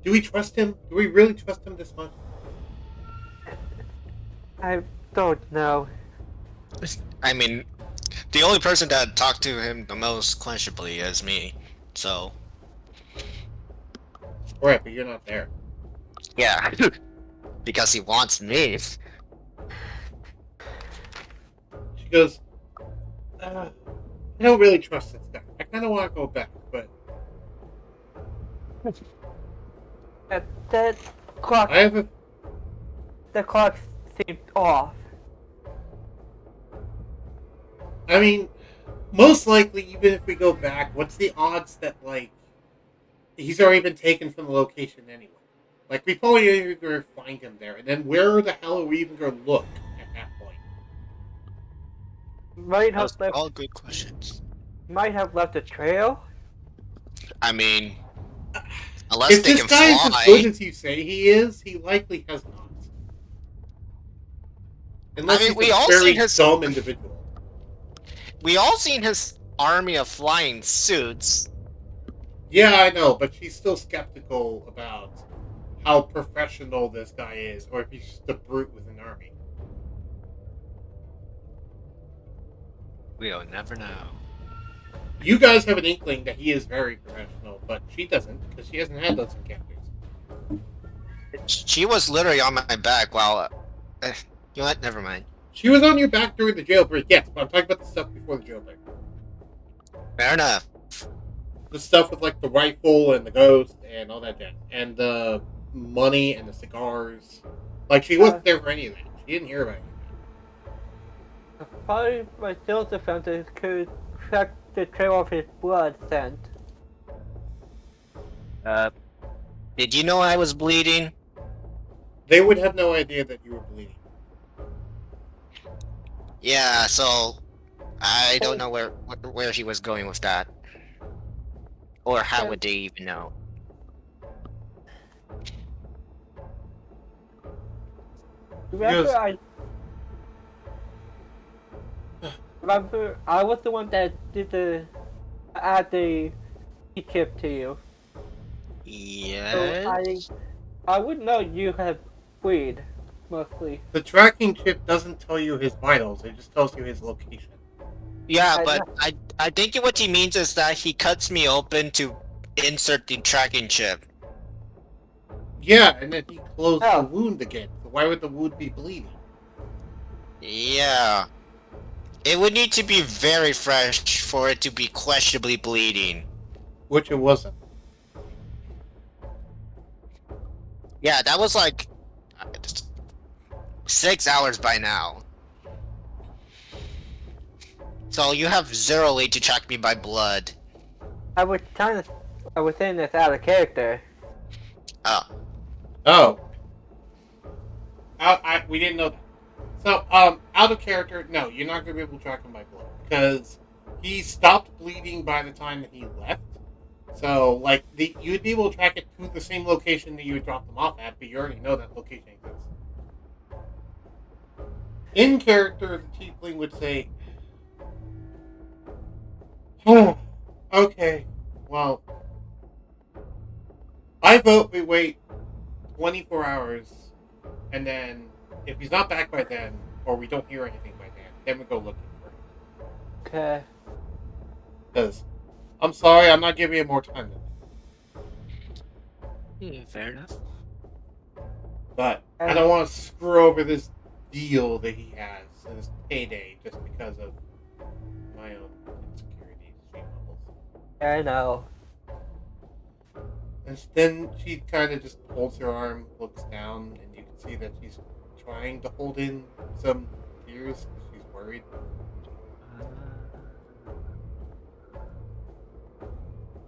Do we trust him? Do we really trust him this much? I don't know. I mean, the only person that talked to him the most questionably is me. So Alright, but you're not there. yeah, because he wants me. She goes, I don't really trust this guy. I kind of want to go back, but... That clock. I have a... The clock seemed off. I mean, most likely, even if we go back, what's the odds that, like, he's already been taken from the location anyway? Like, we probably ain't even going to find him there, and then where the hell are we even going to look at that point? Might have Those left. all good questions. Might have left a trail. I mean, unless If they this can guy is as fly. good as you say he is, he likely has not. Unless I mean, he's we a all very seen his- dumb individual. We all seen his army of flying suits. Yeah, I know, but she's still skeptical about how professional this guy is, or if he's just a brute with an army. We'll never know. You guys have an inkling that he is very professional, but she doesn't, because she hasn't had those encounters. She was literally on my back while. You know what? Never mind. She was on your back during the jailbreak, yes, but I'm talking about the stuff before the jailbreak. Fair enough. The stuff with, like, the rifle and the ghost and all that jazz. And the money and the cigars. Like, she wasn't there for any of that. She didn't hear about any of that. Probably my self defenses could check the trail of his blood scent. Did you know I was bleeding? They would have no idea that you were bleeding. Yeah, so I don't know where he was going with that, or how would they even know? Remember, remember, I was the one that did the add the chip to you. Yes. So I would know you have bleed, mostly. The tracking chip doesn't tell you his vitals, it just tells you his location. Yeah, I but I think what he means is that he cuts me open to insert the tracking chip. Yeah, and then he closed the wound again. So why would the wound be bleeding? Yeah. It would need to be very fresh for it to be questionably bleeding. Which it wasn't. Yeah, that was like 6 hours by now. So you have 0 lead to track me by blood. I was saying this out of character. Oh. Oh. We didn't know that. So, out of character, no, you're not going to be able to track him by blood. Because he stopped bleeding by the time that he left. So, like, you'd be able to track it to the same location that you would drop them off at, but you already know that location exists. In character, the tiefling would say, oh, okay, well, I vote we wait 24 hours, and then if he's not back by then, or we don't hear anything by then we go looking for him. Okay. Because, I'm sorry, I'm not giving you more time than that. Yeah, fair enough. But I don't want to screw over this deal that he has, and this payday, just because of my own insecurities. I know. And then she kind of just holds her arm, looks down, and you can see that she's trying to hold in some tears. She's worried.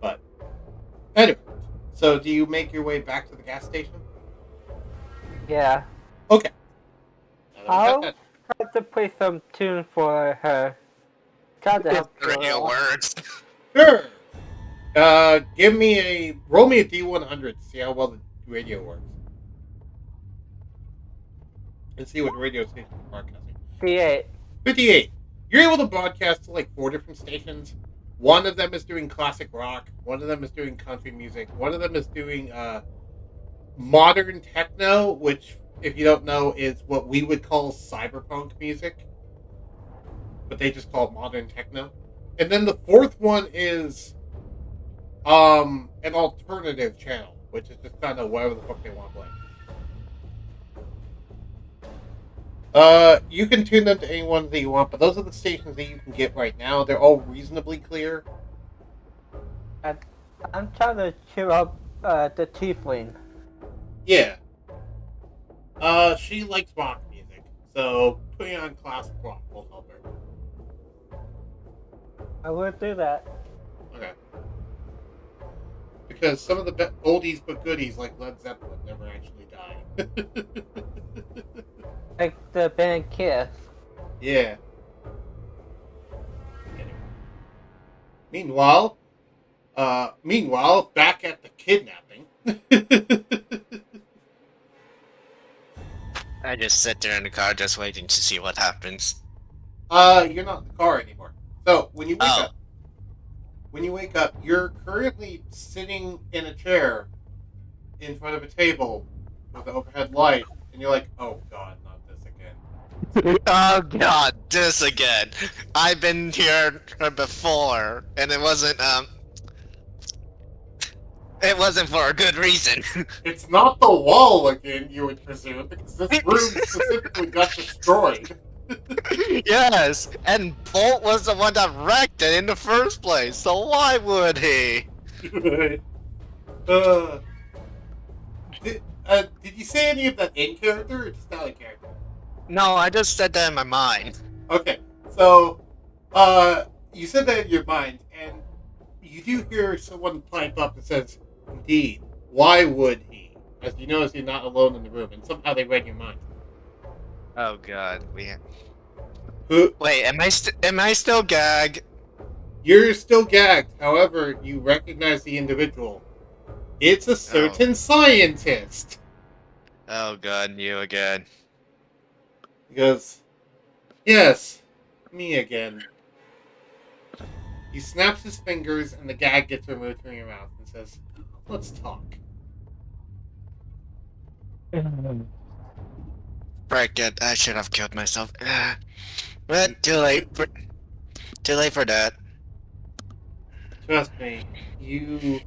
But anyway, so do you make your way back to the gas station? Yeah. Okay. I'll try to play some tune for her. Try to help her. Radio works. Sure. Roll me a D100 to see how well the radio works. And see what radio station is broadcasting. 58. 58. You're able to broadcast to like 4 different stations. One of them is doing classic rock. One of them is doing country music. One of them is doing modern techno, which, if you don't know, is what we would call cyberpunk music. But they just call it modern techno. And then the fourth one is an alternative channel, which is just kind of whatever the fuck they want to play. You can tune them to any one that you want, but those are the stations that you can get right now. They're all reasonably clear. I'm trying to cheer up the tiefling. Yeah. She likes rock music, so putting on classic rock will help her. I will do that. Okay. Because some of the oldies but goodies, like Led Zeppelin, never actually die. Like the band Kiss. Yeah. Anyway. Meanwhile, back at the kidnapping. I just sit there in the car just waiting to see what happens. You're not in the car anymore. So, when you when you wake up, you're currently sitting in a chair in front of a table with an overhead light, and you're like, "Oh God, not this again." Oh god, this again. I've been here before, and it wasn't for a good reason. It's not the wall again, you would presume, because this room specifically got destroyed. Yes, and Bolt was the one that wrecked it in the first place, so why would he? uh, did you say any of that in character or just out of character? No, I just said that in my mind. Okay, so you said that in your mind, and you do hear someone pipe up that says, "Indeed, why would he?" As you notice, you're not alone in the room, and somehow they read your mind. Oh god, Who? wait, am I still gagged? You're still gagged. However, you recognize the individual. It's a certain scientist. Oh god, you again. He goes, "Yes, me again." He snaps his fingers, and the gag gets removed from your mouth, and says, "Let's talk." Frick it, I should have killed myself. But too late for that. Trust me, you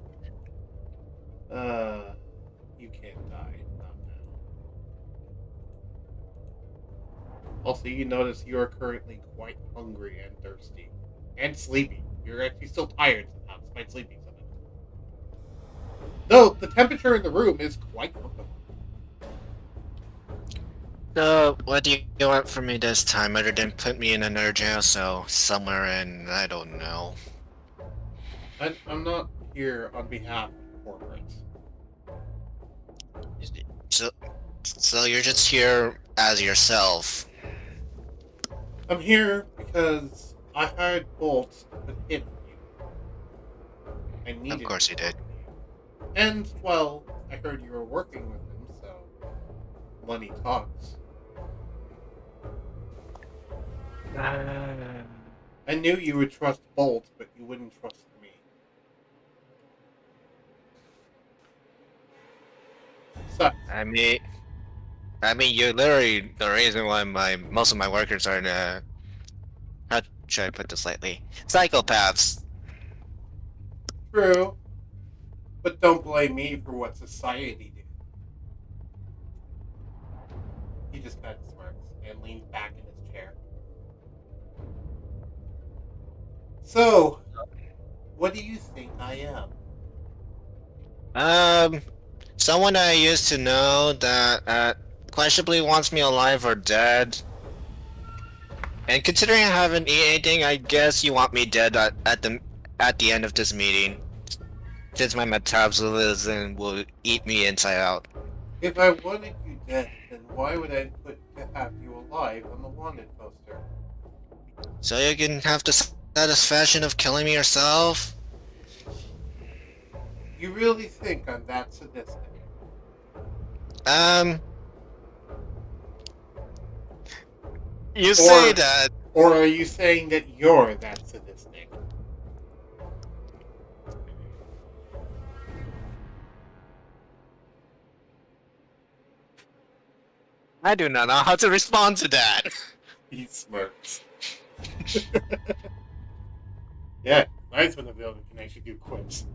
can't die. Not now. Also, you notice you are currently quite hungry and thirsty. And sleepy. You're actually still tired somehow, despite sleeping so much. Though, the temperature in the room is quite comfortable. So, what do you want from me this time other than put me in another jail cell somewhere in, I don't know. I'm not here on behalf of corporates. So you're just here as yourself. I'm here because I hired Bolt to put hit on you. I needed Of course you did. And, well, I heard you were working with him, so money talks. I knew you would trust Bolt, but you wouldn't trust me. Sucks. I mean, you're literally the reason why most of my workers are how should I put this lightly? Psychopaths. True. But don't blame me for what society did. He just kind of smirks and leans back in his chair. So, what do you think I am? Someone I used to know that questionably wants me alive or dead. And considering I haven't eaten anything, I guess you want me dead at the end of this meeting, since my metabolism will eat me inside out. If I wanted you dead, then why would I put to have you alive on the wanted poster? So you can have the satisfaction of killing me yourself? You really think I'm that sadistic? You say that. Or are you saying that you're that sadistic? I do not know how to respond to that. He smirks. Yeah, nice when the villain can actually do quips.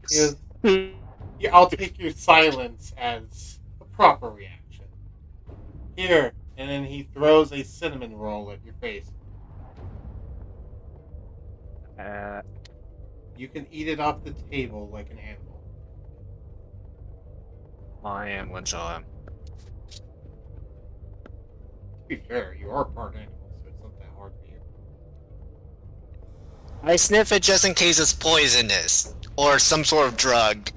Yes. Yeah, I'll take your silence as a proper reaction. Here, and then he throws a cinnamon roll at your face. You can eat it off the table like an animal. I am one so To be fair, you are part animal, so it's not that hard for you. I sniff it just in case it's poisonous or some sort of drug.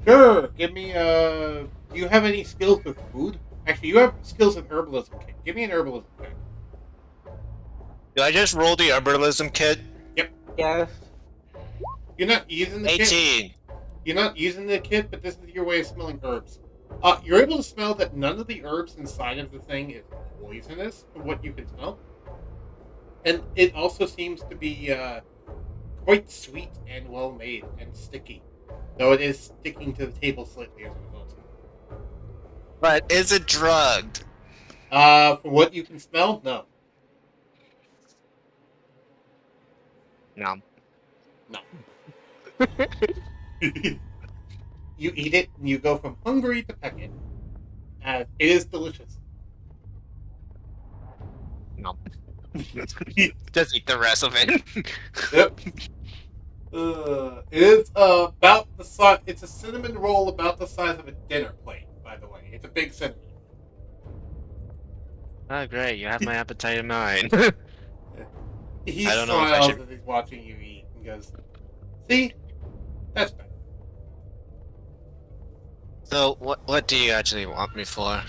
Sure, give me do you have any skills with food? Actually, you have skills in herbalism kit. Give me an herbalism kit. Do I just roll the herbalism kit? Yes. You're not using the kit. 18. You're not using the kit, but this is your way of smelling herbs. You're able to smell that none of the herbs inside of the thing is poisonous, from what you can tell. And it also seems to be quite sweet and well made and sticky, though it is sticking to the table slightly as a result. But is it drugged? From what you can smell, no. No. No. You eat it and you go from hungry to peck it. It is delicious. No. Yep. Just eat the rest of it. It is about the size. It's a cinnamon roll about the size of a dinner plate. By the way, it's a big cinnamon. Oh, great. You have my appetite in mind. He I don't know if I smiles should. as he's watching you eat and goes, "See, that's better." So, what do you actually want me for?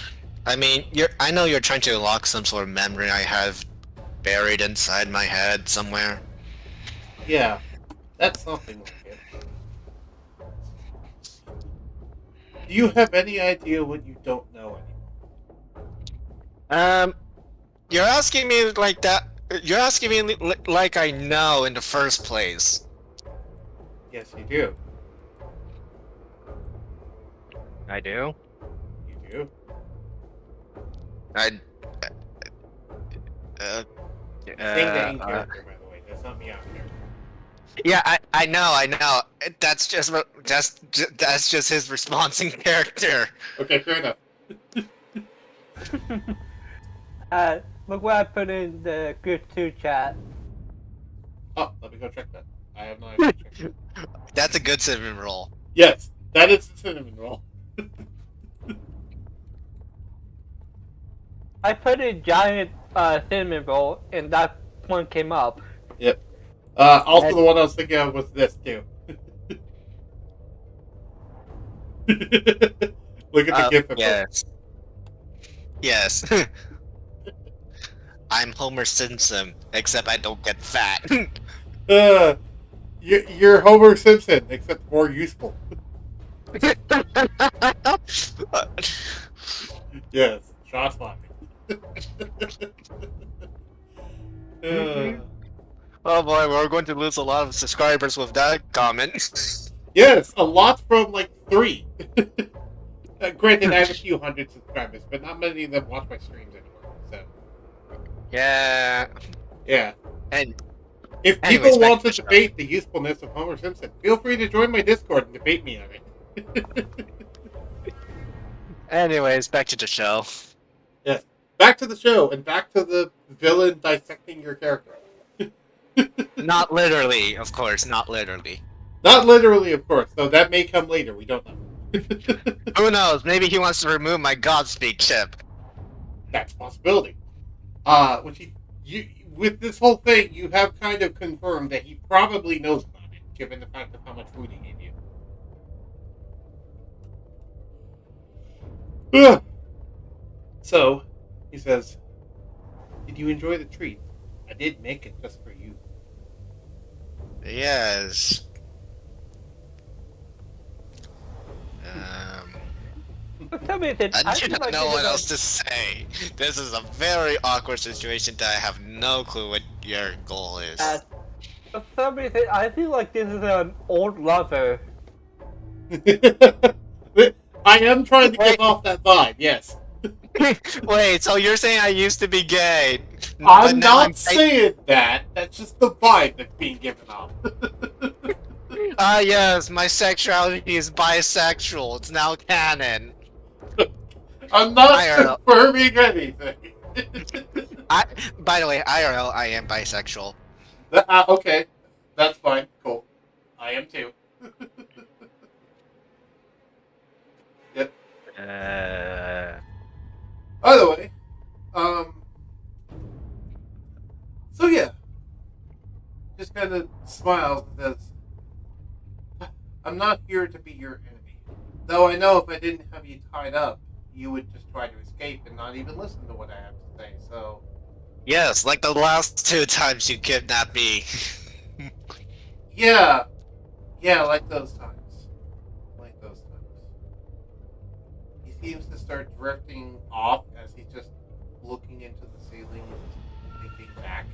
I mean, I know you're trying to unlock some sort of memory I have buried inside my head somewhere. Yeah, that's something like it. Do you have any idea what you don't know Um, you're asking me like that. You're asking me like I know in the first place. Yes, you do. I do. You do. I. Saying that in character, by the way. That's not me out of character. Yeah, I know. That's that's just his response in character. Okay, fair enough. Look what I put in the group 2 chat. Oh, let me go check that. I have no idea. Check that. That's a good cinnamon roll. Yes, that is the cinnamon roll. I put a giant cinnamon roll, and that one came up. Yep. Also, the one I was thinking of was this too. Look at the GIF. Yes. Yes. I'm Homer Simpson, except I don't get fat. You're Homer Simpson, except more useful. Yes, shots fired. Oh boy, we're going to lose a lot of subscribers with that comment. Yes, a lot from like 3. Granted, I have a few hundred subscribers, but not many of them watch my streams anymore. So Yeah. yeah. And If anyways, people back want to to the debate the usefulness of Homer Simpson, feel free to join my Discord and debate me on it. anyways, back to the show. Yes. Back to the show and back to the villain dissecting your character. Not literally, of course, not literally. Not literally, of course, though that may come later. We don't know. Who knows? Maybe he wants to remove my Godspeed chip. That's a possibility. With this whole thing, you have kind of confirmed that he probably knows about it, given the fact of how much food he gave you. Ugh. So, he says, "Did you enjoy the treat? I did make it just for you." Yes. For some reason, I do feel not like know this what is a- else to say. This is a very awkward situation that I have no clue what your goal is. For some reason, I feel like this is an old lover. I am trying to give off that vibe, yes. Wait, so you're saying I used to be gay? I'm not saying that. That's just the vibe that's being given off. Yes, my sexuality is bisexual. It's now canon. I'm not IRL. confirming anything. By the way, IRL, I am bisexual. Okay, that's fine. Cool. I am too. Yep. By the way, so yeah, just kind of smiles and says, "I'm not here to be your enemy. Though I know if I didn't have you tied up, you would just try to escape and not even listen to what I have to say, so..." Yes, like the last 2 times you kidnapped me. Yeah, like those times. He seems to start drifting off as he's just looking into the ceiling and thinking back.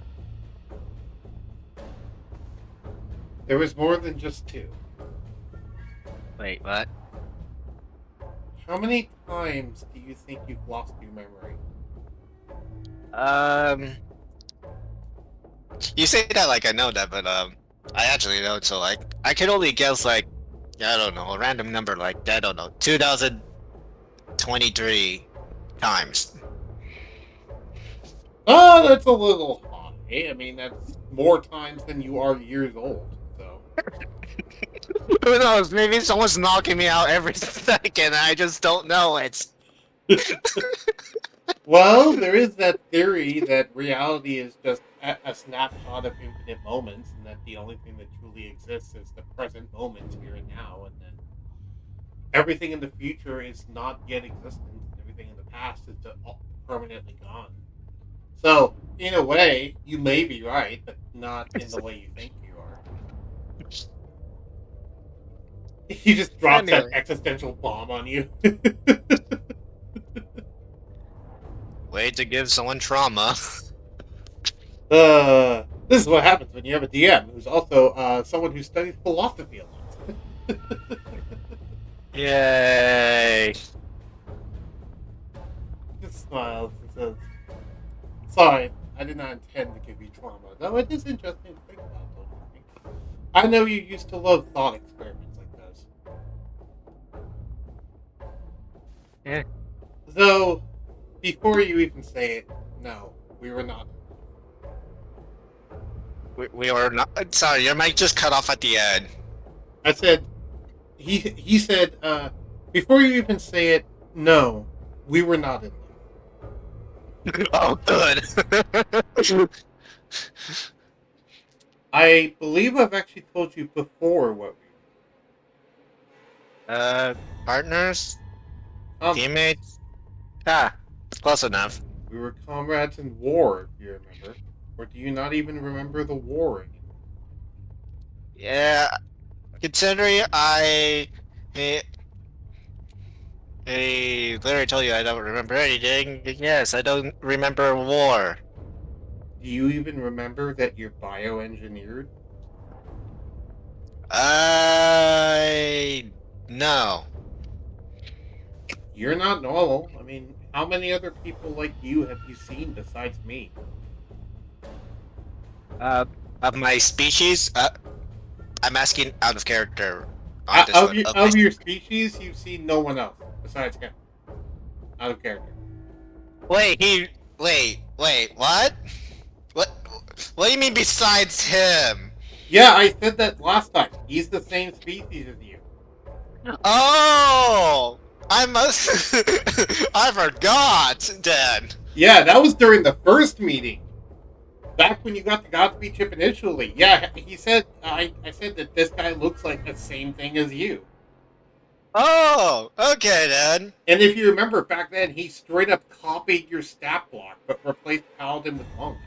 There was more than just two. Wait, what? How many times do you think you've lost your memory? Um, you say that like I know that, but I actually don't. So like, I can only guess like, I don't know, a random number like I don't know, 2023 times. Oh, that's a little high. I mean, that's more times than you are years old. So, Who knows? Maybe someone's knocking me out every second. And I just don't know it. well, there is that theory that reality is just a snapshot of infinite moments, and that the only thing that truly exists is the present moment here and now, and then everything in the future is not yet existent, and everything in the past is permanently gone. So, in a way, you may be right, but not in the way you think you are. He just drops that Anyway, existential bomb on you. way to give someone trauma. This is what happens when you have a DM who's also someone who studies philosophy a lot. Yay! Just smiles and says, "Sorry, I did not intend to give you trauma, though it is interesting to think about, don't you think? I know you used to love thought experiments like those. Yeah. Though, before you even say it, no, we were not. We are not. Sorry, your mic just cut off at the end. I said, he said, before you even say it, no, we were not in love. Oh, good. I believe I've actually told you before what we Partners, were. teammates. Ah, close enough. We were comrades in war, if you remember. Or do you not even remember the war anymore? Yeah, considering eh, I literally told you I don't remember anything. Yes, I don't remember war. Do you even remember that you're bioengineered? I no. You're not normal. I mean, how many other people like you have you seen besides me? Uh, of my species. I'm asking out of character on this one. Of your species, you've seen no one else besides him. Out of character. Wait, what? What? What do you mean besides him? Yeah, I said that last time. He's the same species as you. Oh, I must. I forgot. Then. Yeah, that was during the first meeting. Back when you got the Godspeed chip initially. Yeah, he said, I said that this guy looks like the same thing as you. Oh, okay then. And if you remember back then, he straight up copied your stat block, but replaced Paladin with Monk.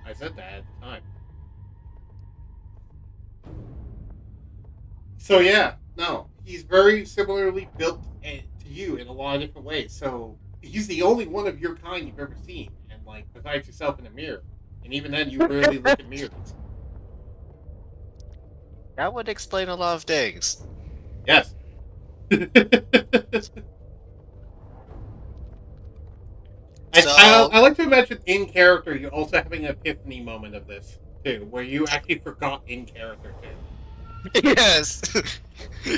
I said that at the time. So yeah, no, he's very similarly built to you in a lot of different ways. So he's the only one of your kind you've ever seen, and like besides yourself in a mirror. And even then, you rarely look at mirrors. That would explain a lot of things. Yes. I like to imagine in character you also having an epiphany moment of this too, where you actually forgot in character too. Yes.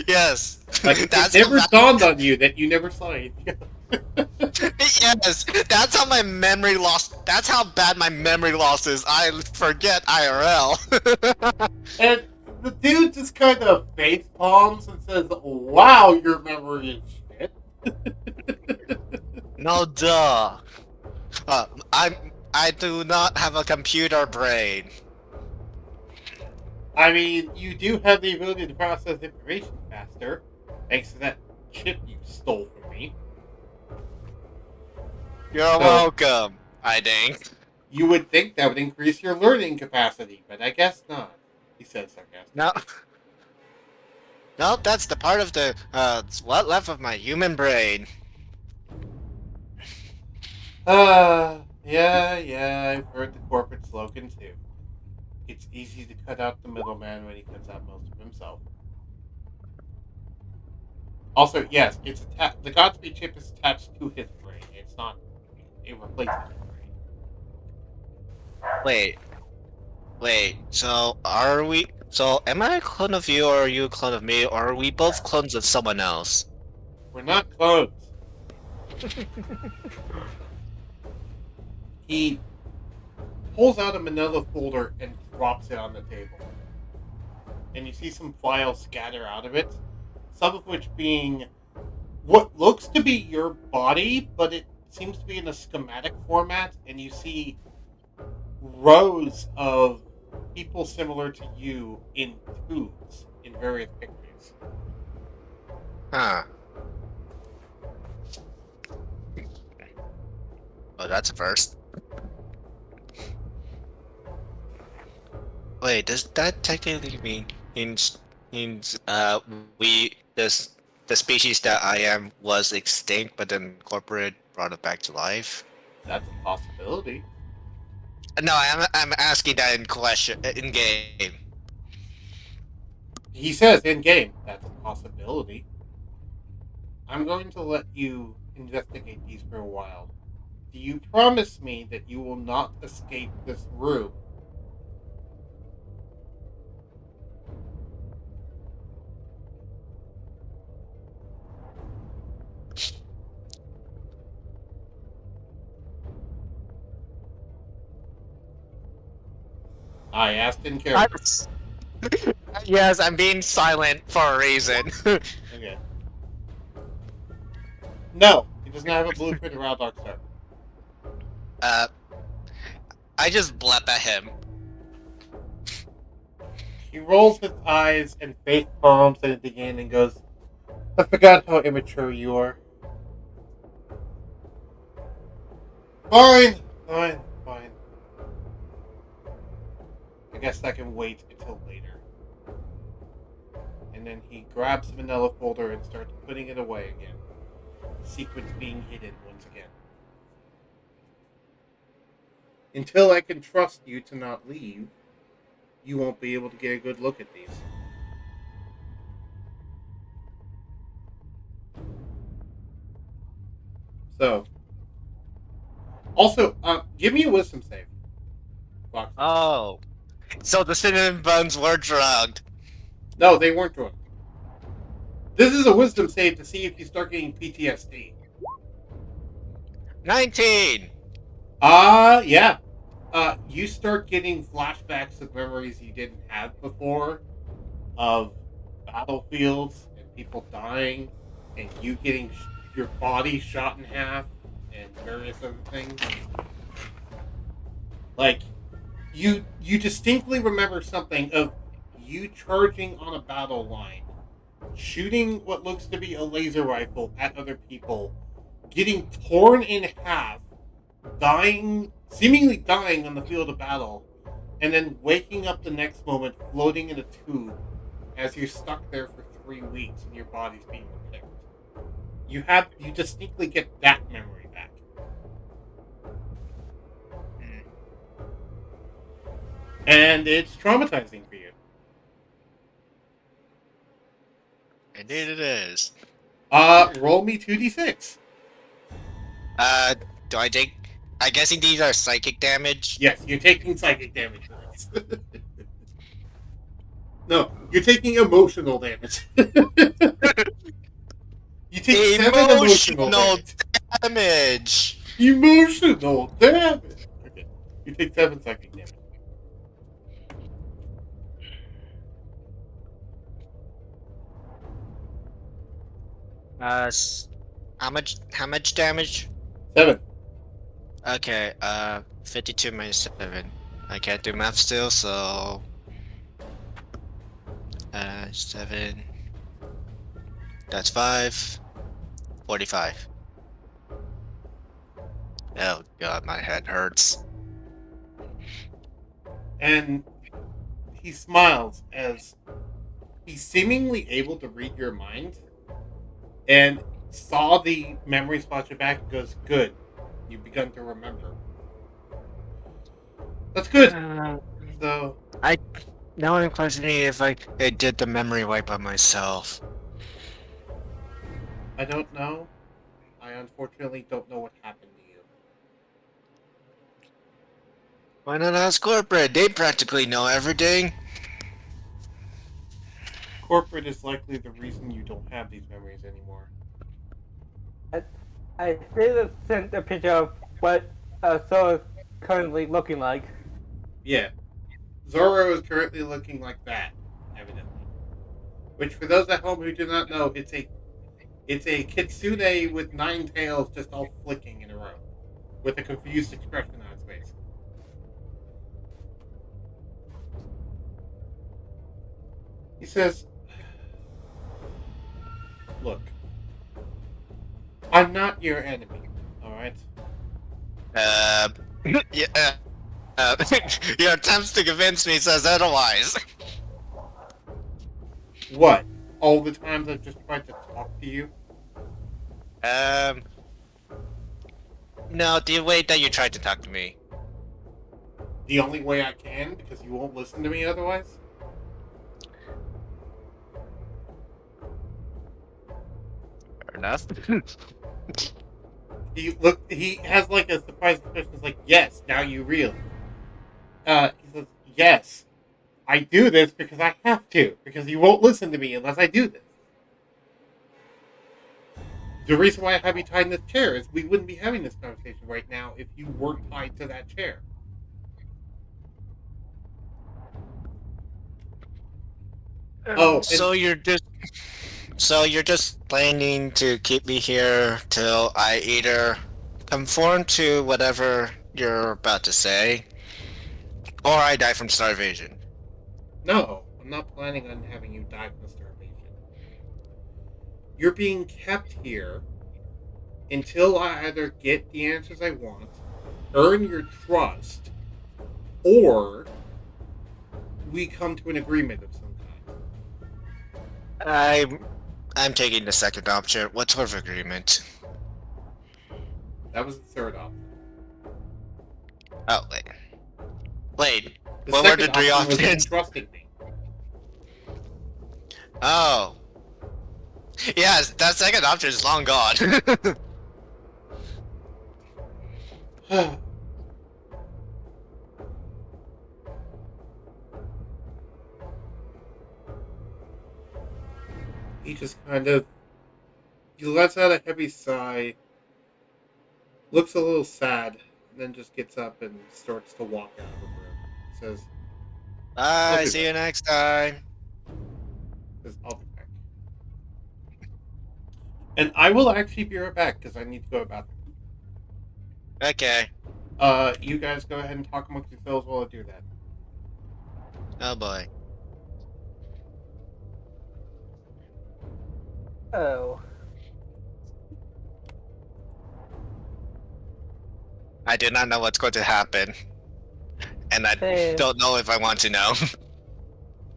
Yes. Like it never dawned on you that you never saw it. Yes, that's how my memory loss. That's how bad my memory loss is. I forget IRL. And the dude just kind of face palms and says, "Wow, your memory is shit." No, duh. I do not have a computer brain. I mean, you do have the ability to process information faster, thanks to that chip you stole from me. You're welcome. I think. You would think that would increase your learning capacity, but I guess not, he says sarcastically. No. No, that's the part of the what left of my human brain. Yeah, I've heard the corporate slogan too. it's easy to cut out the middleman when he cuts out most of himself. Also, yes, the Godspeed chip is attached to his brain. It's not. It replaces his brain. Wait, wait. So are we? So am I a clone of you, or are you a clone of me, or are we both clones of someone else? We're not clones. He pulls out a manila folder and drops it on the table. And you see some files scatter out of it, some of which being what looks to be your body, but it seems to be in a schematic format, and you see rows of people similar to you in tubes in various pictures. Huh. Oh, that's a first. Wait, does that technically means we this the species that I am was extinct, but then corporate brought it back to life? That's a possibility. No, I'm asking that in question in game. He says in game, that's a possibility. I'm going to let you investigate these for a while. Do you promise me that you will not escape this room? I asked in character. Yes, I'm being silent for a reason. Okay. No, he does not have a blueprint around Darkstar. uh, I just blep at him. He rolls his eyes and face palms at it again and goes, I forgot how immature you are. Fine, fine, fine. I guess I can wait until later. And then he grabs the manila folder and starts putting it away again. The sequence being hidden once again. Until I can trust you to not leave, you won't be able to get a good look at these. So, also, give me a wisdom save. Fox. Oh, so the cinnamon buns were drugged. No, they weren't drunk. This is a wisdom save to see if you start getting PTSD. 19. Yeah. You start getting flashbacks of memories you didn't have before, of battlefields and people dying, and you getting your body shot in half, and various other things. Like, you distinctly remember something of you charging on a battle line, shooting what looks to be a laser rifle at other people, getting torn in half, dying, seemingly dying on the field of battle, and then waking up the next moment floating in a tube as you're stuck there for 3 weeks and your body's being repaired. You distinctly get that memory back. And it's traumatizing for you. Indeed it is. Roll me 2d6. Do I take... I'm guessing these are psychic damage? Yes, you're taking psychic damage for this. No, you're taking emotional damage. You take 7 emotional damage. damage! Emotional damage. Okay, you take 7 psychic damage. How much damage? 7. Okay, 52 minus 7. I can't do math still, so... 7... That's 5. 45. Oh god, my head hurts. And he smiles as he's seemingly able to read your mind and saw the memory spot your back and goes, good. You've begun to remember. That's good. So, I now I'm questioning if I did the memory wipe by myself. I don't know. I unfortunately don't know what happened to you. Why not ask corporate? They practically know everything. Corporate is likely the reason you don't have these memories anymore. I, I still sent a picture of what Soul is currently looking like. Yeah, Zoro is currently looking like that, evidently. Which, for those at home who do not know, it's a kitsune with 9 tails just all flicking in a row, with a confused expression on its face. He says, "Look, I'm not your enemy, all right? Uh, yeah. Your attempts to convince me says otherwise. What? All the times I've just tried to talk to you? Um, no, the way that you tried to talk to me. The only way I can because you won't listen to me otherwise? Fair enough. He has like a surprised expression. He's like, yes, now you realize. He says, yes, I do this because I have to, because you won't listen to me unless I do this. The reason why I have you tied in this chair is we wouldn't be having this conversation right now if you weren't tied to that chair. Oh, and So you're just planning to keep me here till I either conform to whatever you're about to say, or I die from starvation. no, I'm not planning on having you die from starvation. You're being kept here until I either get the answers I want, earn your trust, or we come to an agreement of some kind. I'm I'm taking the second option. What sort of agreement? That was the third option. Oh wait. The What were the second three option was options? entrusting me. Oh, yes, that second option is long gone. He just kind of he lets out a heavy sigh, looks a little sad, and then just gets up and starts to walk out of the room. Says, "I'll Bye. be See you back." next time. Says, "I'll be back," and I will actually be right back because I need to go to the bathroom. Okay. You guys go ahead and talk amongst yourselves while I do that. Oh boy. Oh. I do not know what's going to happen, and I Hey, don't know if I want to know.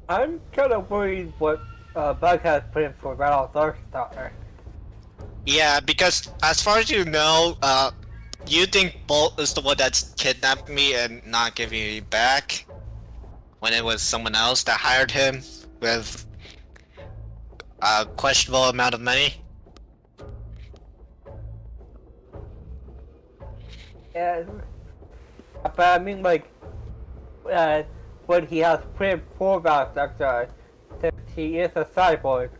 I'm kind of worried what Bug has put in for Battle Dark Star. Yeah, because as far as you know, you think Bolt is the one that's kidnapped me and not giving me back, when it was someone else that hired him with a questionable amount of money. Yeah, but I mean, like, uh, what he has put in for Battle Dark Star, since he is a cyborg.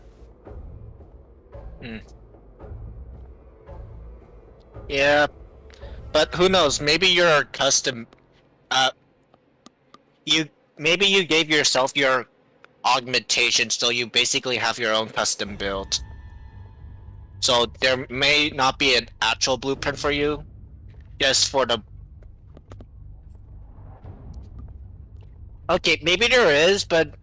Yeah, but who knows? Maybe you're custom. Uh, you maybe you gave yourself your augmentation, so you basically have your own custom build. So there may not be an actual blueprint for you, just for the. Okay, maybe there is, but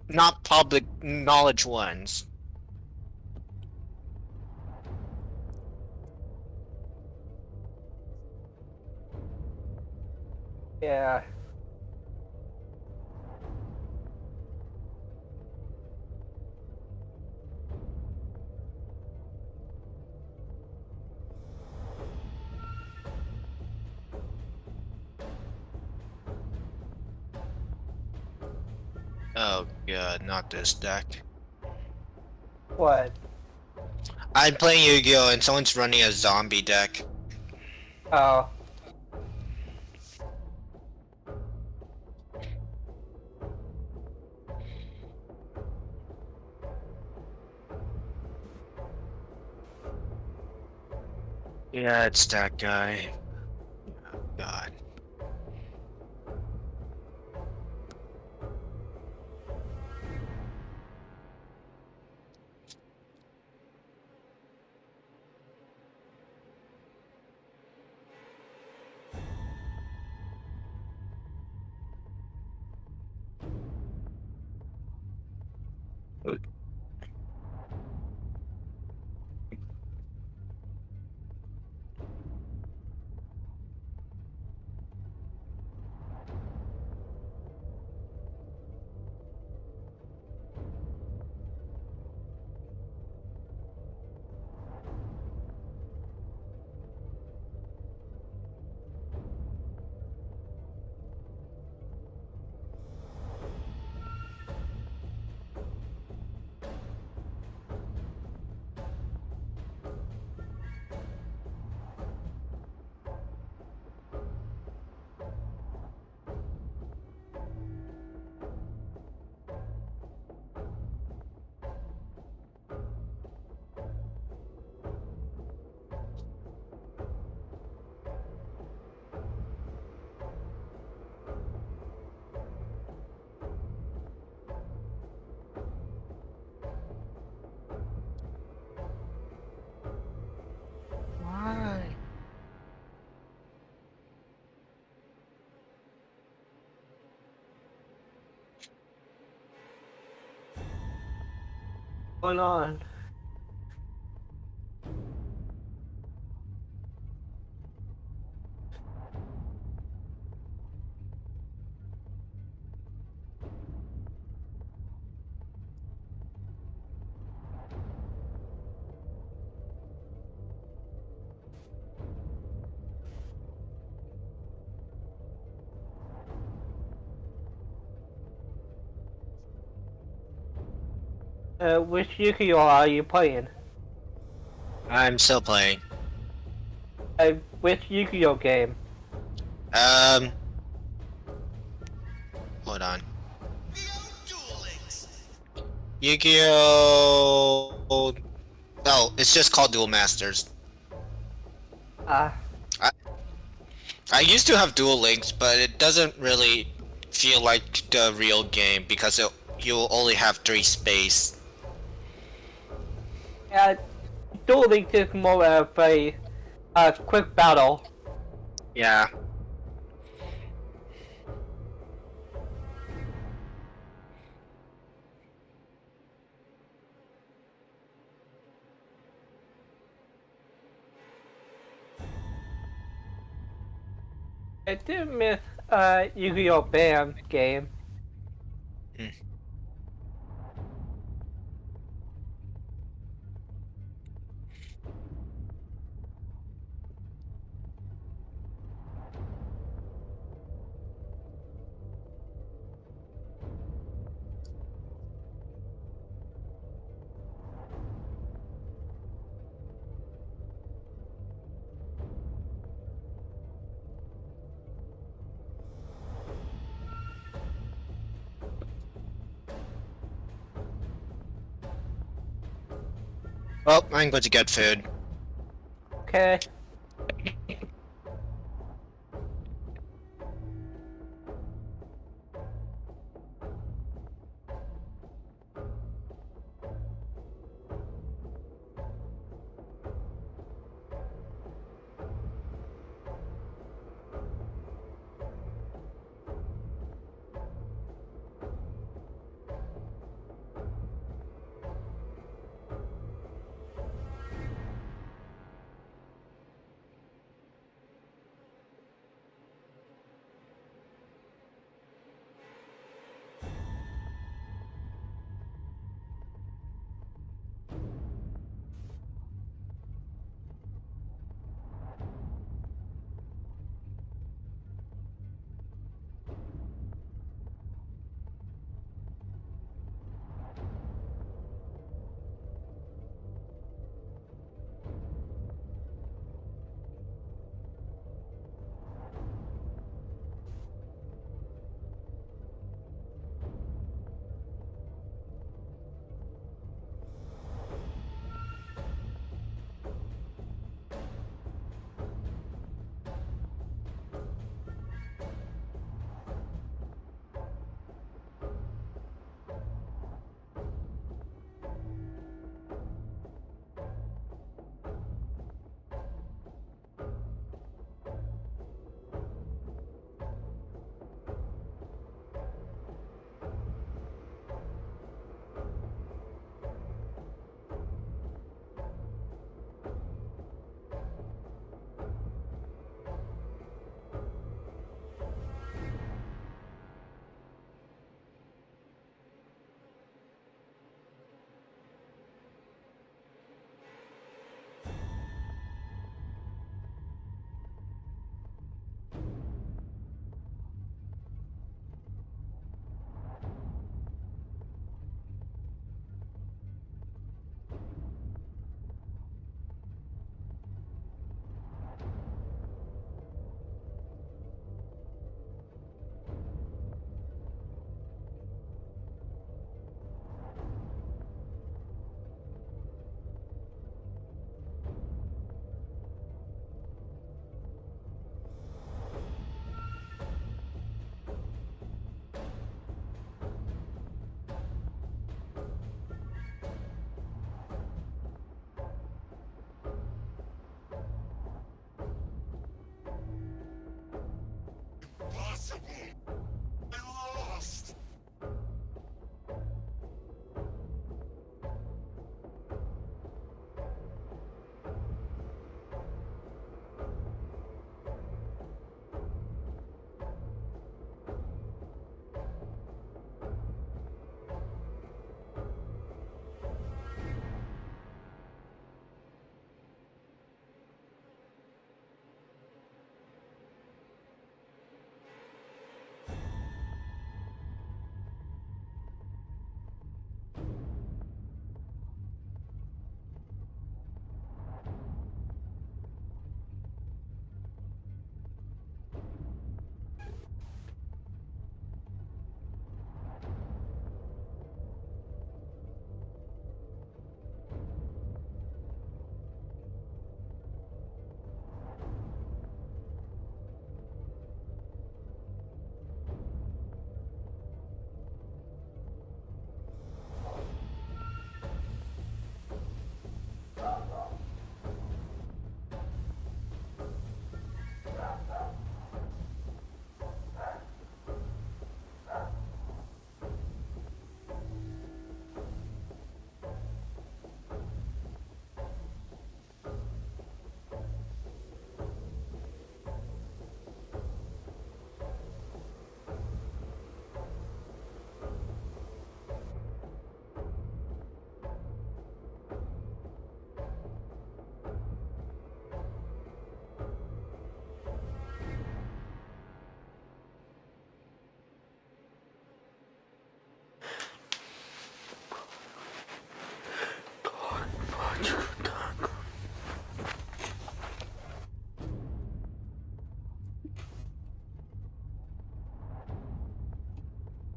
not public knowledge ones. Yeah. Oh god, not this deck. What? I'm playing Yu-Gi-Oh! And someone's running a zombie deck. Oh. Yeah, it's that guy. Oh god. Why? Going on? Which Yu-Gi-Oh are you playing? I'm still playing. Which Yu-Gi-Oh game? Um, hold on. Yu-Gi-Oh! No, it's just called Duel Masters. Ah, I I used to have Duel Links, but it doesn't really feel like the real game because you'll only have 3 space. yeah. Duel Links is more of a quick battle. Yeah. I did miss Yu-Gi-Oh Bam game. Hmm. Well, I'm going to get food. Okay.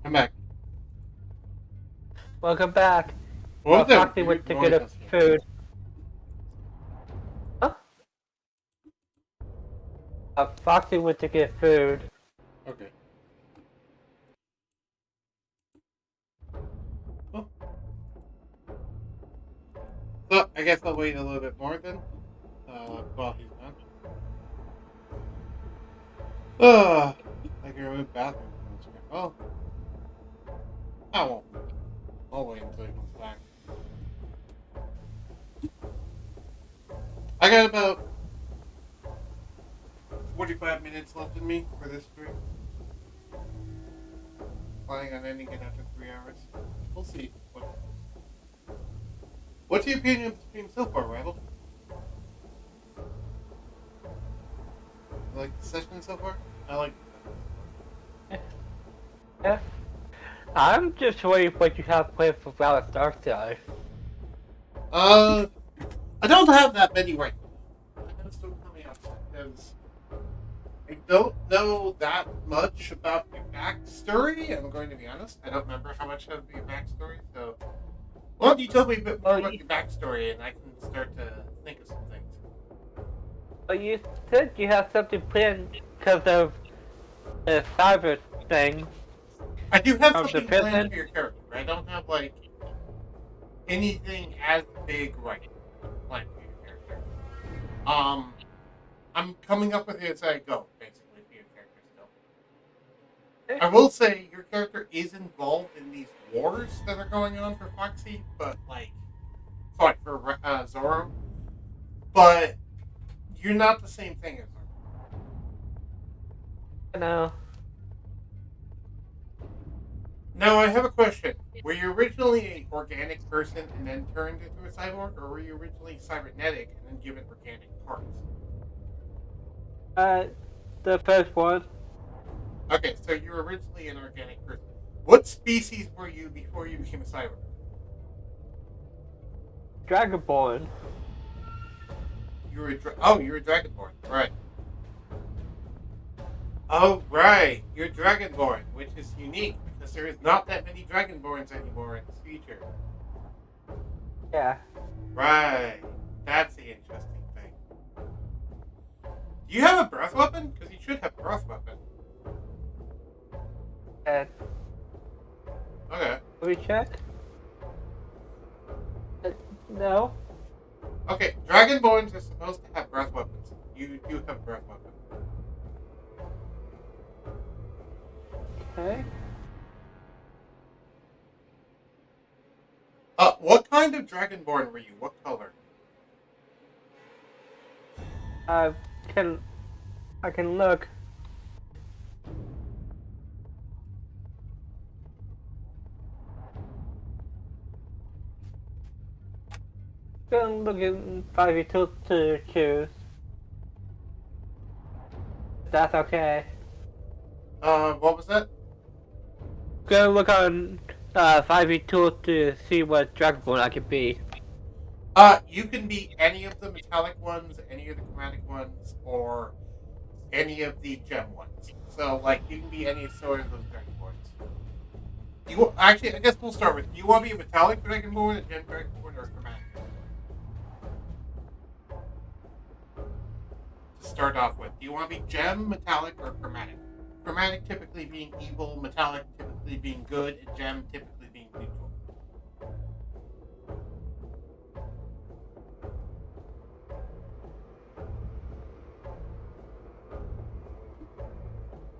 I'm back. Welcome back. What was that Foxy weird went to noise get I us was hearing? food. Huh? Foxy went to get food. Okay. Oh. So, I guess I'll wait a little bit more then. While he's gone. I can remove bathroom from the screen. Oh, I won't. I'll wait until he comes back. I got about 45 minutes left in me for this stream. Planning on ending it after 3 hours. We'll see. What's your opinion of the stream so far, Rival? You like the session so far? I like the session so Yeah. I'm just waiting for what you have planned for Valorant Dark Side. far. I don't have that many right now. I'm still coming up because I don't know that much about your backstory. I'm going to be honest. I don't remember how much of your backstory. So, why don't you tell me a bit more about your backstory, and I can start to think of some things. But you said you have something planned because of the cyber thing. I do have Of the something planned prison? for your character. I don't have like anything as big right now planned for your character. I'm coming up with it as I go, basically, for your character still. I will say your character is involved in these wars that are going on for Foxy, but for Zoro, but you're not the same thing as Zoro. I know. Now I have a question. Were you originally an organic person and then turned into a cyborg, or were you originally cybernetic and then given organic parts? The first one. Okay, so you were originally an organic person. What species were you before you became a cyborg? Dragonborn. You were you were Dragonborn, right? Oh right, you're Dragonborn, which is unique because there is not that many Dragonborns anymore in this feature. Yeah. Right, that's the interesting thing. Do you have a breath weapon? Because you should have a breath weapon. And Okay. we check? No. Okay, Dragonborns are supposed to have breath weapons. You do have a breath weapon. Okay. What kind of Dragonborn were you? What color? I can look. Can look in 5v2 to choose. That's okay. What was that? Gonna look on 5v2 to see what Dragonborn I can be. You can be any of the metallic ones, any of the chromatic ones, or any of the gem ones. So, like, you can be any sort of those Dragonborns. Actually, I guess we'll start with, do you want to be a metallic Dragonborn, a gem Dragonborn, or a chromatic? To start off with, do you want to be gem, metallic, or chromatic? Chromatic typically being evil, metallic typically being good, and gem typically being neutral.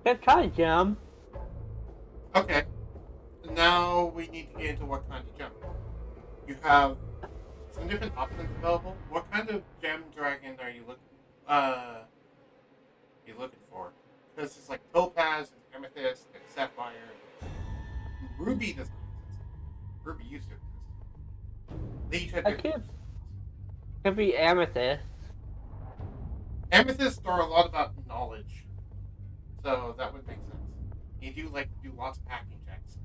Let's try Gem. Okay. Now we need to get into what kind of gem. You have some different options available. What kind of gem dragon are you looking for? Because it's like topaz and amethyst and sapphire. Ruby doesn't exist. Ruby used to exist. They each had different. Could be Amethyst. Amethyst are a lot about knowledge, so that would make sense. You do do lots of hacking checks,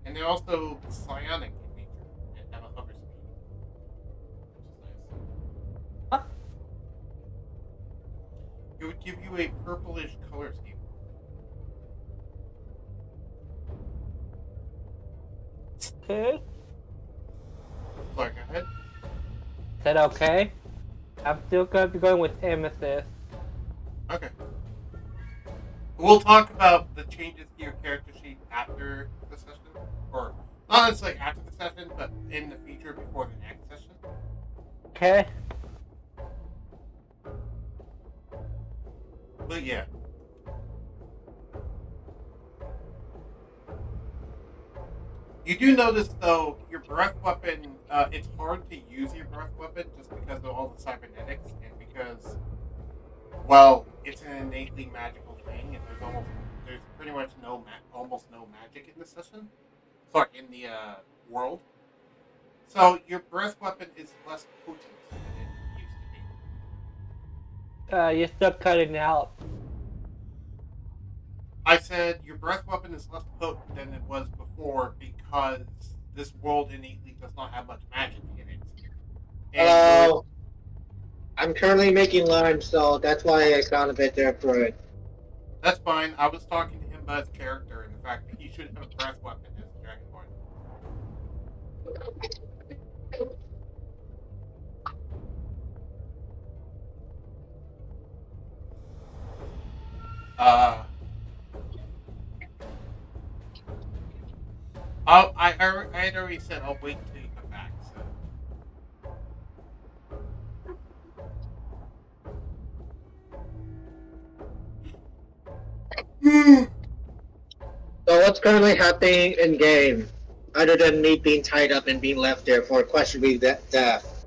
and they're also psionic in nature and have a hover speed, which is nice. Huh? It would give you a purplish color scheme. Okay. Sorry, go ahead. Is that okay? I'm still gonna be going with Amethyst. Okay. We'll talk about the changes to your character sheet after the session. Or, not necessarily after the session, but in the future before the next session. Okay. But yeah. You do notice, though, your breath weapon, it's hard to use your breath weapon just because of all the cybernetics and because, well, it's an innately magical thing and there's pretty much almost no magic in the session. Sorry, in the world. So your breath weapon is less potent than it used to be. You're still cutting out. I said your breath weapon is less potent than it was before because this world innately does not have much magic in it. And Hello. I'm currently making lunch, so that's why I sound a bit different. that's fine. I was talking to him about his character and the fact that he should have a breath weapon as a dragonborn. Uh, I had already said I'll wait until you come back. So. So what's currently happening in game, other than me being tied up and being left there for questionably death?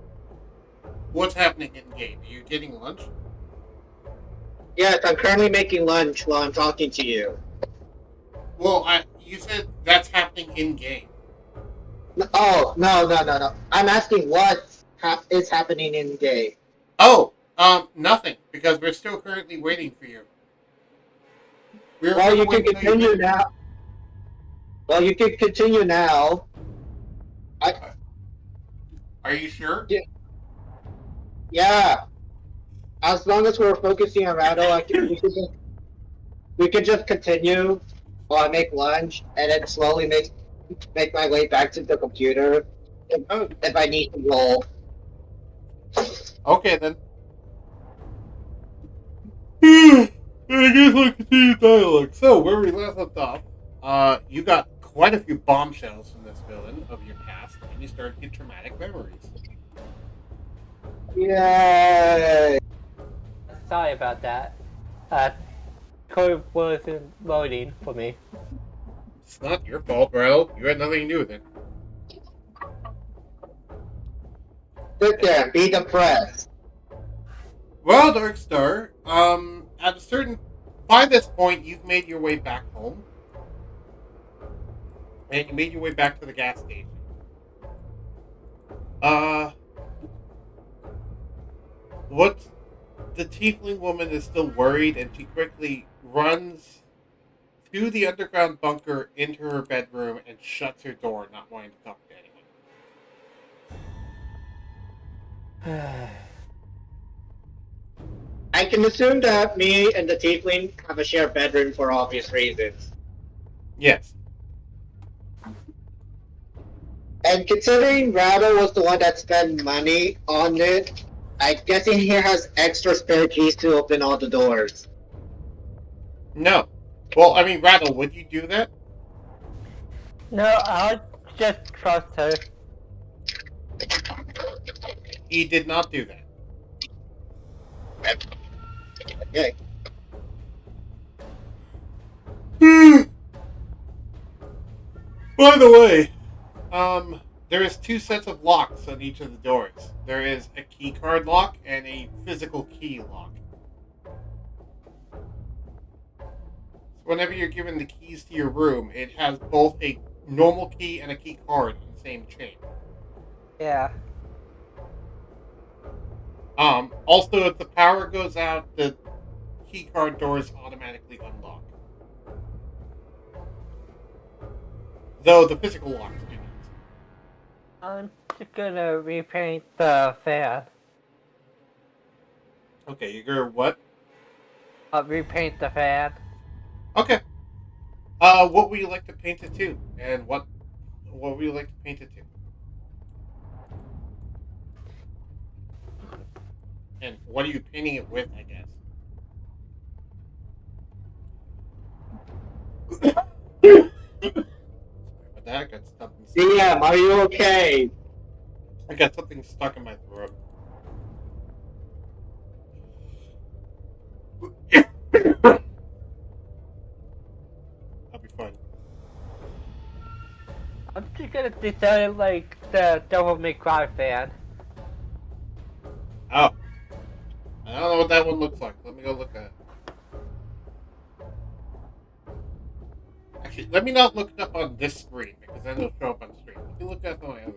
What's happening in game? Are you getting lunch? Yes, I'm currently making lunch while I'm talking to you. Well, you said that's happening in game. Oh, no. I'm asking what is happening in game. Oh, nothing, because we're still currently waiting for you. Well, you can continue now. Well, you can continue now. Are you sure? Yeah. As long as we're focusing on Rattle, we could just continue while I make lunch, and then slowly make my way back to the computer if I need to roll. Okay, then. I guess I'll continue dialogue. So, where we last left off, you got quite a few bombshells from this villain of your past, and you started to get traumatic memories. Yay! Sorry about that. Code wasn't loading for me. It's not your fault, bro. You had nothing to do with it. Sit there and be depressed. Well, Darkstar, by this point, you've made your way back home. And you made your way back to the gas station. The tiefling woman is still worried, and she quickly runs to the underground bunker into her bedroom and shuts her door, not wanting to talk to anyone. I can assume that me and the tiefling have a shared bedroom for obvious reasons. Yes. And considering Rattle was the one that spent money on it, I'm guessing he has extra spare keys to open all the doors. No. Well, I mean, Rattle, would you do that? No, I'll just trust her. He did not do that. Okay. By the way, there is 2 sets of locks on each of the doors. There is a key card lock and a physical key lock. So whenever you're given the keys to your room, it has both a normal key and a key card in the same chain. Yeah. Also, if the power goes out, the key card doors automatically unlock. Though the physical locks do not. I'm just gonna repaint the fan. Okay, you're gonna what? I'll repaint the fan. Okay. What would you like to paint it to? And what What would you like to paint it to? And what are you painting it with, I guess? Sorry about that. I got something DM, are you okay? I got something stuck in my throat. I'll be fine. I'm just gonna decide like the Devil May Cry fan. Oh. I don't know what that one looks like. Let me go look at it. Actually, let me not look it up on this screen, because then it'll show up on the screen. Let me look at my other.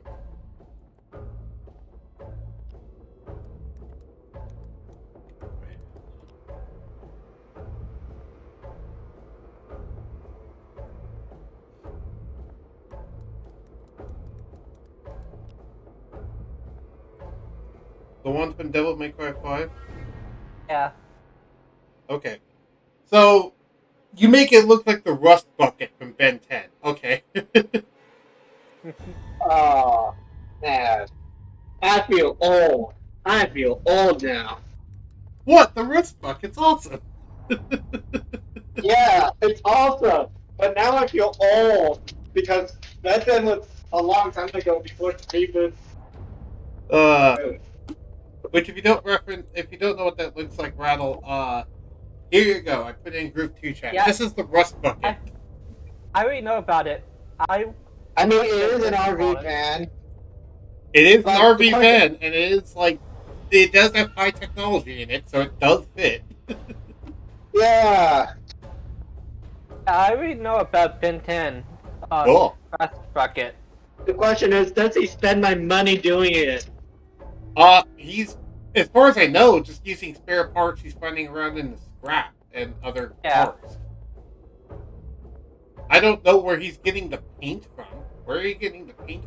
The one from Devil May Cry 5? Yeah. Okay. So, you make it look like the Rust Bucket from Ben 10. Okay. Oh, man. I feel old. I feel old now. What? The Rust Bucket's awesome. Yeah, it's awesome. But now I feel old because that then was a long time ago before the reboot. Which if you don't know what that looks like, Rattle, here you go. I put it in group 2 chat. Yeah. This is the Rust Bucket. I already know about it. I mean, it is an RV van. It is an But RV the question- van, and it is like, it does have high technology in it, so it does fit. Yeah. I already know about Ben 10. Cool. Rust Bucket. The question is, does he spend my money doing it? He's, as far as I know, just using spare parts he's finding around in the scrap and other cars. I don't know where he's getting the paint from. Where are you getting the paint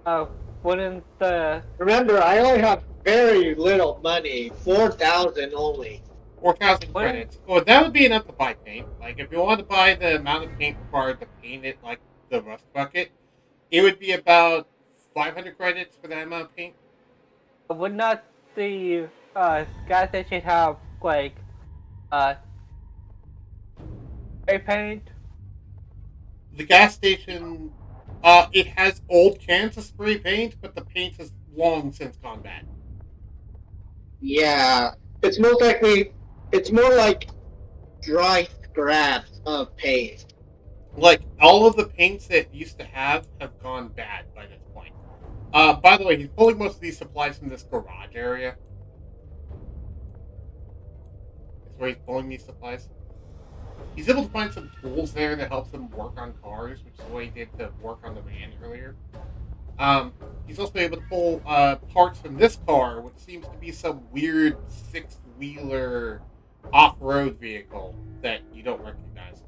from? Wouldn't the... Remember, I only have very little money. 4,000 only. 4,000 What? credits. Well, that would be enough to buy paint. Like, if you want to buy the amount of paint required to paint it like the Rust Bucket, it would be about 500 credits for that amount of paint. Would not the gas station have like spray paint? The gas station, it has old cans of spray paint, but the paint has long since gone bad. Yeah. It's most likely, it's more like dry scraps of paint. Like, all of the paints that used to have gone bad by this point. By the way, he's pulling most of these supplies from this garage area. That's where he's pulling these supplies. He's able to find some tools there that helps him work on cars, which is what he did to work on the van earlier. He's also able to pull parts from this car, which seems to be some weird six-wheeler off-road vehicle that you don't recognize.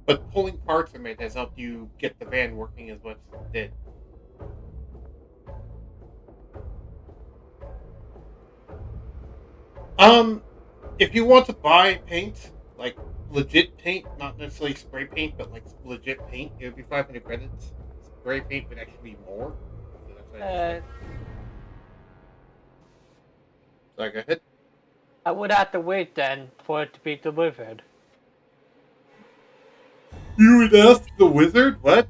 But pulling parts from it has helped you get the van working as much as it did. If you want to buy paint, like legit paint, not necessarily spray paint, but like legit paint, it would be 500 credits. Spray paint would actually be more. So that's why Sorry, go ahead. I would have to wait then for it to be delivered. You would ask the wizard? What?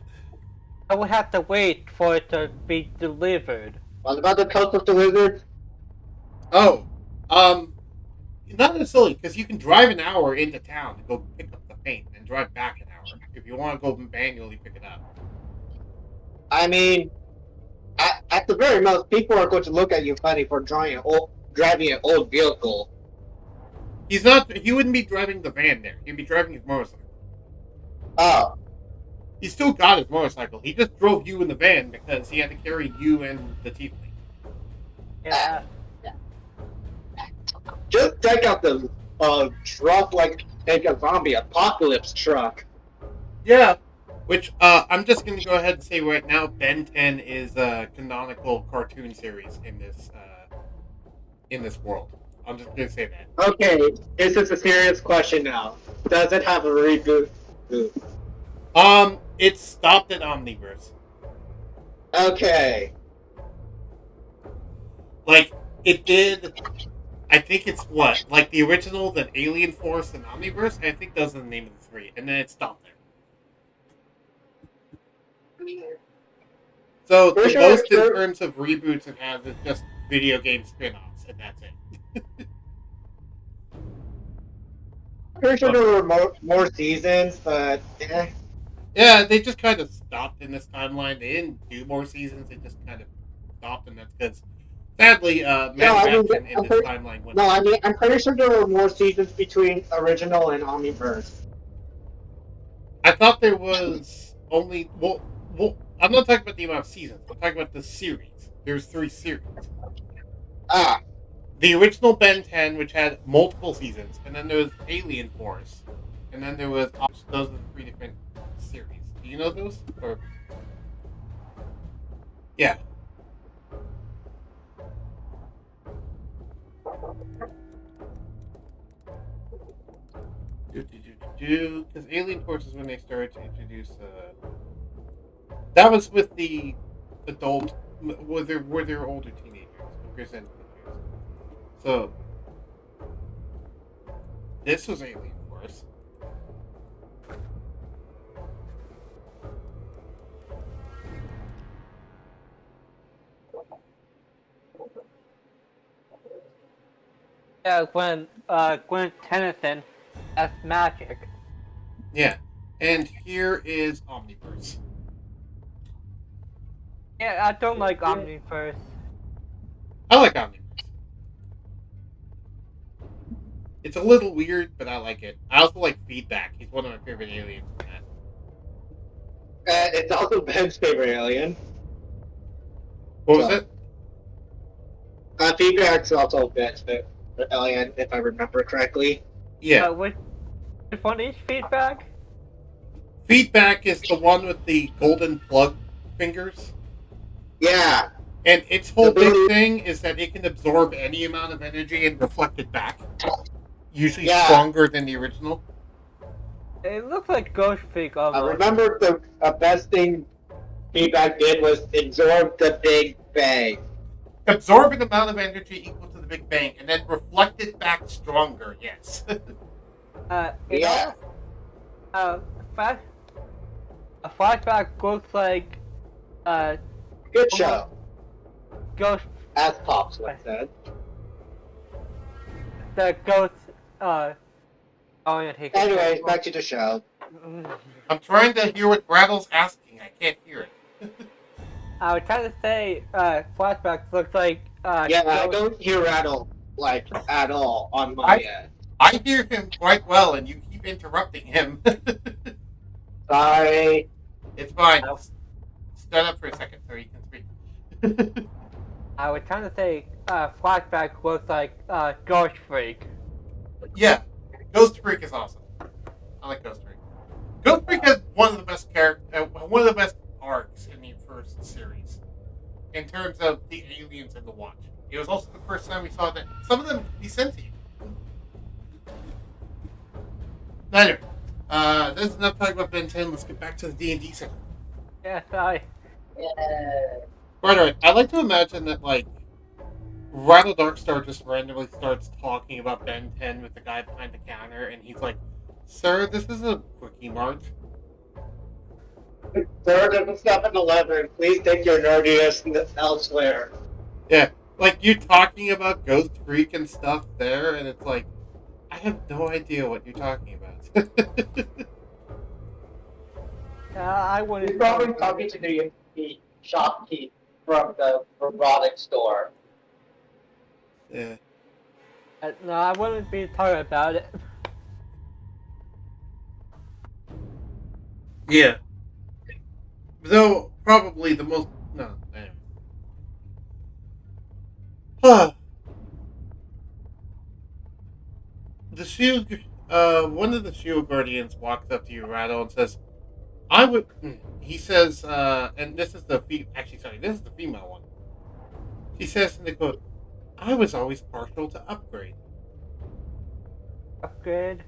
I would have to wait for it to be delivered. What about the Coast of the Wizard? Oh, not necessarily, because you can drive an hour into town to go pick up the paint and drive back an hour if you want to go manually pick it up. I mean, at the very most, people are going to look at you funny for driving an old vehicle. He wouldn't be driving the van there. He'd be driving his motorcycle. Oh. He still got his motorcycle. He just drove you in the van because he had to carry you and the tiefling. Yeah. Just take out the truck like take a zombie apocalypse truck. Yeah. Which, I'm just going to go ahead and say right now, Ben 10 is a canonical cartoon series in this world. I'm just going to say that. Okay, this is a serious question now. Does it have a reboot? It stopped at Omniverse. Okay. Like, it did. I think it's what? Like the original, then Alien Force, and Omniverse? I think those are the name of the three. And then it stopped there. So, For the sure, most in terms of reboots it has is just video game spin offs, and that's it. pretty sure there were more seasons, but Yeah, they just kind of stopped in this timeline. They didn't do more seasons, they just kind of stopped, and that's because, sadly, no, Matt I mean, Fraction in this timeline went. no, I mean, I'm pretty sure there were more seasons between original and Omniverse. I thought there was only. Well, I'm not talking about the amount of seasons, I'm talking about the series. There's 3 series. Ah, The original Ben 10, which had multiple seasons, and then there was Alien Force, and then there was those are the 3 different series. Do you know those? Or yeah, because Alien Force is when they started to introduce. That was with the adult. Were there older teenagers? So this was Alien Force. Yeah, when Gwen Tennyson as magic. Yeah, and here is Omniverse. Yeah, I don't like Omniverse. I like Omniverse. It's a little weird, but I like it. I also like Feedback. He's one of my favorite aliens in that. it's also Ben's favorite alien. What was it? Feedback's also Ben's favorite alien, if I remember correctly. Yeah. Which one is Feedback? Feedback is the one with the golden plug fingers. Yeah. And its whole big thing is that it can absorb any amount of energy and reflect it back. Usually stronger than the original. It looks like Ghost Freak I almost. remember the best thing Feedback did was absorb the Big Bang. Absorb an amount of energy equal to the Big Bang, and then reflect it back stronger, yes. Yeah. A flashback looks like Good show. Ghost. As Pops once said. The ghost. Anyways, back to the show. I'm trying to hear what Rattle's asking. I can't hear it. I was trying to say, flashbacks looks like. Yeah, I don't hear Rattle like at all on my end. I hear him quite well, and you keep interrupting him. Sorry. It's fine. Stand up for a second so you can speak. I was trying to say, flashback looks like Ghost Freak. Yeah, Ghost Freak is awesome. I like Ghost Freak. Ghost Freak has one of the best one of the best arcs in the first series, in terms of the aliens in the Watch. It was also the first time we saw that some of them could be sentient. Anyway, that's enough talking about Ben 10. Let's get back to the D&D section. Yeah, sorry. By the way, I like to imagine that, like, Rattle Darkstar just randomly starts talking about Ben 10 with the guy behind the counter, and he's like, "Sir, this is a quickie mart." Sir, this is 7-Eleven. Please take your nerdiness elsewhere. Yeah, like, you're talking about Ghost Freak and stuff there, and it's like, I have no idea what you're talking about. I wouldn't. He's probably talking to the shopkeep from the robotic store. Yeah. No, I wouldn't be talking about it. Yeah. Though, probably the most... No, anyway. Huh. The shield... one of the shield guardians walks up to you, Rattle, and says, I would... He says, and this is the... this is the female one. She says in the quote, I was always partial to upgrade. Upgrade?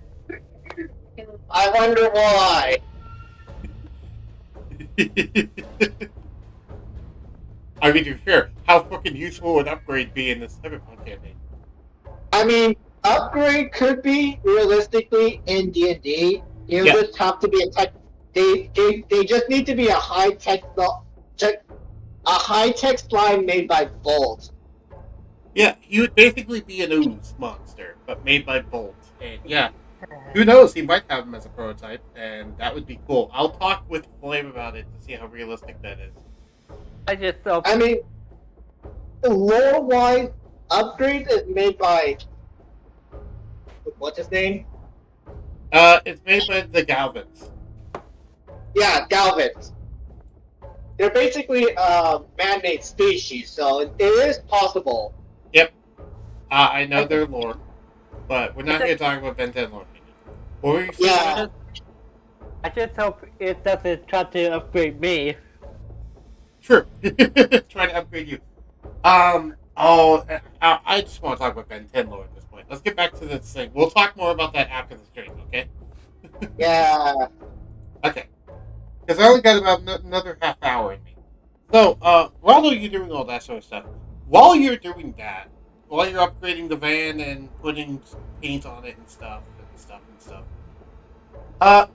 I wonder why. I mean, to be fair, how fucking useful would upgrade be in this Cyberpunk campaign? I mean, upgrade could be realistically in D&D. You Yeah. just have to be a tech. They just need to be a high tech slime made by Bolt. Yeah, he would basically be an ooze monster, but made by Bolt. And yeah, who knows? He might have him as a prototype, and that would be cool. I'll talk with Flame about it to see how realistic that is. I just hope. I mean, lore wise, upgrade is made by what's his name? It's made by the Galvins. Yeah, Galvins. They're basically a man-made species, so it is possible. Yep. I know their lore, but we're not here to talk about Ben 10 lore. What were you saying? Yeah. I just hope it doesn't try to upgrade me. Sure. Trying to upgrade you. I just want to talk about Ben 10 lore at this point. Let's get back to this thing. We'll talk more about that after the stream, okay? Yeah. Okay. Because I only got about another half hour in me. So, while you're doing all that sort of stuff, while you're doing that, while you're upgrading the van and putting paint on it and stuff,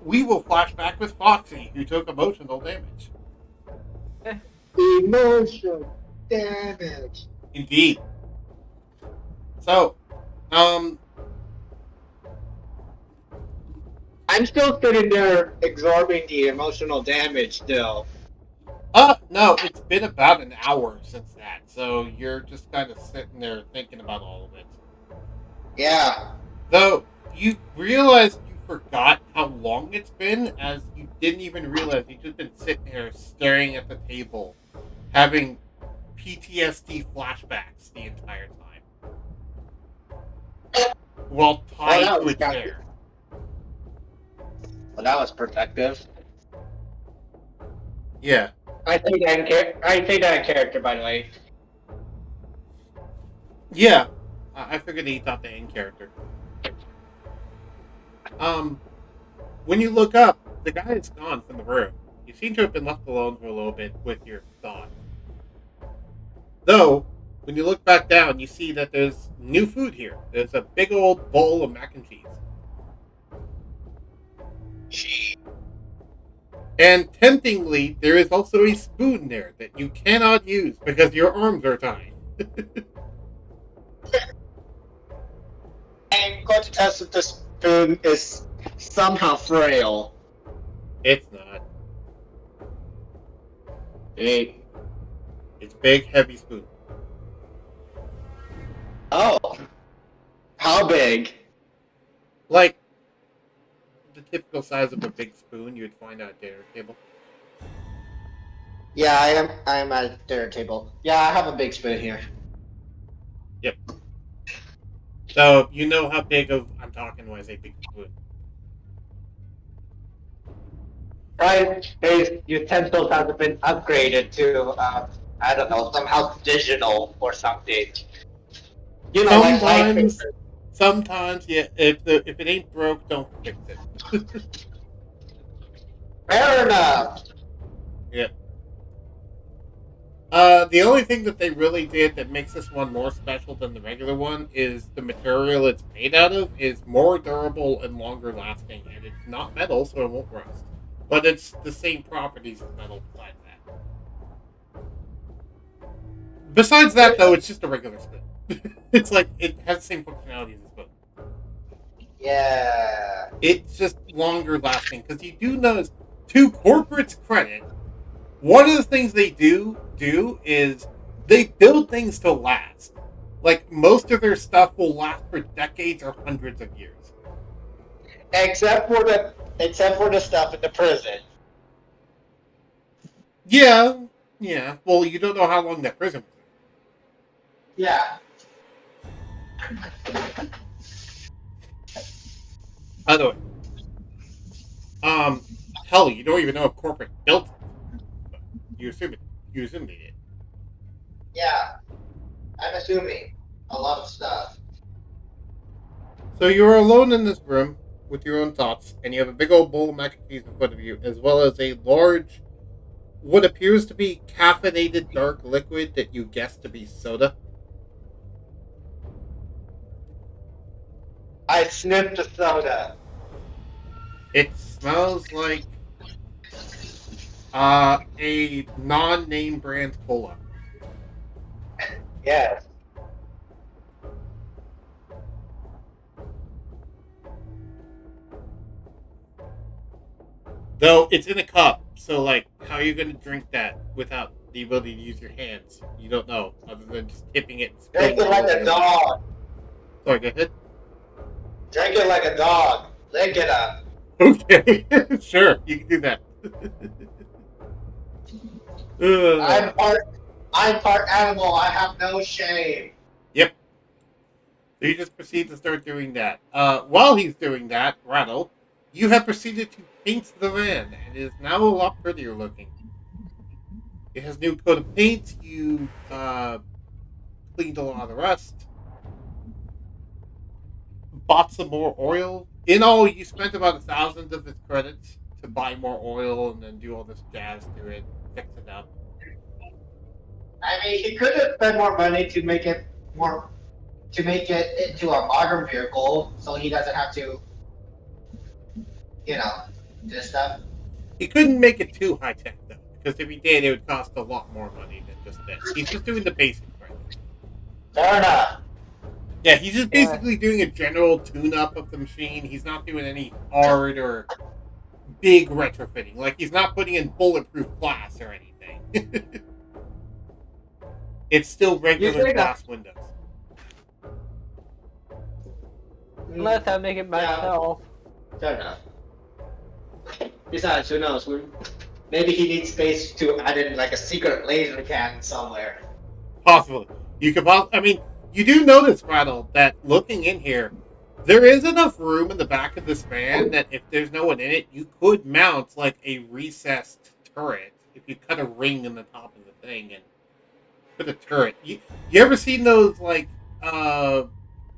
we will flash back with Foxy, who took emotional damage. Emotional damage. Indeed. So, I'm still sitting there absorbing the emotional damage still. no, it's been about an hour since that, so you're just kind of sitting there thinking about all of it. Yeah. Though, you realize you forgot how long it's been, as you didn't even realize you've just been sitting here staring at the table, having PTSD flashbacks the entire time. While tied to a chair. Well, that was protective. Yeah. I say that in character, by the way. Yeah. I figured he thought the in character. When you look up, the guy is gone from the room. You seem to have been left alone for a little bit with your thoughts. Though, when you look back down, you see that there's new food here. There's a big old bowl of mac and cheese. And temptingly, there is also a spoon there that you cannot use because your arms are tied. I'm going to test if this spoon is somehow frail. It's not. Hey. It's big, heavy spoon. Oh. How big? Like the typical size of a big spoon you'd find at a dinner table. Yeah, I am at a dinner table. Yeah, I have a big spoon here. Yep. So you know how big of I'm talking when I say big spoon. Right? His utensils have been upgraded to, I don't know, somehow digital or something. You know, Sometimes, yeah. If it ain't broke, don't fix it. Fair enough. Yeah. The only thing that they really did that makes this one more special than the regular one is the material it's made out of is more durable and longer lasting, and it's not metal, so it won't rust. But it's the same properties as metal besides that. Besides that, though, it's just a regular spoon. It's like, it has the same functionality as a spoon. Yeah. It's just longer lasting, because you do notice, to corporate's credit, one of the things they do is they build things to last. Like, most of their stuff will last for decades or hundreds of years. Except for the stuff in the prison. Yeah. Well, you don't know how long that prison was. Yeah. By the way, hell, you don't even know if corporate built it. But you assume they did. Yeah. I'm assuming a lot of stuff. So you're alone in this room with your own thoughts, and you have a big old bowl of mac and cheese in front of you, as well as a large what appears to be caffeinated dark liquid that you guess to be soda. I sniffed the soda. It smells like a non-name brand cola. Yes. Though it's in a cup, so like, how are you going to drink that without the ability to use your hands? You don't know, other than just tipping it and spilling Drink it all like over a your dog. Sorry, go ahead. Drink it like a dog. Lick it up. Okay, sure, you can do that. I'm part animal. I have no shame. Yep. So you just proceed to start doing that. While he's doing that, Rattle, you have proceeded to paint the van, and it is now a lot prettier looking. It has new coat of paint. You cleaned a lot of the rust. Bought some more oil. In all, you spent about 1,000 of its credits to buy more oil and then do all this jazz to it, fix it up. I mean, he could have spent more money to make it into a modern vehicle, so he doesn't have to, do stuff. He couldn't make it too high tech though, because if he did, it would cost a lot more money than just this. He's just doing the basics right now. Fair enough. Yeah, he's just basically doing a general tune-up of the machine. He's not doing any hard or big retrofitting. Like, he's not putting in bulletproof glass or anything. It's still regular glass windows. Unless I make it myself. Fair enough. Besides, who knows? Maybe he needs space to add in like a secret laser cannon somewhere. Possibly. You do notice, Rattle, that looking in here, there is enough room in the back of this van that if there's no one in it, you could mount like a recessed turret if you cut a ring in the top of the thing and put a turret. You ever seen those like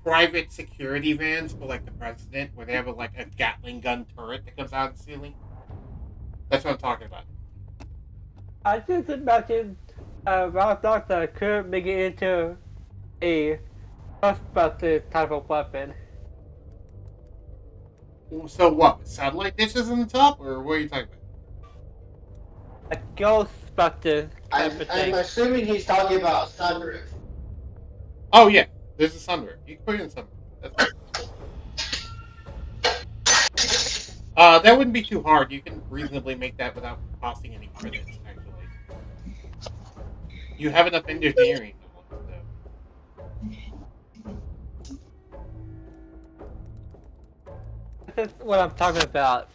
private security vans for like the president where they have like a Gatling gun turret that comes out of the ceiling? That's what I'm talking about. I just imagine Round Doctor could make it into a Ghostbusters type of weapon. So what? Satellite dishes on the top, or what are you talking about? A Ghostbusters type of I'm thing. assuming he's talking about sunroof. Oh yeah, there's a sunroof. You can put it in the sunroof. That's fine. That wouldn't be too hard. You can reasonably make that without costing any credits, actually. You have enough engineering knowledge, though. This is what I'm talking about.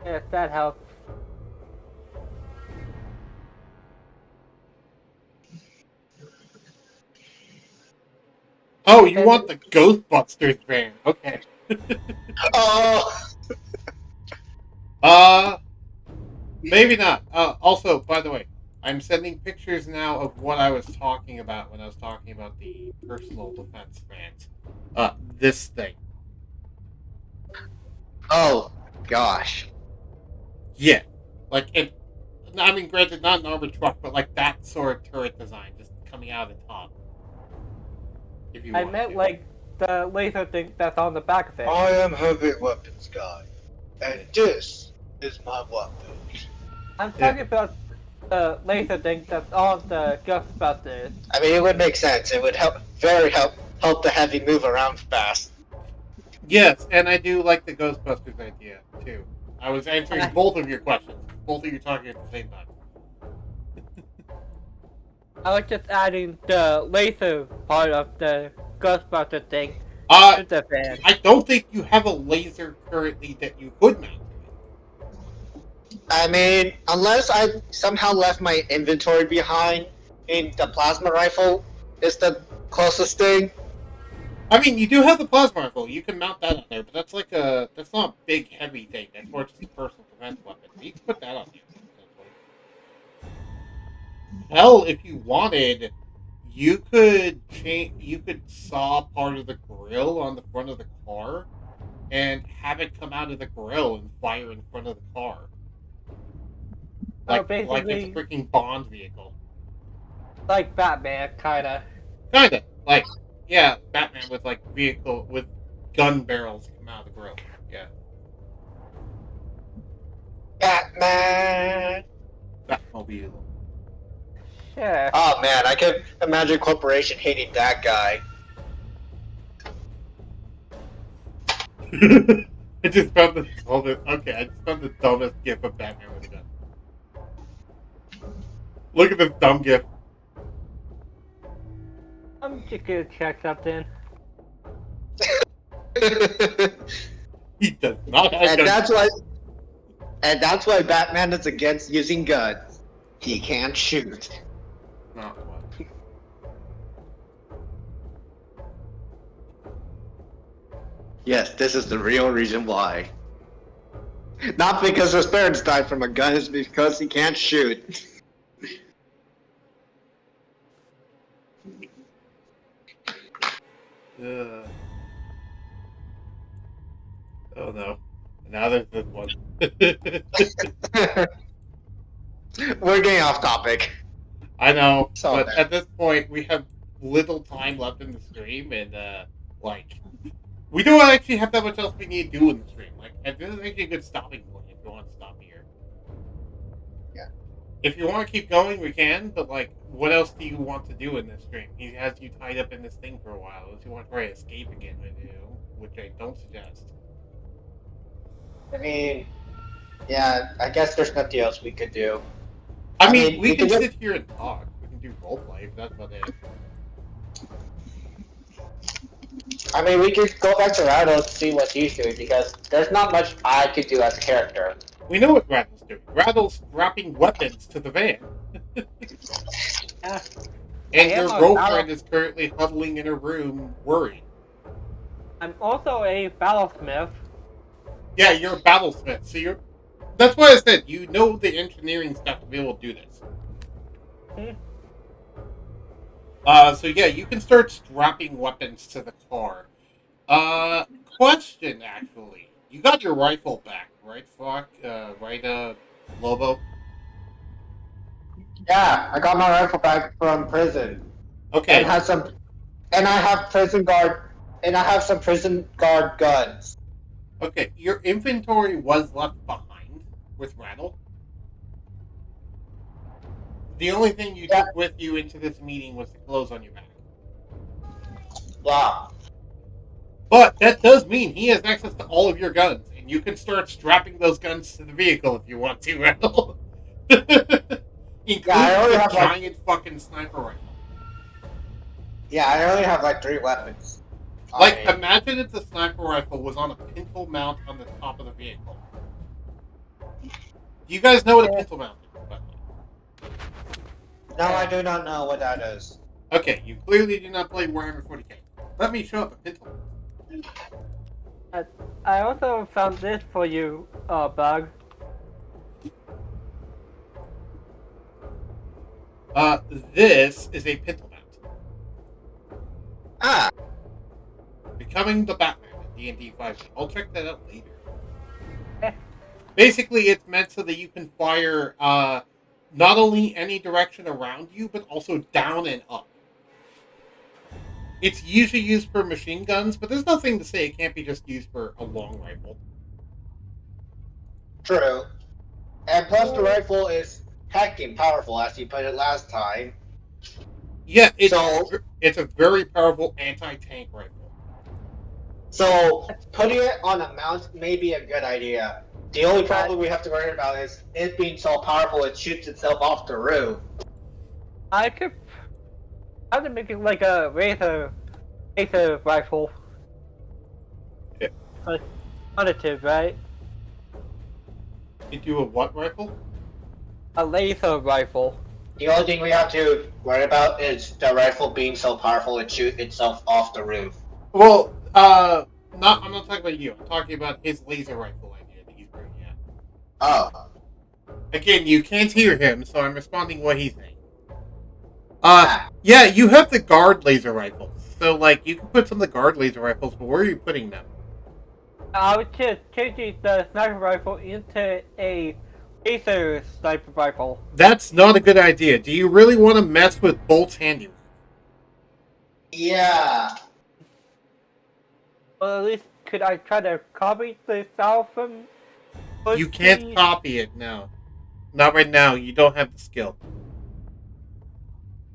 Yes, that helps. Oh, you want the Ghostbusters van? Okay. Oh, Maybe not. Also, by the way, I'm sending pictures now of what I was talking about when I was talking about the personal defense vans. This thing. oh, gosh. Yeah. Like, granted, not an armored truck, but like that sort of turret design just coming out of the top. If you I want meant to. like the laser thing that's on the back of it. I am heavy weapons guy, and this is my weapon. I'm talking about the laser thing that's on the Ghostbusters. I mean, it would make sense. It would help the heavy move around fast. Yes, and I do like the Ghostbusters idea, too. I was answering both of your questions. Both of you talking at the same time. I was just adding the laser part of the Ghostbuster thing Uh, to the van. I don't think you have a laser currently that you could mount to it. I mean, unless I somehow left my inventory behind, and the plasma rifle is the closest thing. I mean, you do have the plasma rifle. You can mount that on there, but that's not a big, heavy thing. That's more just a personal defense weapon. You can put that on there. hell, if you wanted, you could change. You could saw part of the grill on the front of the car, and have it come out of the grill and fire in front of the car, So like it's a basically, freaking Bond vehicle. like Batman, kinda. Kinda like, yeah, Batman with like vehicle with gun barrels that come out of the grill. Yeah, Batman. Batmobile. Sure. Oh man, I can imagine corporation hating that guy. I just found the dumbest. Okay, I just found the dumbest gif of Batman with a gun. Look at this dumb gif. I'm just gonna check something. He does not have and guns. that's why Batman is against using guns. He can't shoot. Not what. Yes, this is the real reason why. Not because his parents died from a gun, it's because he can't shoot. Oh no. Now there's this one. We're getting off topic. I know, So but bad. at this point we have little time left in the stream, and like, we don't actually have that much else we need to do in the stream. Like, and this is actually a good stopping point if you want to stop here. Yeah. If you want to keep going, we can. But like, what else do you want to do in this stream? He has you tied up in this thing for a while. Unless you want to try to escape again, which I don't suggest. I mean, yeah, I guess there's nothing else we could do. I mean, we can just- sit here and talk. We can do roleplay, but that's about it. I mean, we could go back to Rado to see what he's doing because there's not much I could do as a character. We know what Rattle's doing. Rattle's strapping weapons to the van. Yeah. And I am your a girlfriend battle- is currently huddling in her room, worried. I'm also a battlesmith. Yeah, you're a battlesmith, so you're... That's why I said, you know the engineering stuff to be able to do this. So yeah, you can start strapping weapons to the car. Question, actually. You got your rifle back, right, Lobo? Yeah, I got my rifle back from prison. Okay. And has some, and I have prison guard, and I have some prison guard guns. Okay, your inventory was left behind with Rattle. The only thing you took with you into this meeting was the clothes on your back. Wow. But that does mean he has access to all of your guns, and you can start strapping those guns to the vehicle if you want to, Rattle. Including I only the have, like- giant fucking sniper rifle. Yeah, I only have like 3 weapons. Like, I mean, imagine if the sniper rifle was on a pintle mount on the top of the vehicle. Do you guys know what a pintle mount is? by the way? no, I do not know what that is. Okay, you clearly do not play Warhammer 40k. Let me show up a pintle mount. I also found this for you, Bug. This is a pintle mount. Ah, Becoming the Batman in D&D 5. I'll check that out later. Eh. Basically, it's meant so that you can fire not only any direction around you, but also down and up. It's usually used for machine guns, but there's nothing to say it can't be just used for a long rifle. True. And plus the rifle is hacking powerful, as you put it last time. Yeah, it's a very powerful anti-tank rifle. So, putting it on a mount may be a good idea. The only problem we have to worry about is it being so powerful it shoots itself off the roof. I could make it like a laser rifle. Yeah. Alternative, right? You do a what rifle? A laser rifle. The only thing we have to worry about is the rifle being so powerful it shoots itself off the roof. Well, I'm not talking about you. I'm talking about his laser rifle idea that he's bringing out. Oh. Again, you can't hear him, so I'm responding what he's saying. Yeah, you have the guard laser rifles. So, like, you can put some of the guard laser rifles, but where are you putting them? I was just changing the sniper rifle into a laser sniper rifle. That's not a good idea. Do you really want to mess with Bolt's handiwork? Yeah. Well, at least could I try to copy the style from? You can't copy it now. Not right now. You don't have the skill.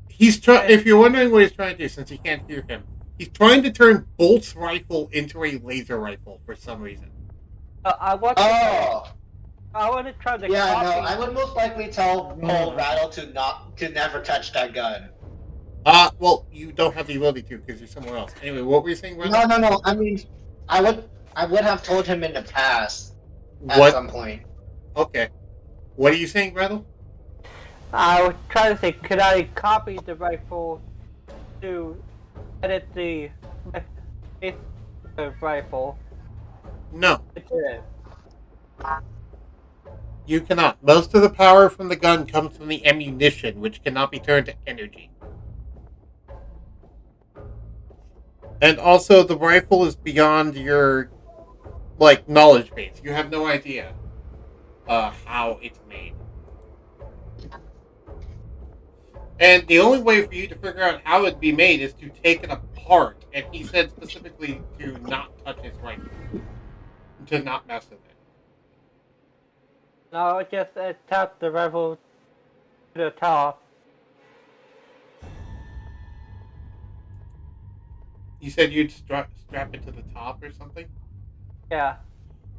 He's trying. If you're wondering what he's trying to do, since you can't hear him, he's trying to turn Bolt's rifle into a laser rifle for some reason. I want. Oh. I want to try to. Yeah, copy. no, I would most likely tell Paul Rattle to never touch that gun. Well, you don't have the ability to because you're somewhere else. Anyway, what were you saying, Rattle? No. I mean, I would have told him in the past at What? some point. Okay. What are you saying, Rattle? I was trying to say, could I copy the rifle to edit the rifle? No, Yeah. you cannot. Most of the power from the gun comes from the ammunition, which cannot be turned to energy. And also, the rifle is beyond your, like, knowledge base. You have no idea how it's made. And the only way for you to figure out how it'd be made is to take it apart. And he said specifically to not touch his rifle. To not mess with it. No, just attach the rifle to the top. You said you'd strap it to the top or something? Yeah,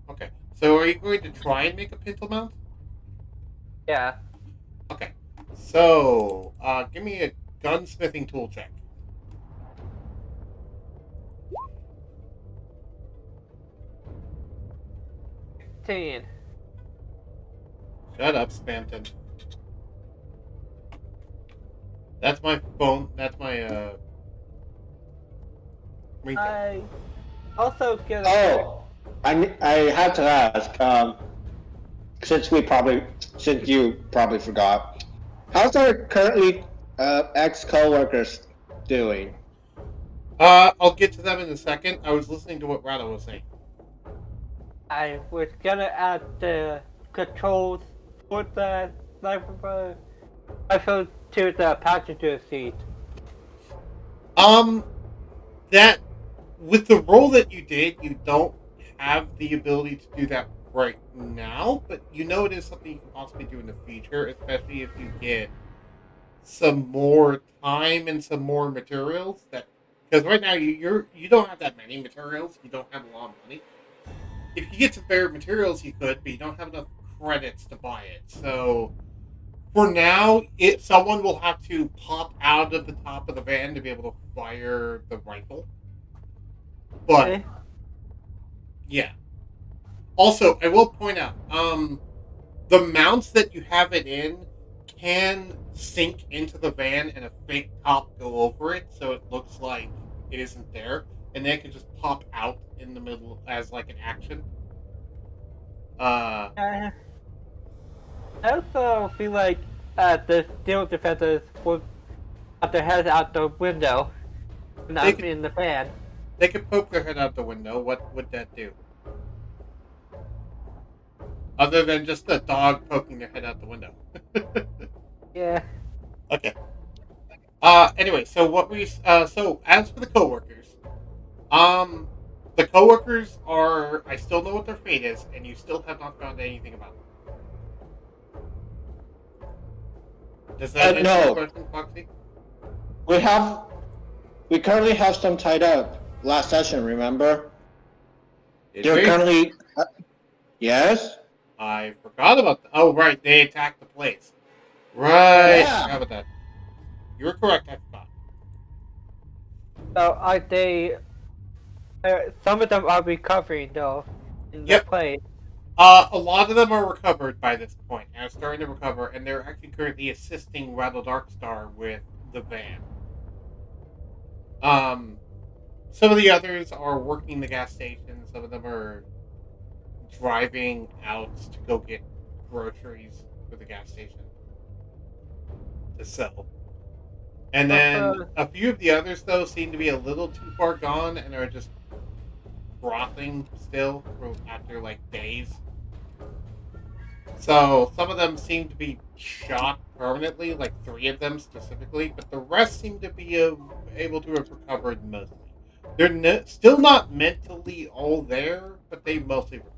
Okay. So are you going to try and make a pintle mount? yeah. Okay. So, give me a gunsmithing tool check. Teen. Shut up, Spamton. That's my phone. That's my, ringtone. I also get Oh, I had to ask. Since you probably forgot, how's our currently ex coworkers doing? I'll get to them in a second. I was listening to what Rado was saying. I was gonna add the controls for the sniper rifle to the passenger seat. That, with the role that you did, you don't have the ability to do that right now, but you know it is something you can possibly do in the future, especially if you get some more time and some more materials. That because right now you don't have that many materials, you don't have a lot of money. If you get some better materials, you could, but you don't have enough credits to buy it. So for now, someone will have to pop out of the top of the van to be able to fire the rifle. But Okay. yeah. Also, I will point out, the mounts that you have it in can sink into the van and a fake top go over it, so it looks like it isn't there, and then it can just pop out in the middle as like an action. I also feel like the steel defenders would have their heads out the window, not in the fan. They could poke their head out the window. What would that do? Other than just the dog poking their head out the window. Yeah. Okay. Anyway, so what we so as for the coworkers, the coworkers are, I still know what their fate is, and you still have not found anything about them. Does that answer No. your question, Foxy? We currently have some tied up last session. Remember? Did They're we? currently. Yes. I forgot about that. Oh, right, they attacked the place. Right, Yeah. I forgot about that. You were correct, I forgot. So are they? Some of them are recovering though in the Yep. plane. A lot of them are recovered by this point, and are starting to recover, and they're actually currently assisting Rattle Darkstar with the van. Some of the others are working the gas station, some of them are driving out to go get groceries for the gas station to sell. And then But, a few of the others, though, seem to be a little too far gone and are just frothing still after like days. So some of them seem to be shot permanently, like 3 of them specifically, but the rest seem to be able to have recovered mostly. They're still not mentally all there, but they mostly recovered.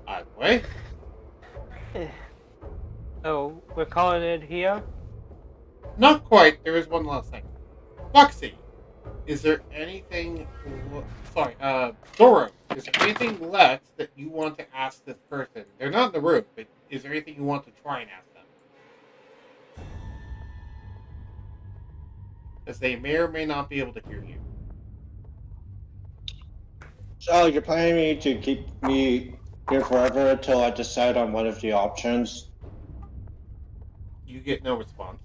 Either way, so we're calling it here. not quite. There is one last thing. Foxy, is there anything? Sorry, Zoro, is there anything left that you want to ask this person? They're not in the room, but is there anything you want to try and ask them? Because they may or may not be able to hear you. So you're planning me to keep me here forever until I decide on one of the options? You get no response.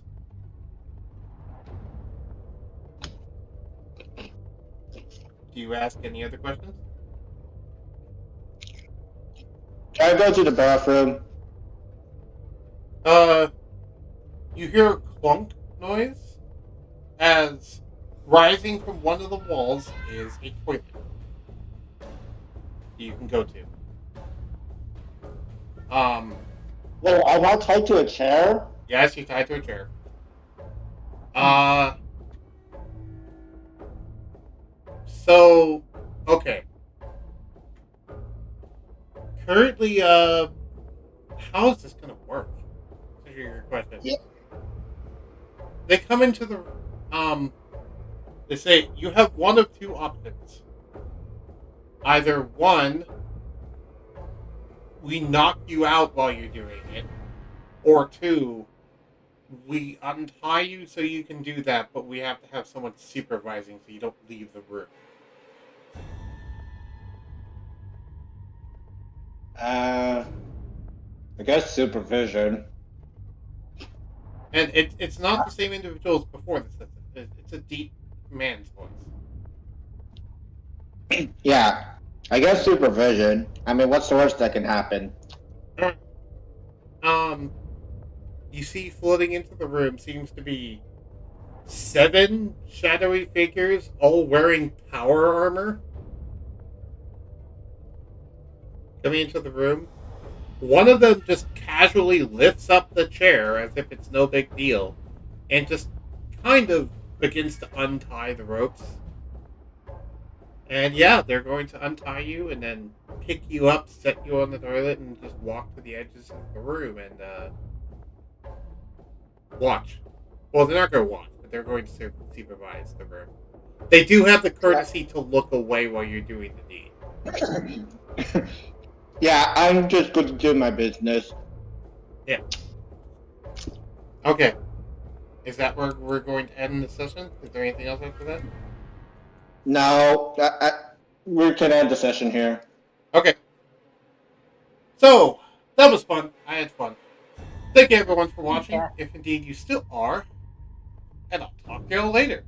Do you ask any other questions? Can I go to the bathroom? You hear a clunk noise as rising from one of the walls is a toilet you can go to. Well, I'm not tied to a chair. Yes, you're tied to a chair. So, okay. Currently, how is this gonna work? That's your question. Yeah. They come into the, they say, you have one of 2 options. Either one, we knock you out while you're doing it, or 2, we untie you so you can do that, but we have to have someone supervising so you don't leave the room. I guess supervision. And it's not the same individual as before this. It's a deep man's voice. Yeah, I guess supervision. I mean, what's the worst that can happen? You see floating into the room seems to be 7 shadowy figures, all wearing power armor. Coming into the room. One of them just casually lifts up the chair as if it's no big deal, and just kind of begins to untie the ropes. And yeah, they're going to untie you and then pick you up, set you on the toilet, and just walk to the edges of the room and watch. Well, they're not going to watch, but they're going to supervise the room. They do have the courtesy to look away while you're doing the deed. Yeah, I'm just going to do my business. Yeah. Okay. Is that where we're going to end the session? Is there anything else after that? No, we can end the session here. Okay. So, that was fun. I had fun. Thank you everyone for watching, if indeed you still are. And I'll talk to you all later.